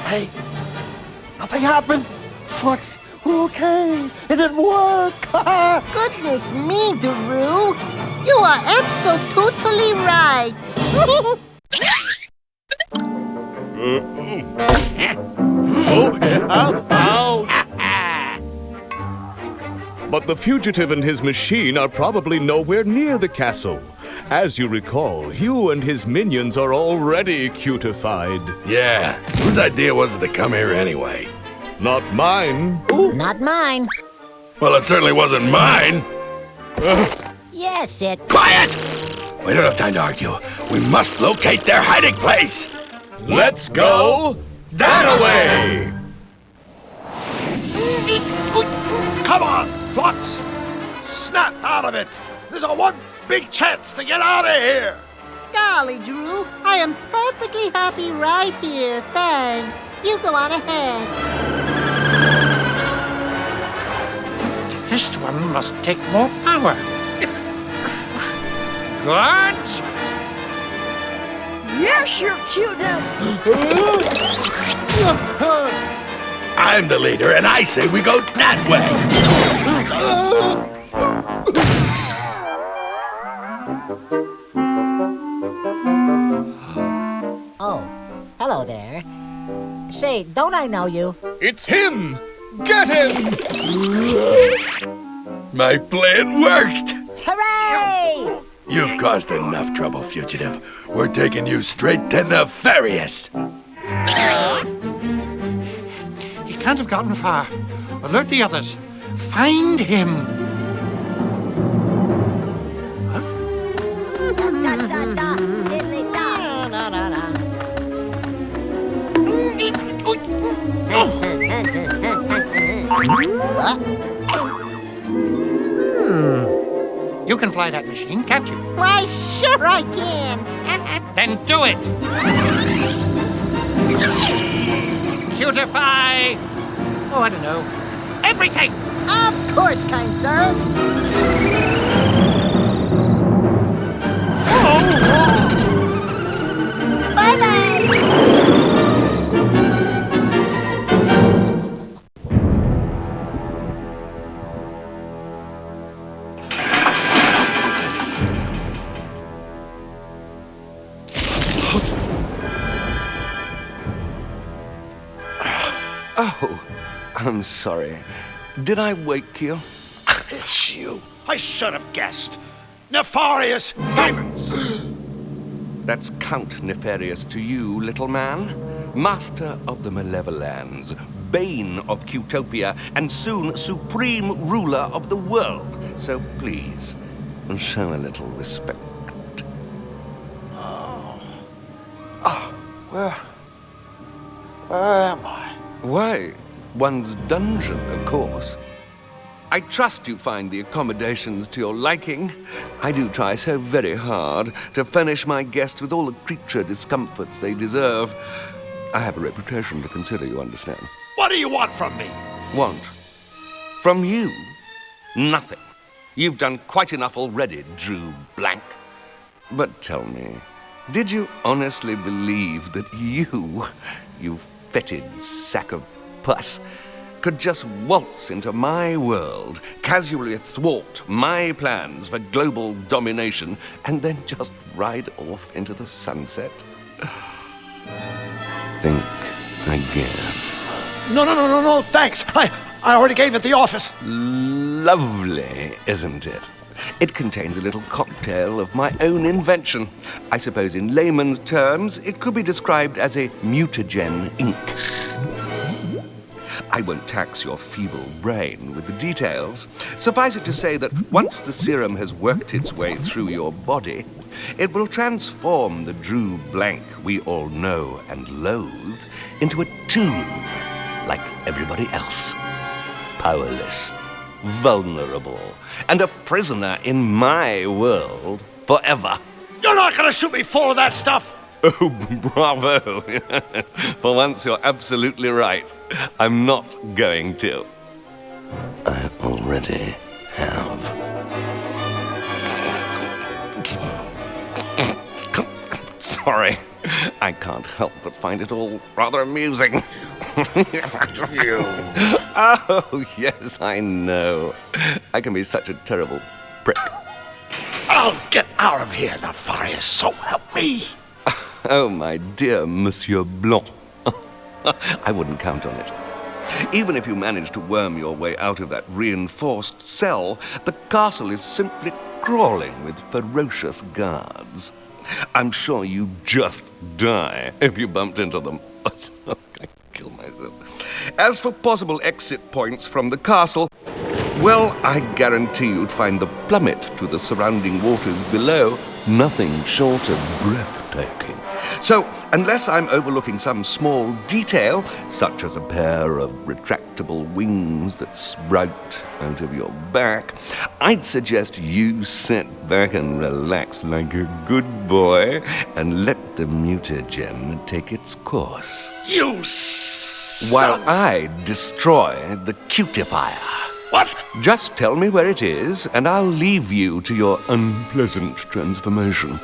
Hey, nothing happened. Flux, okay, it didn't work. Goodness me, Daru. You are absolutely right. But the fugitive and his machine are probably nowhere near the castle. As you recall, Hugh and his minions are already cutified. Yeah, whose idea was it to come here anyway? Not mine. Not mine. Well, it certainly wasn't mine. Yes, it... Quiet! We don't have time to argue. We must locate their hiding place. Let's go that-a-way! Come on, Flux! Snap out of it! There's a one big chance to get out of here! Golly, Drew, I am perfectly happy right here. Thanks. You go on ahead. This one must take more power. Guards! Yes, your cuteness! I'm the leader, and I say we go that way. Oh, hello there. Say, don't I know you? It's him! Get him! My plan worked. Hooray! You've caused enough trouble, fugitive. We're taking you straight to Nefarious. He can't have gotten far. Alert the others. Find him. You can fly that machine, can't you? Why, sure I can. Then do it! Cutify! Oh, I don't know. Everything! Of course, kind sir. Oh, I'm sorry. Did I wake you? It's you. I should have guessed. Nefarious Simons. That's Count Nefarious to you, little man. Master of the Malevolence, bane of Qtopia, and soon supreme ruler of the world. So please, show a little respect. Where am I? Why, one's dungeon, of course. I trust you find the accommodations to your liking. I do try so very hard to furnish my guests with all the creature discomforts they deserve. I have a reputation to consider, you understand. What do you want from me? Want? From you? Nothing. You've done quite enough already, Drew Blank. But tell me, did you honestly believe that you fetid sack of pus, could just waltz into my world, casually thwart my plans for global domination, and then just ride off into the sunset? Think again. No, thanks. I already gave it the office. Lovely, isn't it? It contains a little cocktail of my own invention. I suppose in layman's terms, it could be described as a mutagen ink. I won't tax your feeble brain with the details. Suffice it to say that once the serum has worked its way through your body, it will transform the Drew Blank we all know and loathe into a toon, like everybody else. Powerless, vulnerable, and a prisoner in my world forever. You're not gonna shoot me full of that stuff. Oh, bravo. For once, you're absolutely right. I'm not going to. I already have. Sorry. I can't help but find it all rather amusing. Oh, yes, I know. I can be such a terrible prick. I'll get out of here, Nefarious, so help me. Oh, my dear Monsieur Blanc. I wouldn't count on it. Even if you manage to worm your way out of that reinforced cell, the castle is simply crawling with ferocious guards. I'm sure you'd just die if you bumped into them. I kill myself. As for possible exit points from the castle, well, I guarantee you'd find the plummet to the surrounding waters below nothing short of breathtaking. So, unless I'm overlooking some small detail, such as a pair of retractable wings that sprout out of your back, I'd suggest you sit back and relax like a good boy and let the mutagen take its course. You son! While I destroy the cutifier. What? Just tell me where it is, and I'll leave you to your unpleasant transformation.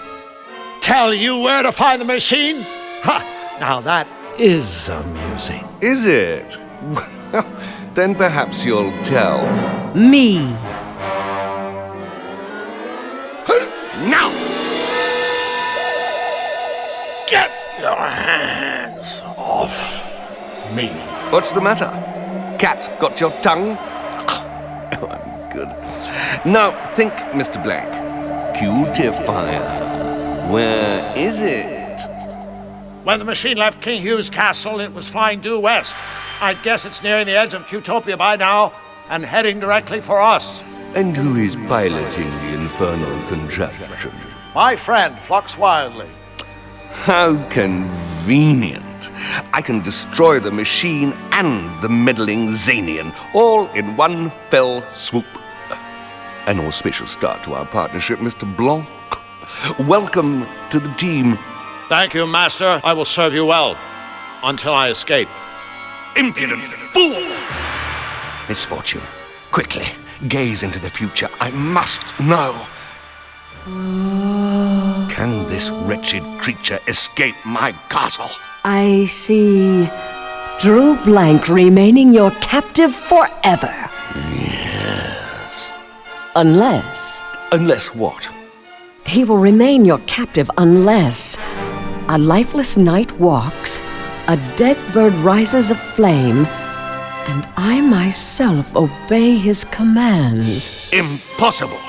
Tell you where to find the machine? Ha! Now that is amusing. Is it? Well, then perhaps you'll tell. Me. Now! Get your hands off me. What's the matter? Cat got your tongue? Oh, I'm good. Now, think, Mr. Black. Cutifier. Where is it? When the machine left King Hugh's castle, it was flying due west. I guess it's nearing the edge of Cutopia by now and heading directly for us. And who is piloting the infernal contraption? My friend, Flux Wildly. How convenient. I can destroy the machine and the meddling Zanian, all in one fell swoop. An auspicious start to our partnership, Mr. Blanc. Welcome to the team. Thank you, Master. I will serve you well. Until I escape. Impudent fool! Misfortune. Quickly, gaze into the future. I must know. Can this wretched creature escape my castle? I see Drew Blank remaining your captive forever. Yes. Unless... Unless what? He will remain your captive unless a lifeless knight walks, a dead bird rises aflame, and I myself obey his commands. Impossible!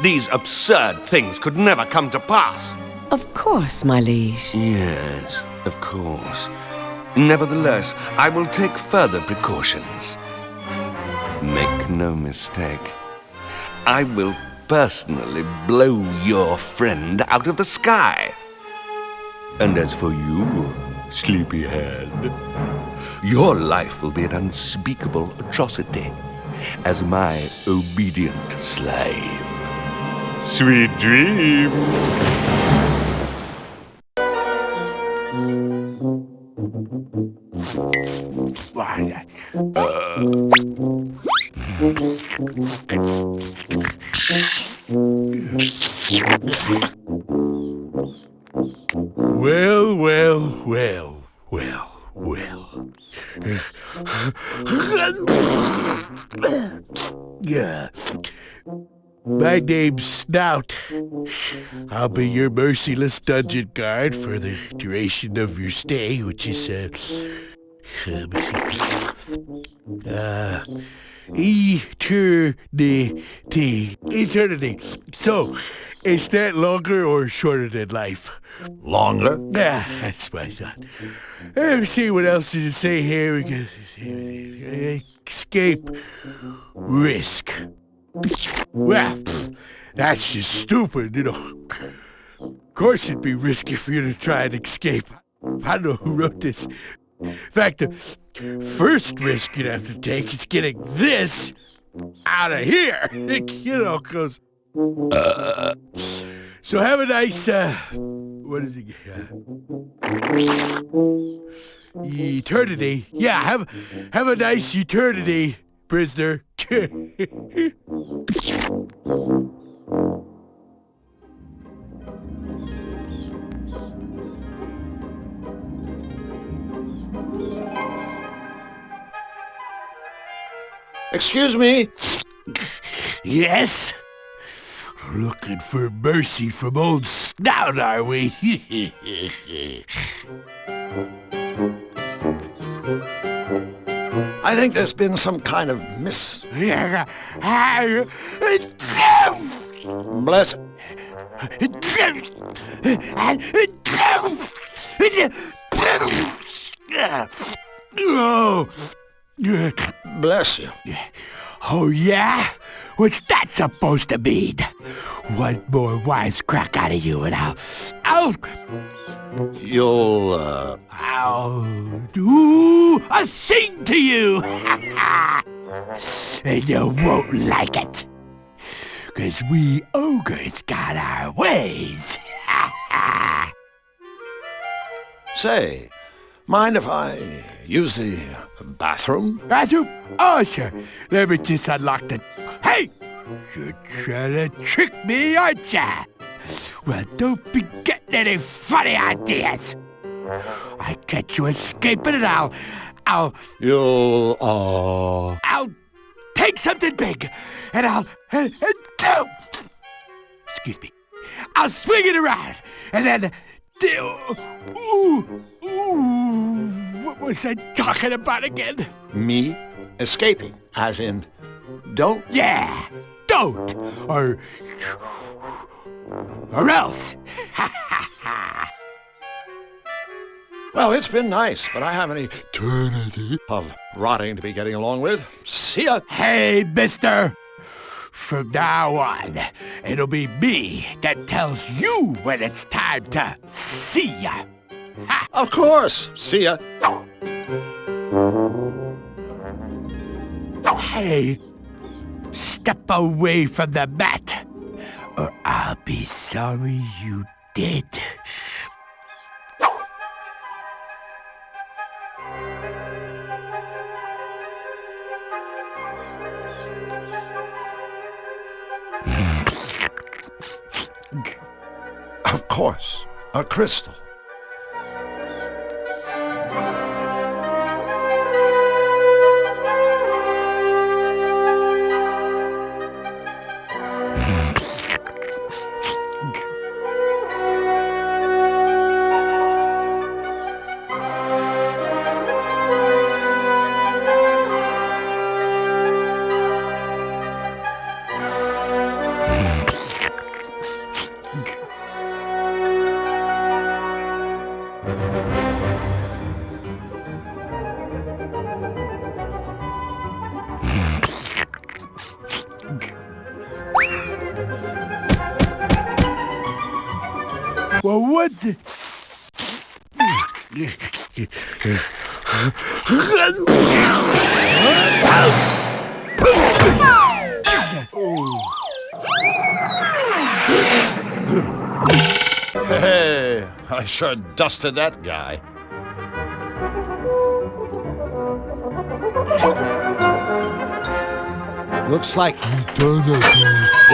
These absurd things could never come to pass. Of course, my liege. Yes, of course. Nevertheless, I will take further precautions. Make no mistake. I will personally blow your friend out of the sky. And as for you, sleepyhead, your life will be an unspeakable atrocity as my obedient slave. Sweet dreams. Well, well, well, well, well. Yeah. My name's Snout. I'll be your merciless dungeon guard for the duration of your stay, which is, let me see. Eternity. So, is that longer or shorter than life? Longer? Yeah, that's what I thought. Let me see what else does it say here. We can escape risk. Well, that's just stupid, you know. Of course it'd be risky for you to try and escape. I don't know who wrote this. In fact, the first risk you'd have to take is getting this out of here. You know, because... So have a nice, what is it? Eternity. Yeah, have a nice eternity, prisoner. Excuse me? Yes? Looking for mercy from old Snout, are we? I think there's been some kind of Bless... Oh. Bless you. Oh, yeah? What's that supposed to mean? One more wisecrack out of you and I'll do a thing to you! And you won't like it. 'Cause we ogres got our ways. Say, mind if I use the bathroom? Bathroom? Oh, sure. Let me just unlock the... Hey! You're trying to trick me, aren't ya? Well, don't be getting any funny ideas. I catch you escaping and I'll take something big, and excuse me. I'll swing it around, and then, what was I talking about again? Me escaping, as in, don't. Yeah, don't, or else. Well, it's been nice, but I have an eternity of rotting to be getting along with. See ya. Hey, mister. From now on, it'll be me that tells you when it's time to see ya. Ha. Of course. See ya. Hey, step away from the mat, or I'll be sorry you did. Of course. A crystal. Well, what the... Hey, I sure dusted that guy. Looks like eternity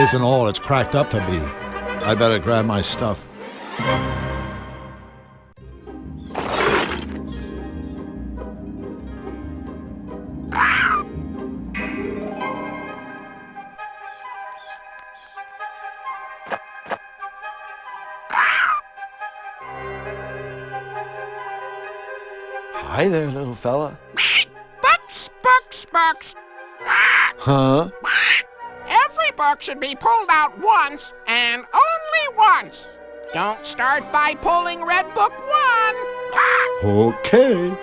isn't all it's cracked up to be. I better grab my stuff. Hi there, little fella. Bucks, bucks, bucks. Huh? Every book should be pulled out once, and only once. Don't start by pulling Red Book 1. Okay.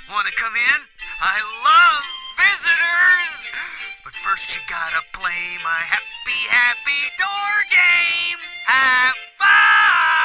Wanna come in? I love visitors! But first you gotta play my happy, happy door game! Have fun!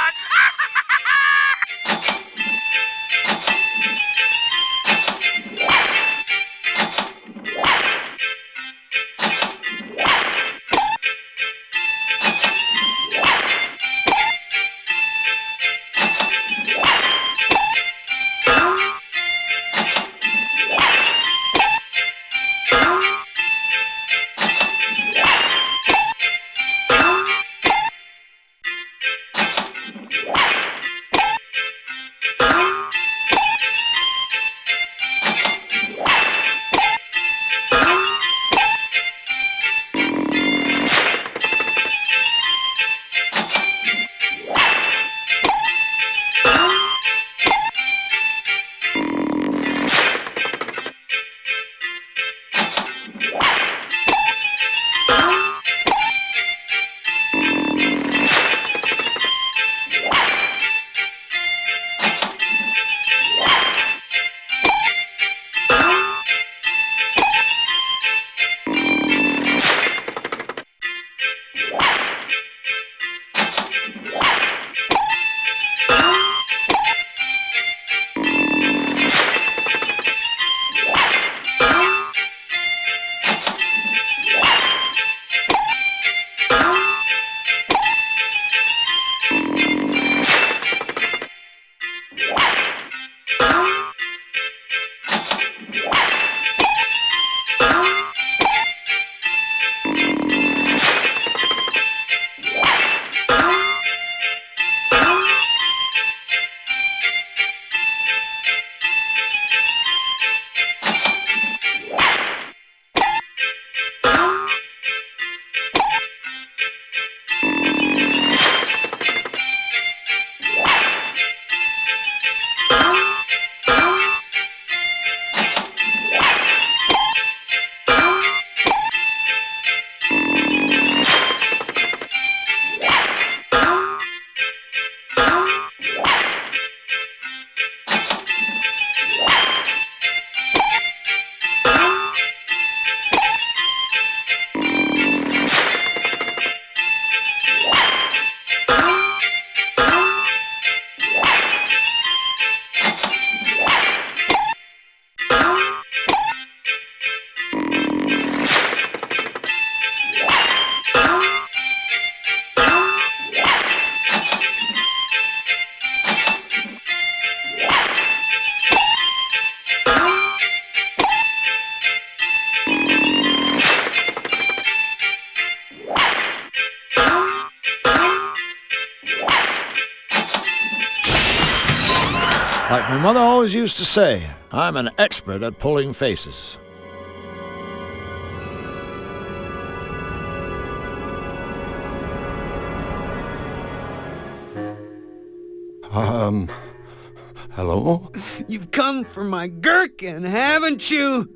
Like my mother always used to say, I'm an expert at pulling faces. Hello? You've come for my gherkin, haven't you?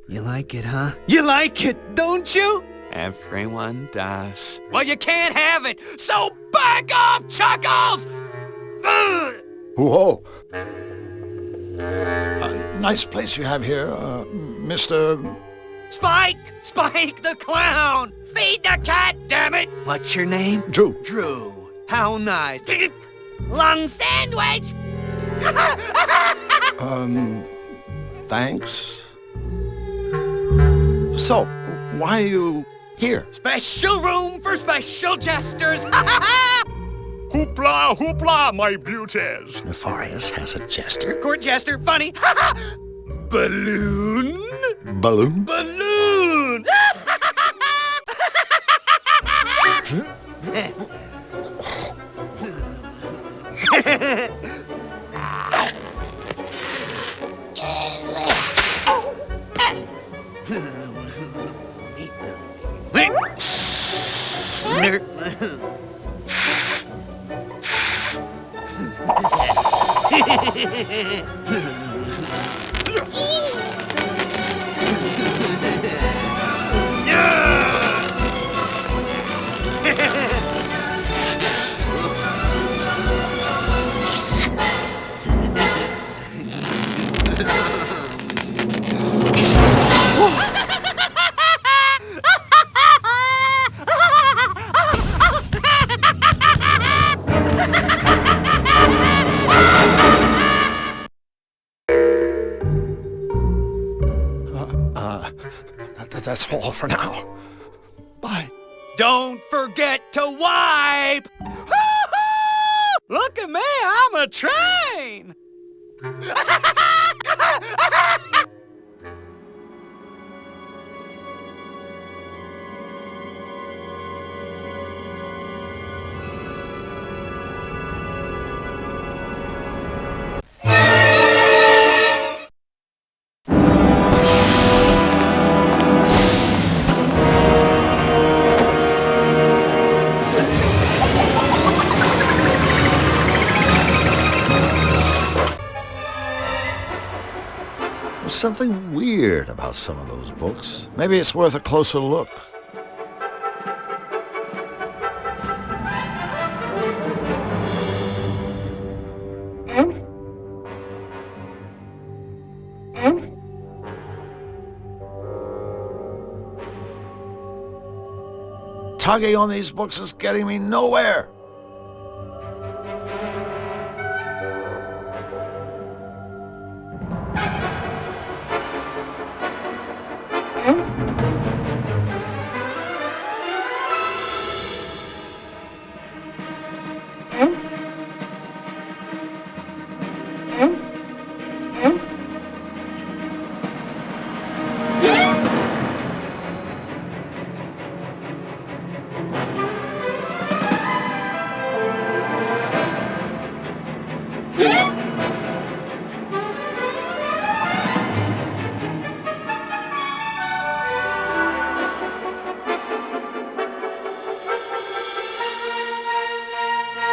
You like it, huh? You like it, don't you? Everyone does. Well, you can't have it, so back off, Chuckles! Whoa. Nice place you have here, Mr. Spike! Spike the clown! Feed the cat, damn it! What's your name? Drew. Drew. How nice. Lung sandwich! Thanks. So, why are you here? Special room for special jesters! Hoopla, hoopla, my beauties! Nefarious has a jester? Court jester, funny! Balloon? Balloon? Balloon! That's all for now. Bye. Don't forget to wipe! Look at me, I'm a train! There's something weird about some of those books. Maybe it's worth a closer look. Tugging on these books is getting me nowhere.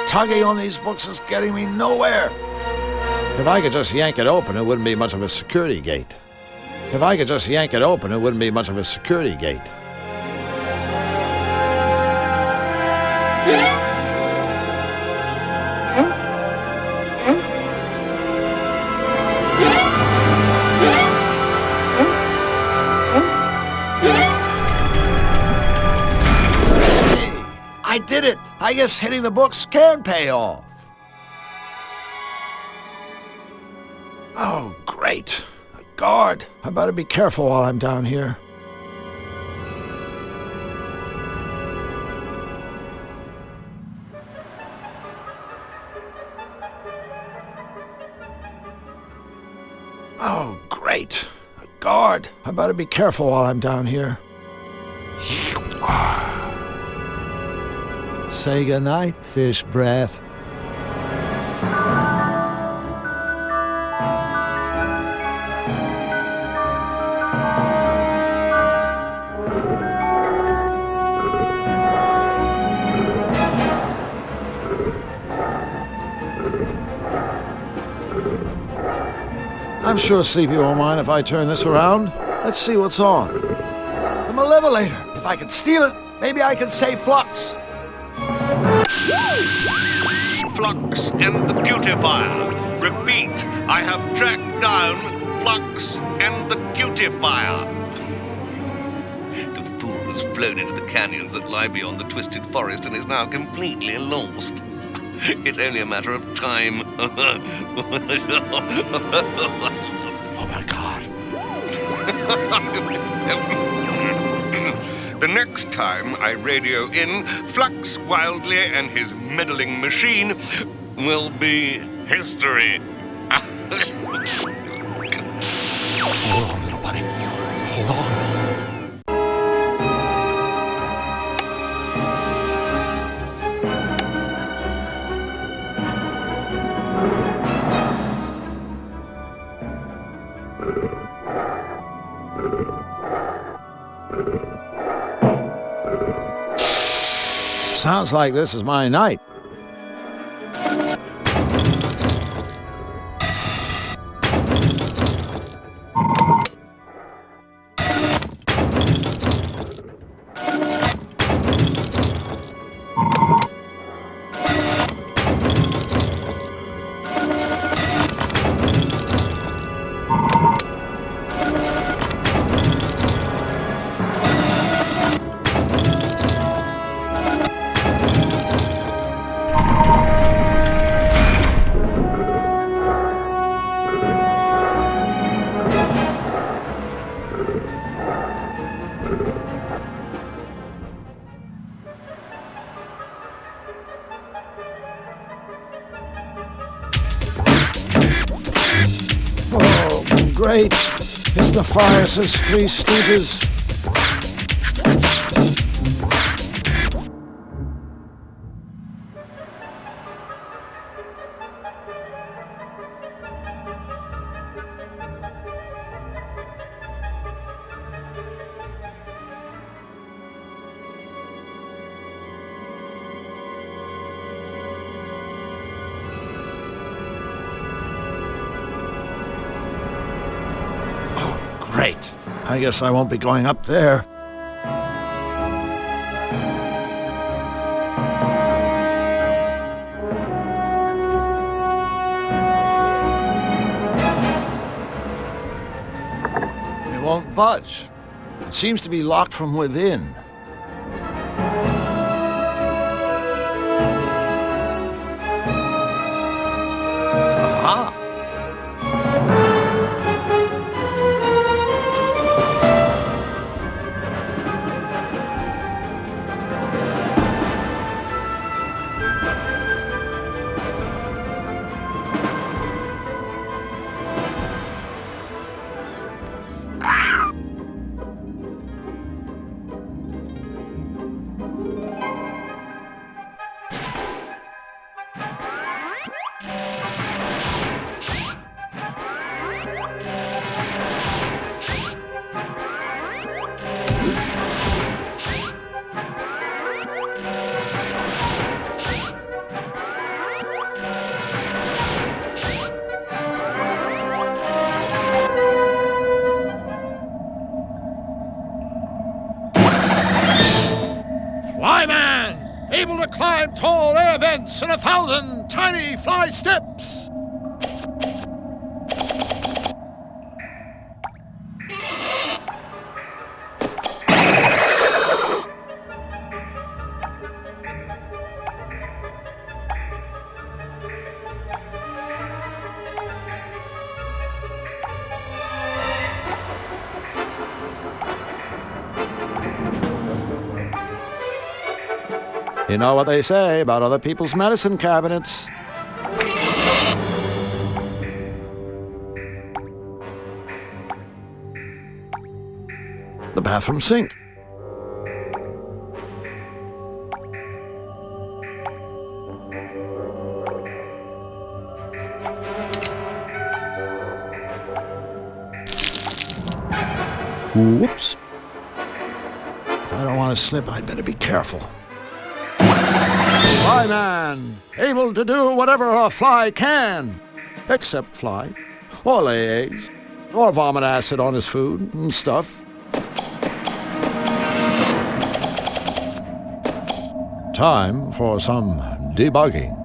Tugging on these books is getting me nowhere. If I could just yank it open, it wouldn't be much of a security gate. If I could just yank it open, it wouldn't be much of a security gate. I did it! I guess hitting the books can pay off. Oh, great. A guard. I better be careful while I'm down here. Oh, great. A guard. I better be careful while I'm down here. Say goodnight, fish breath. I'm sure Sleepy won't mind if I turn this around. Let's see what's on. The Malevolator. If I can steal it, maybe I can save Flux. Flux and the Beautifier. Repeat, I have tracked down Flux and the Beautifier. The fool has flown into the canyons that lie beyond the twisted forest and is now completely lost. It's only a matter of time. Oh my God. The next time I radio in, Flux Wildly and his meddling machine will be history. Hold on, little buddy. Hold on. Sounds like this is my night. Great. It's the Friars' Three Stooges. Great. I guess I won't be going up there. It won't budge. It seems to be locked from within. Aha! Flyman! Able to climb tall air vents and 1,000 tiny fly steps! You know what they say about other people's medicine cabinets. The bathroom sink. Whoops. If I don't want to slip, I'd better be careful. Flyman, able to do whatever a fly can. except fly, or lay eggs, or vomit acid on his food and stuff. Time for some debugging.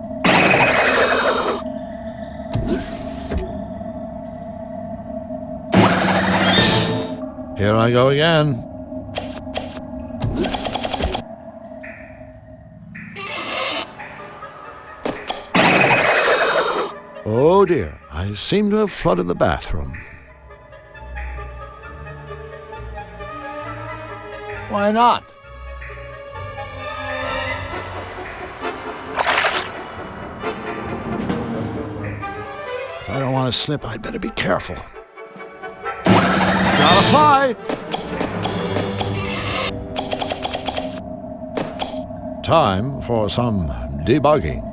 Here I go again. Oh dear, I seem to have flooded the bathroom. Why not? If I don't want to slip, I'd better be careful. Gotta fly! Time for some debugging.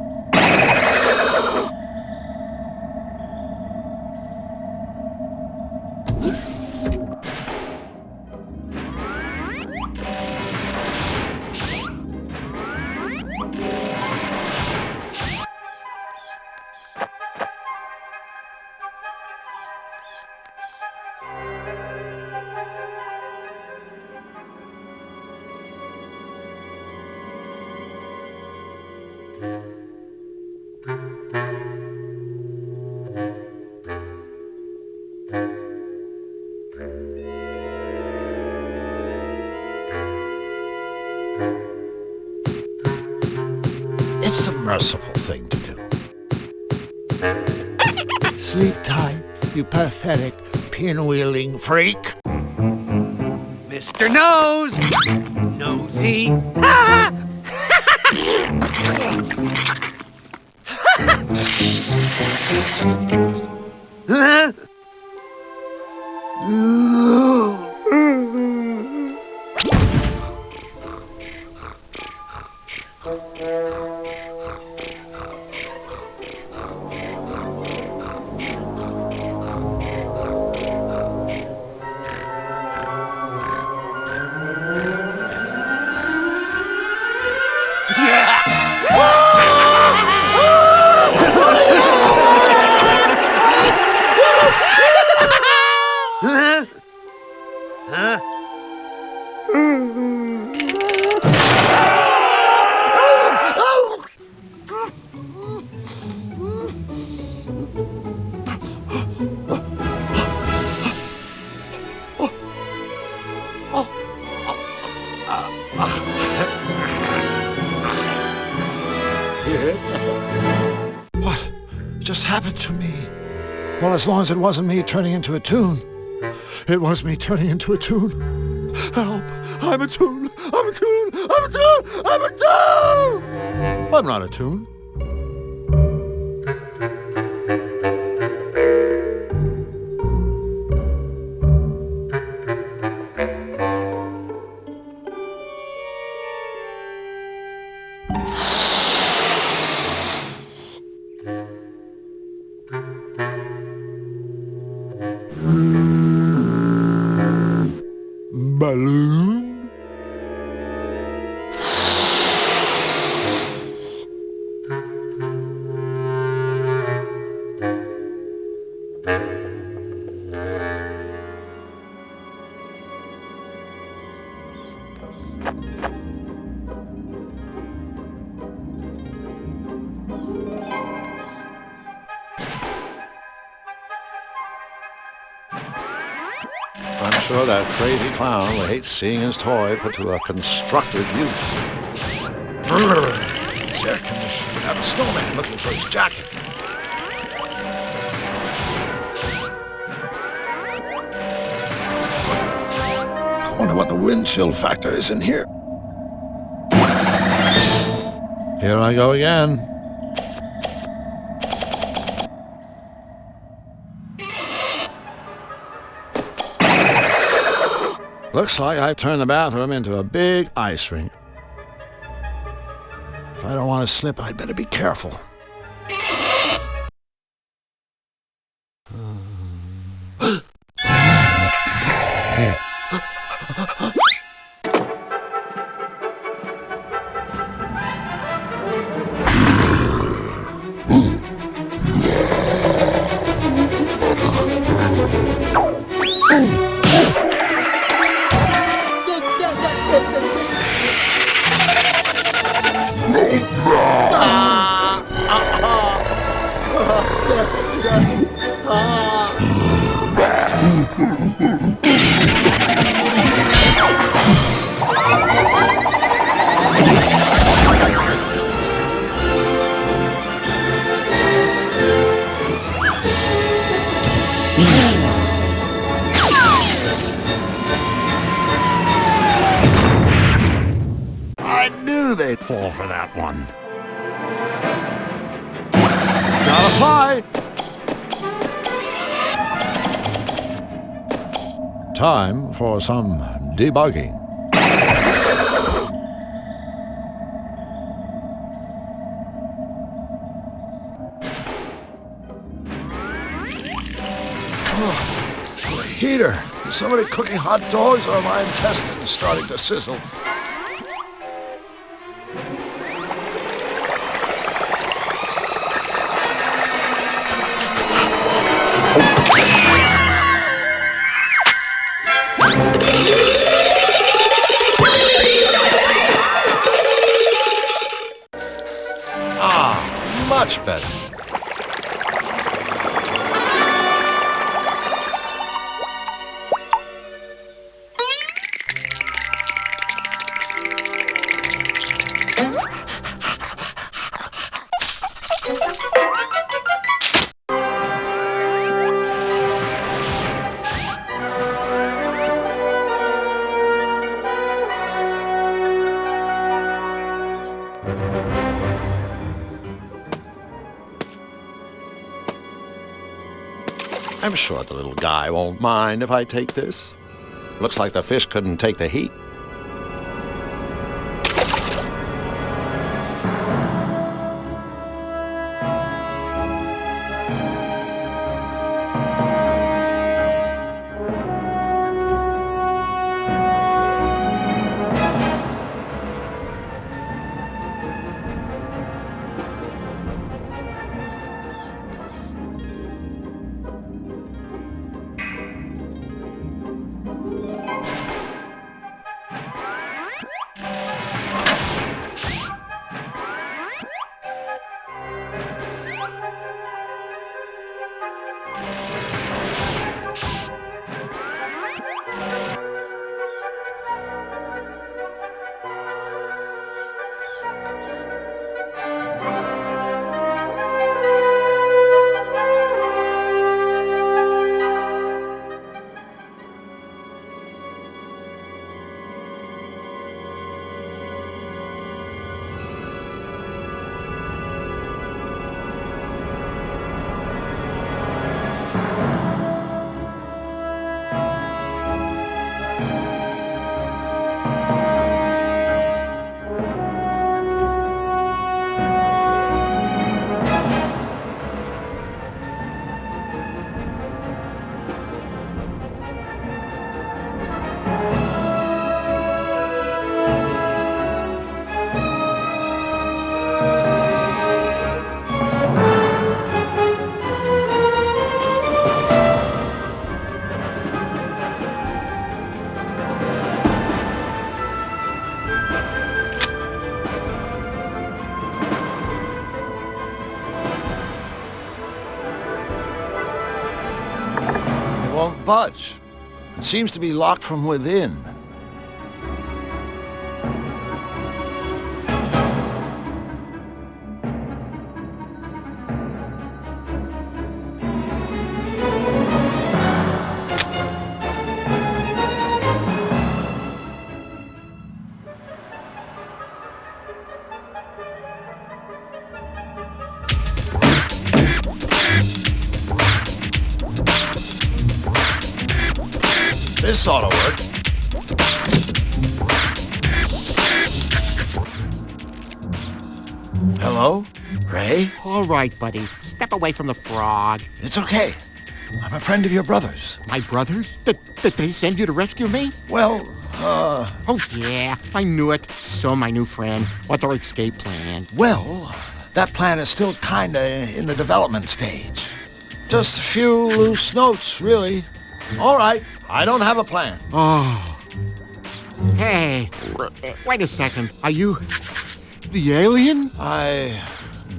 It's the merciful thing to do. Sleep tight, you pathetic, pinwheeling freak. Mr. Nose! Nosy! Huh? What just happened to me? Well, as long as it wasn't me turning into a toon. It was me turning into a toon. Help! I'm a toon! I'm a toon! I'm a toon! I'm a toon! I'm not a toon. Balloon? I'm sure that crazy clown would hate seeing his toy put to a constructive use. This air conditioner would have a snowman looking for his jacket. I wonder what the wind chill factor is in here. Here I go again. Looks like I've turned the bathroom into a big ice rink. If I don't want to slip, I'd better be careful. fall for that one. Gotta fly! Time for some debugging. Heater! Is somebody cooking hot dogs or are my intestines starting to sizzle? Ah, much better. I'm sure the little guy won't mind if I take this. Looks like the fish couldn't take the heat. Won't budge. It seems to be locked from within. This ought to work. Hello? Ray? All right, buddy. Step away from the frog. It's okay. I'm a friend of your brother's. My brothers? Did they send you to rescue me? Well, Oh, yeah. I knew it. So, my new friend, what's our escape plan? Well, that plan is still kinda in the development stage. Just a few loose notes, really. All right, I don't have a plan. Oh. Hey, wait a second. Are you the alien? I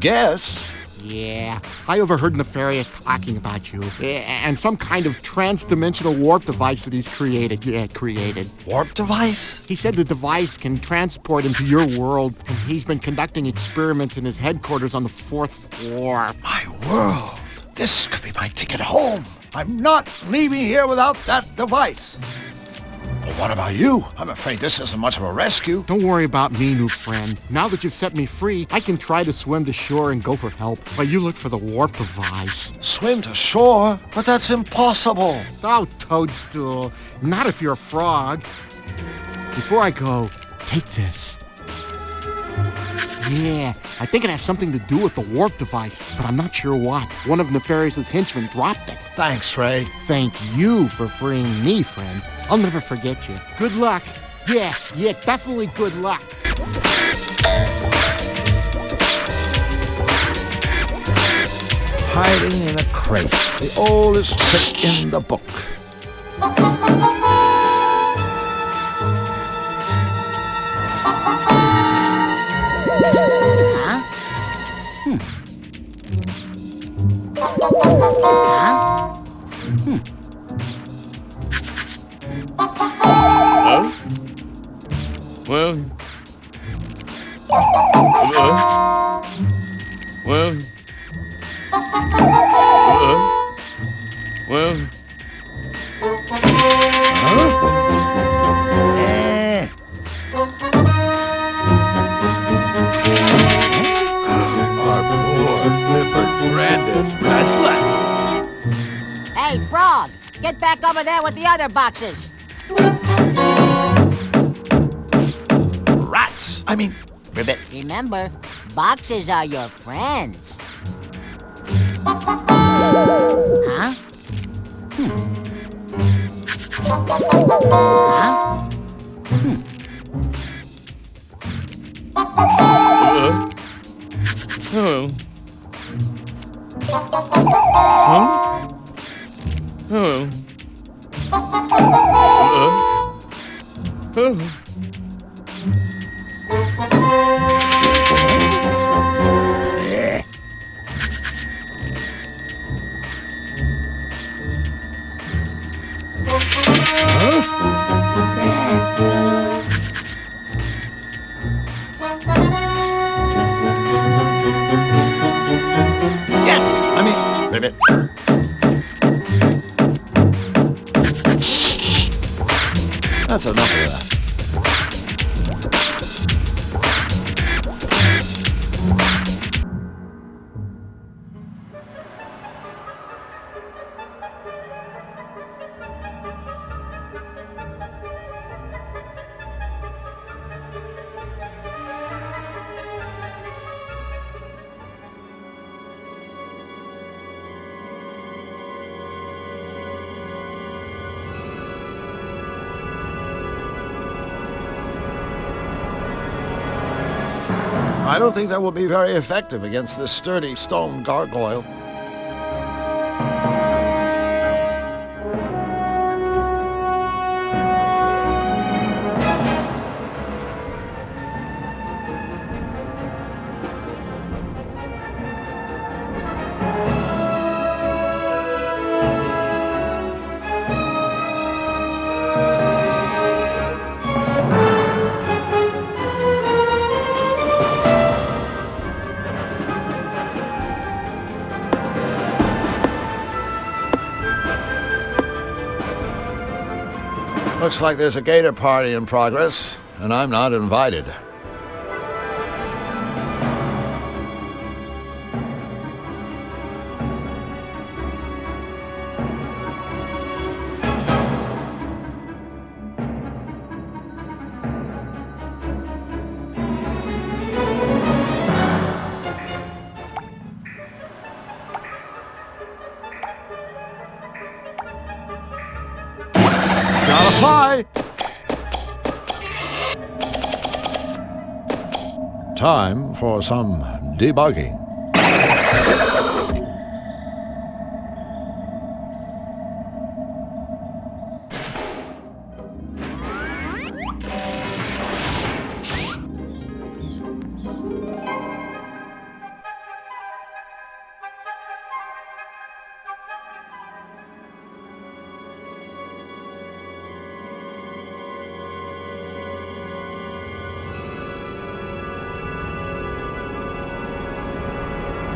guess. Yeah, I overheard Nefarious talking about you. And some kind of trans-dimensional warp device that he's created. Yeah, created. Warp device? He said the device can transport into your world, and he's been conducting experiments in his headquarters on the 4th floor. My world. This could be my ticket home. I'm not leaving here without that device. What about you? I'm afraid this isn't much of a rescue. Don't worry about me, new friend. Now that you've set me free, I can try to swim to shore and go for help, while you look for the warp device. Swim to shore? But that's impossible. Oh, Toadstool. Not if you're a frog. Before I go, take this. Yeah, I think it has something to do with the warp device, but I'm not sure what. One of Nefarious's henchmen dropped it. Thanks, Ray. Thank you for freeing me, friend. I'll never forget you. Good luck. Yeah, definitely good luck. Hiding in a crate. The oldest trick in the book. Well. Our poor Clifford friend is restless. Hey, Frog, get back over there with the other boxes. Rats! I mean, Ribbit. Remember, boxes are your friends. Huh? Ribbit. That's enough of that. I don't think that will be very effective against this sturdy stone gargoyle. Looks like there's a gator party in progress, and I'm not invited. Gotta fly! Time for some debugging.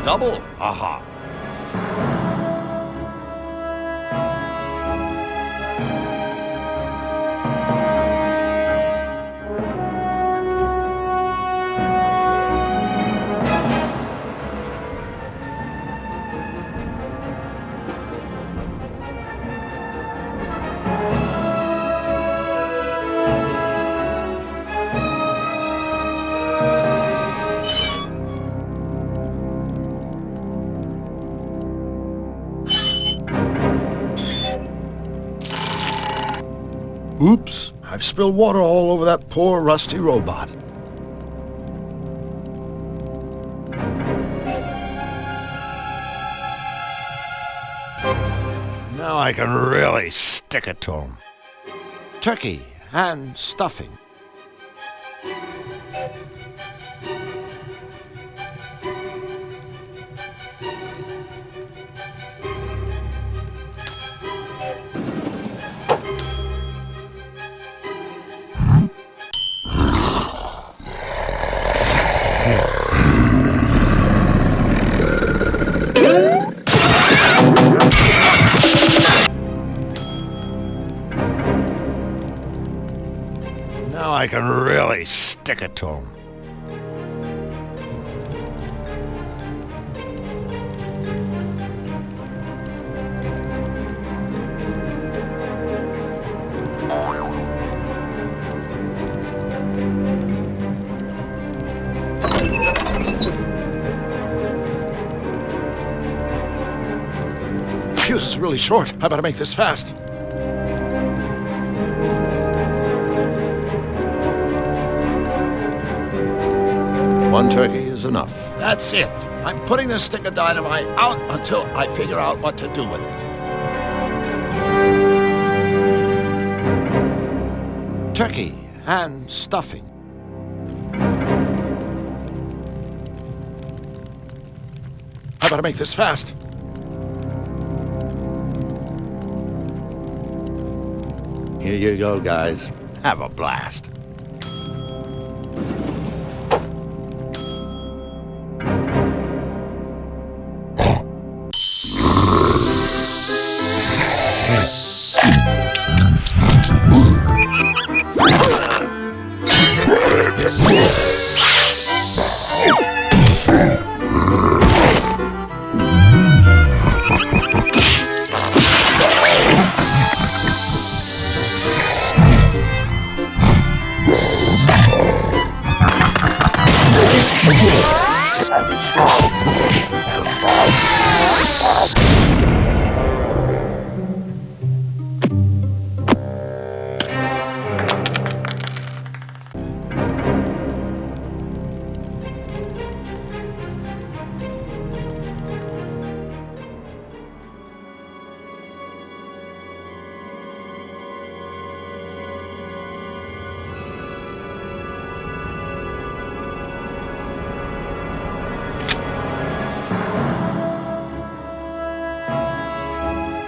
Double aha. Oops, I've spilled water all over that poor rusty robot. Now I can really stick it to him. Turkey and stuffing. Now I can really stick it to him. Fuse is really short. I better make this fast. One turkey is enough. That's it. I'm putting this stick of dynamite out until I figure out what to do with it. Turkey and stuffing. I better make this fast. Here you go, guys. Have a blast.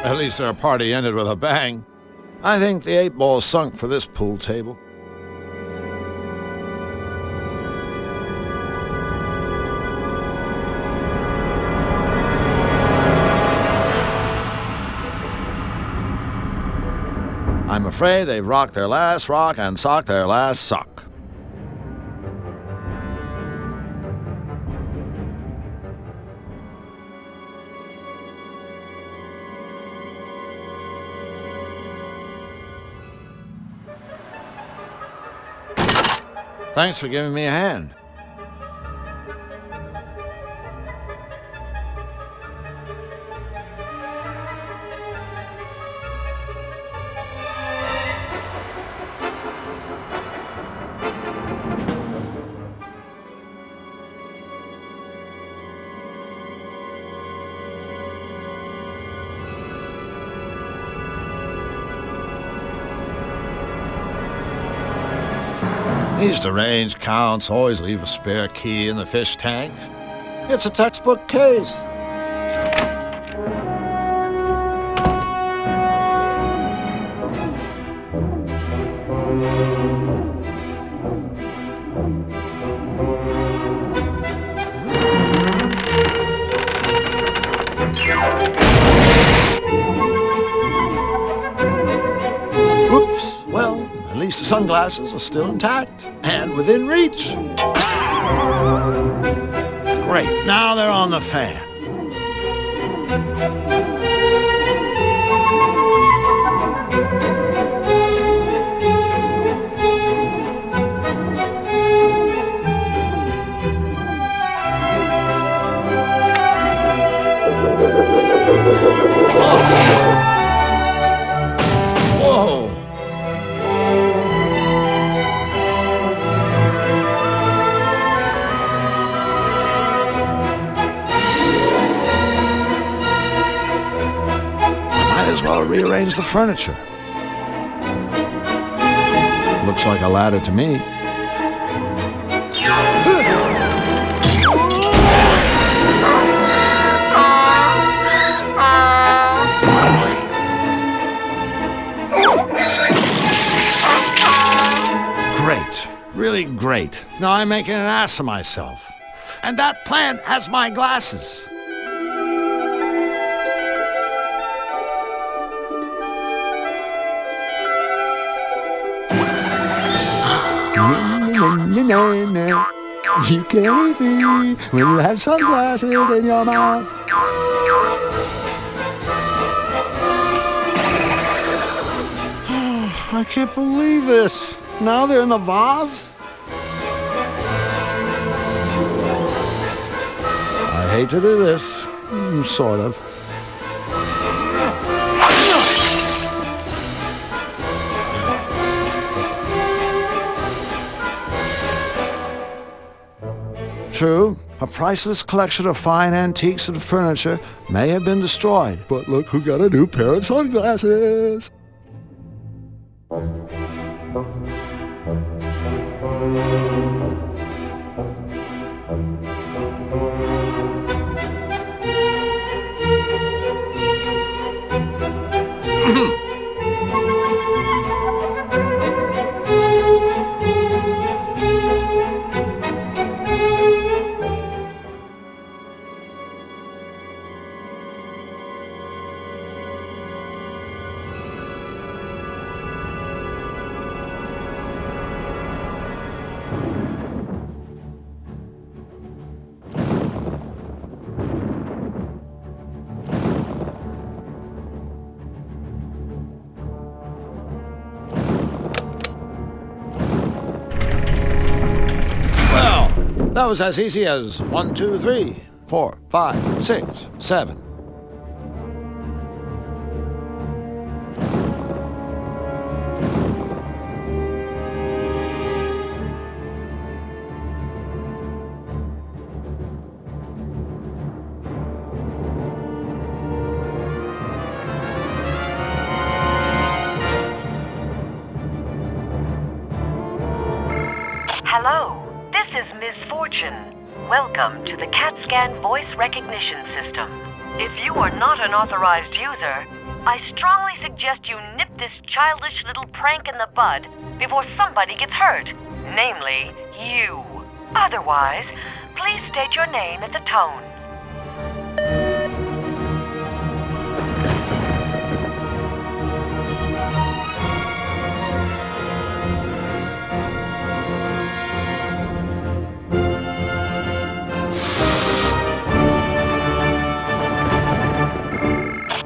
At least our party ended with a bang. I think the 8-ball sunk for this pool table. I'm afraid they've rocked their last rock and socked their last sock. Thanks for giving me a hand. These deranged counts always leave a spare key in the fish tank. It's a textbook case. Whoops. Well, at least the sunglasses are still intact and within reach. Great, now they're on the fan. Whoa! as well rearrange the furniture. Looks like a ladder to me. Great. Really great. Now I'm making an ass of myself. And that plant has my glasses. You can't eat me when you have sunglasses in your mouth. I can't believe this. Now they're in the vase? I hate to do this. Sort of. True, a priceless collection of fine antiques and furniture may have been destroyed. But look who got a new pair of sunglasses! That was as easy as 1, 2, 3, 4, 5, 6, 7. Hello. This is Miss Fortune. Welcome to the CAT scan voice recognition system. If you are not an authorized user, I strongly suggest you nip this childish little prank in the bud before somebody gets hurt, namely you. Otherwise, please state your name at the tone.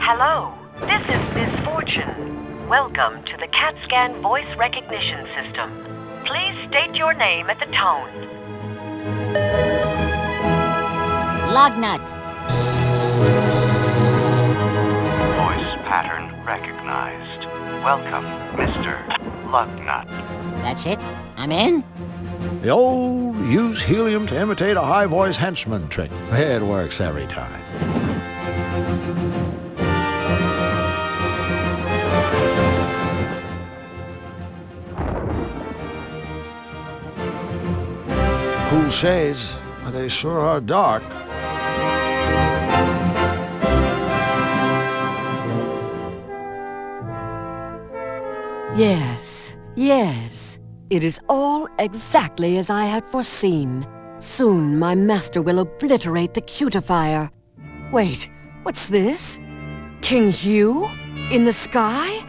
Hello, this is Miss Fortune. Welcome to the CAT scan voice recognition system. Please state your name at the tone. Lugnut. Voice pattern recognized. Welcome, Mr. Lugnut. That's it? I'm in? The old use helium to imitate a high-voice henchman trick. It works every time. Cool shades, but they sure are dark. Yes, yes. It is all exactly as I had foreseen. Soon my master will obliterate the cutifier. Wait, what's this? King Hugh? In the sky?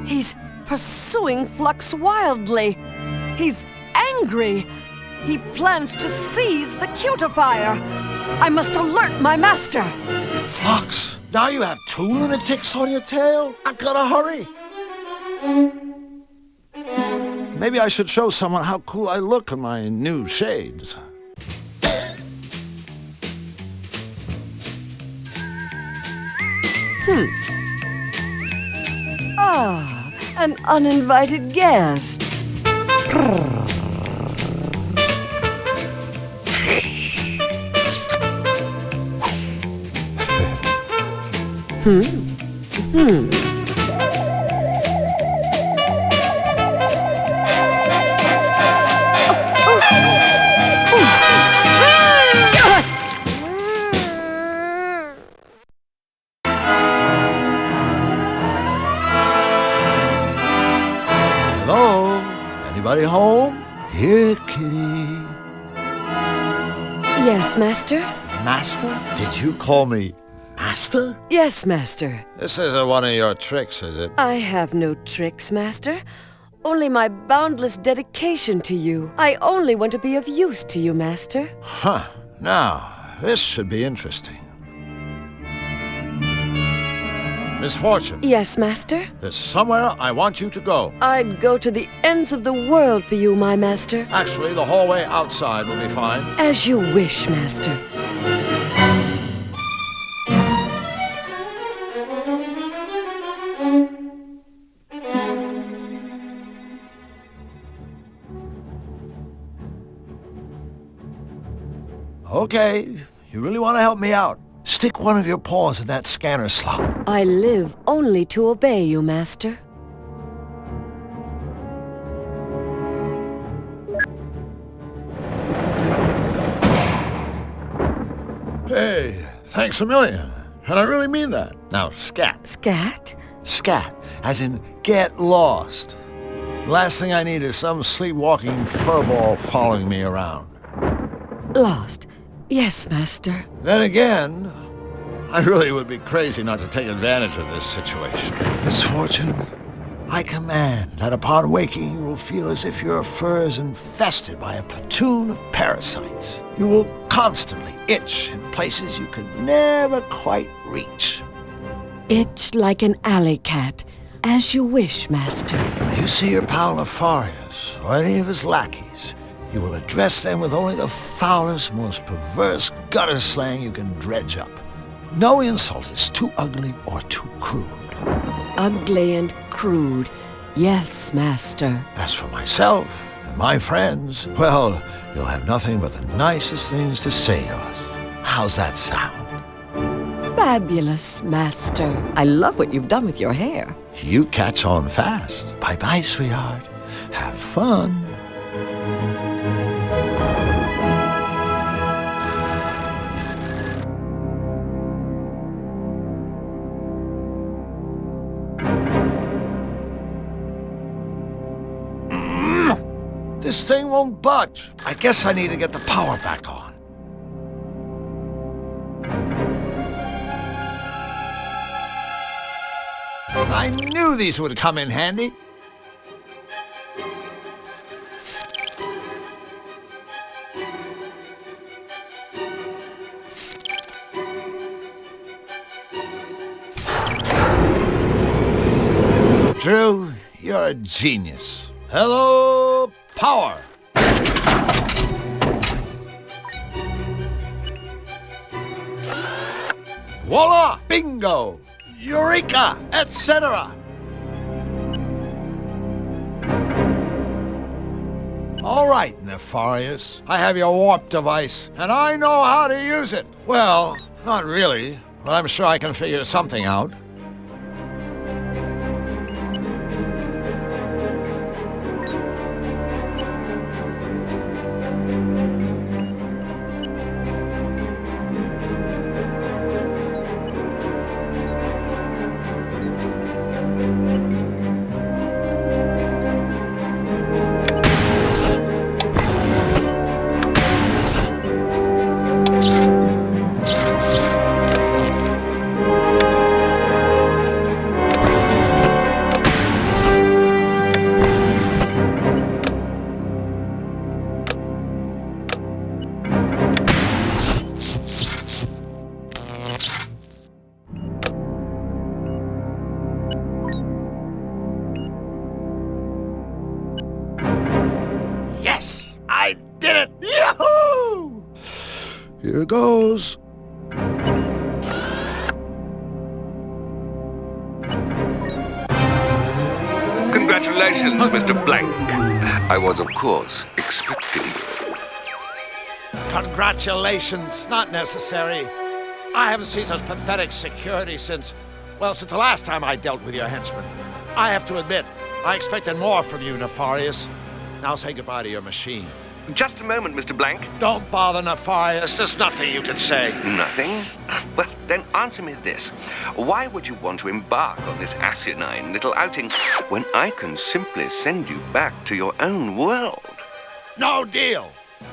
He's pursuing Flux wildly. He's angry. He plans to seize the cutifier. I must alert my master. Flux, now you have 2 lunatics on your tail? I've got to hurry. Maybe I should show someone how cool I look in my new shades. Ah, an uninvited guest. Hello? Anybody home? Here, kitty. Yes, Master? Master? Did you call me Master? Yes, Master. This isn't one of your tricks, is it? I have no tricks, Master. Only my boundless dedication to you. I only want to be of use to you, Master. Huh. Now, this should be interesting. Miss Fortune. Yes, Master? There's somewhere I want you to go. I'd go to the ends of the world for you, my Master. Actually, the hallway outside will be fine. As you wish, Master. Okay, you really want to help me out? Stick one of your paws in that scanner slot. I live only to obey you, Master. Hey, thanks a million. And I really mean that. Now, scat. Scat? Scat, as in get lost. The last thing I need is some sleepwalking furball following me around. Lost. Yes, Master. Then again, I really would be crazy not to take advantage of this situation. Miss Fortune, I command that upon waking you will feel as if your fur is infested by a platoon of parasites. You will constantly itch in places you could never quite reach. Itch like an alley cat. As you wish, Master. When you see your pal Nefarious or any of his lackeys, you will address them with only the foulest, most perverse gutter slang you can dredge up. No insult is too ugly or too crude. Ugly and crude. Yes, Master. As for myself and my friends, well, you'll have nothing but the nicest things to say to us. How's that sound? Fabulous, Master. I love what you've done with your hair. You catch on fast. Bye-bye, sweetheart. Have fun. This thing won't budge. I guess I need to get the power back on. I knew these would come in handy. Drew, you're a genius. Hello, power! Voila! Bingo! Eureka! Etc. All right, Nefarious. I have your warp device, and I know how to use it. Well, not really, but I'm sure I can figure something out. Yes! I did it! Yahoo! Here goes. Congratulations, Mr. Blank. I was, of course, expecting you. Congratulations. Not necessary. I haven't seen such pathetic security since... Well, since the last time I dealt with your henchman, I have to admit, I expected more from you, Nefarious. Now say goodbye to your machine. Just a moment, Mr. Blank. Don't bother, Nefarious. There's nothing you can say. Nothing? Well, then answer me this. Why would you want to embark on this asinine little outing when I can simply send you back to your own world? No deal.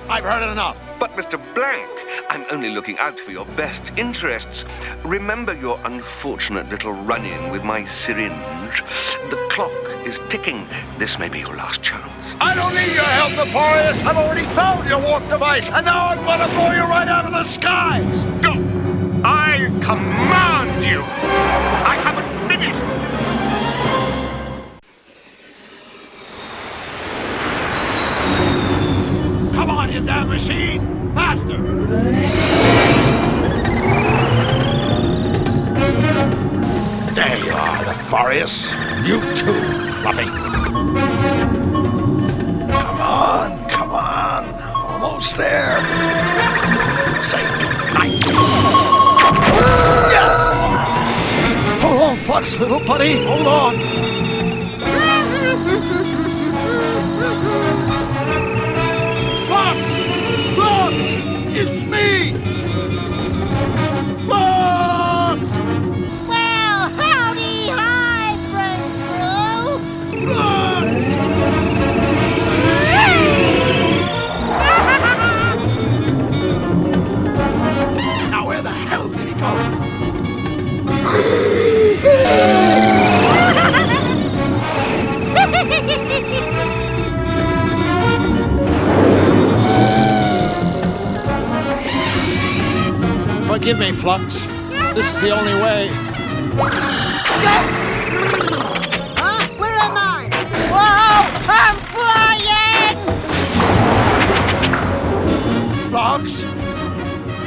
I've heard enough. But, Mr. Blank, I'm only looking out for your best interests. Remember your unfortunate little run-in with my syringe? The clock is ticking. This may be your last chance. I don't need your help, Nefarious. I've already found your warp device, and now I'm gonna blow you right out of the skies. Go! I command you! I haven't finished! Come on, you damn machine! Faster! There you are, Nefarious. You too, Fluffy. Come on. Almost there. Say goodnight. Yes! Hold on, Flux, little buddy. Hold on. Flux! It's me! Flux! Well, howdy, hi, friend crew! Flux! Now where the hell did he go? Forgive me, Flux. This is the only way. Huh? Where am I? Whoa! I'm flying! Flux?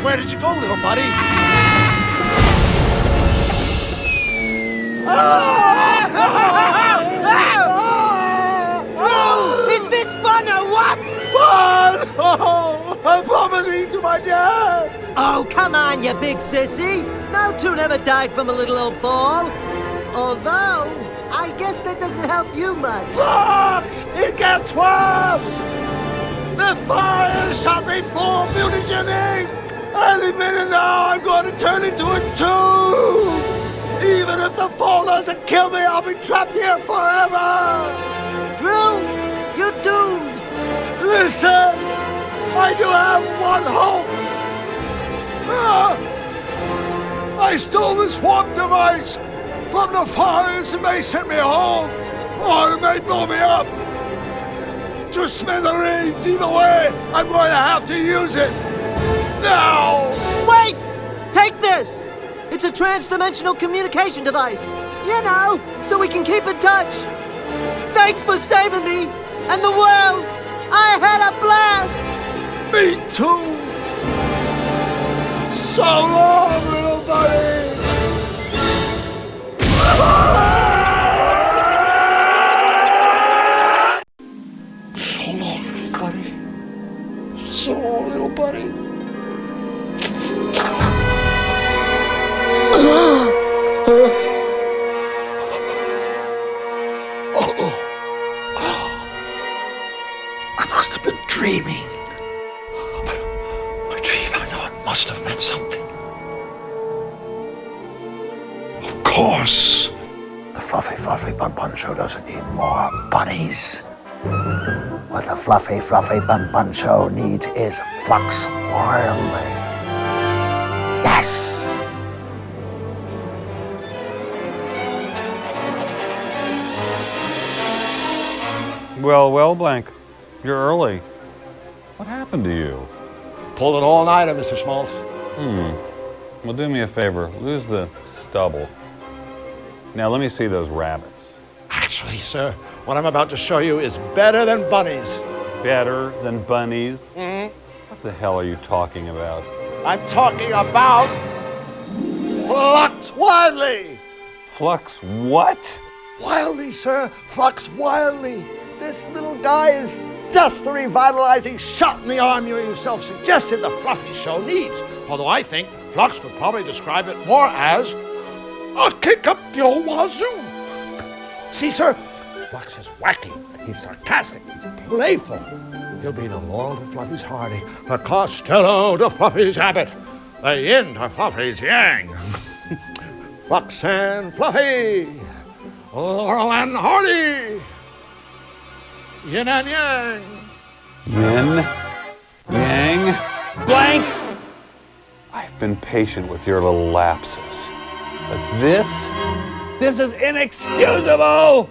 Where did you go, little buddy? Drew! Is this fun or what? Fun! Oh, I'm vomiting to my dad! Oh, come on, you big sissy. No Toon ever died from a little old fall. Although, I guess that doesn't help you much. Flux! It gets worse! The fire shot me full of mutagenic! Any minute now, I'm going to turn into a tube! Even if the fall doesn't kill me, I'll be trapped here forever! Drew, you're doomed! Listen! I do have one hope! I stole this warp device from the fires and may send me home, or it may blow me up. To smithereens, either way, I'm going to have to use it. Now! Wait! Take this! It's a trans-dimensional communication device. You know, so we can keep in touch. Thanks for saving me and the world. I had a blast. Me too. So long, little buddy. So long, little buddy. So long, little buddy. I must have been dreaming. My dream, I know it must have meant something. Of course. The Fluffy Bun Show doesn't need more bunnies. What the Fluffy Bun Show needs is Flux Wildly. Yes! Well, Blank. You're early. What happened to you? Pulled an all-nighter, Mr. Schmaltz. Well, do me a favor. Lose the stubble. Now, let me see those rabbits. Actually, sir, what I'm about to show you is better than bunnies. Better than bunnies? Mm-hmm. What the hell are you talking about? I'm talking about Flux Wildly. Flux what? Wildly, sir. Flux Wildly. This little guy is just the revitalizing shot in the arm you yourself suggested the Fluffy Show needs. Although I think Flux would probably describe it more as I'll kick up the old wazoo. See, sir? Fox is wacky. He's sarcastic. He's playful. He'll be no longer Fluffy's Hardy, the Costello to Fluffy's Abbott, the yin to Fluffy's yang. Fox and Fluffy, Laurel and Hardy, yin and yang. Yin, yang, blank. I've been patient with your little lapses, but this is inexcusable!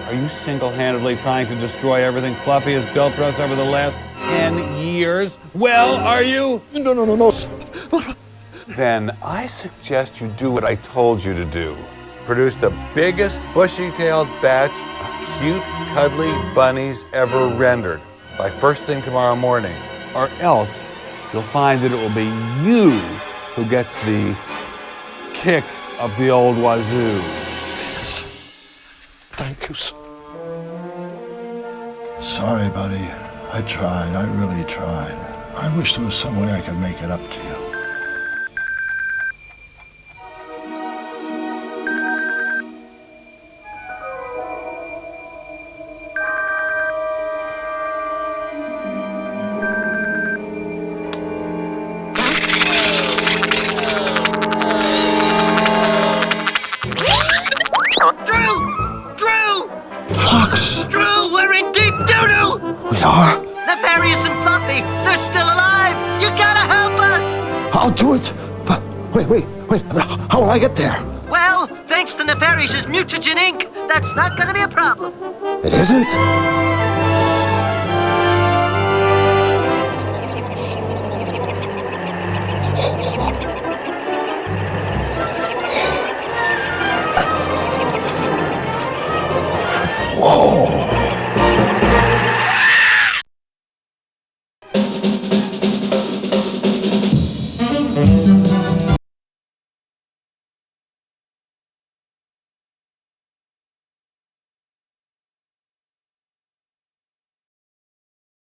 Are you single-handedly trying to destroy everything Fluffy has built for us over the last 10 years? Well, are you? No. Then I suggest you do what I told you to do. Produce the biggest bushy-tailed batch of cute, cuddly bunnies ever rendered by first thing tomorrow morning. Or else you'll find that it will be you who gets the kick of the old wazoo. Yes. Thank you, sir. Sorry, buddy. I tried. I really tried. I wish there was some way I could make it up to you. We are? Nefarious and Fluffy, they're still alive! You gotta help us! I'll do it. But wait. How will I get there? Well, thanks to Nefarious's mutagen ink, that's not gonna be a problem. It isn't? Whoa!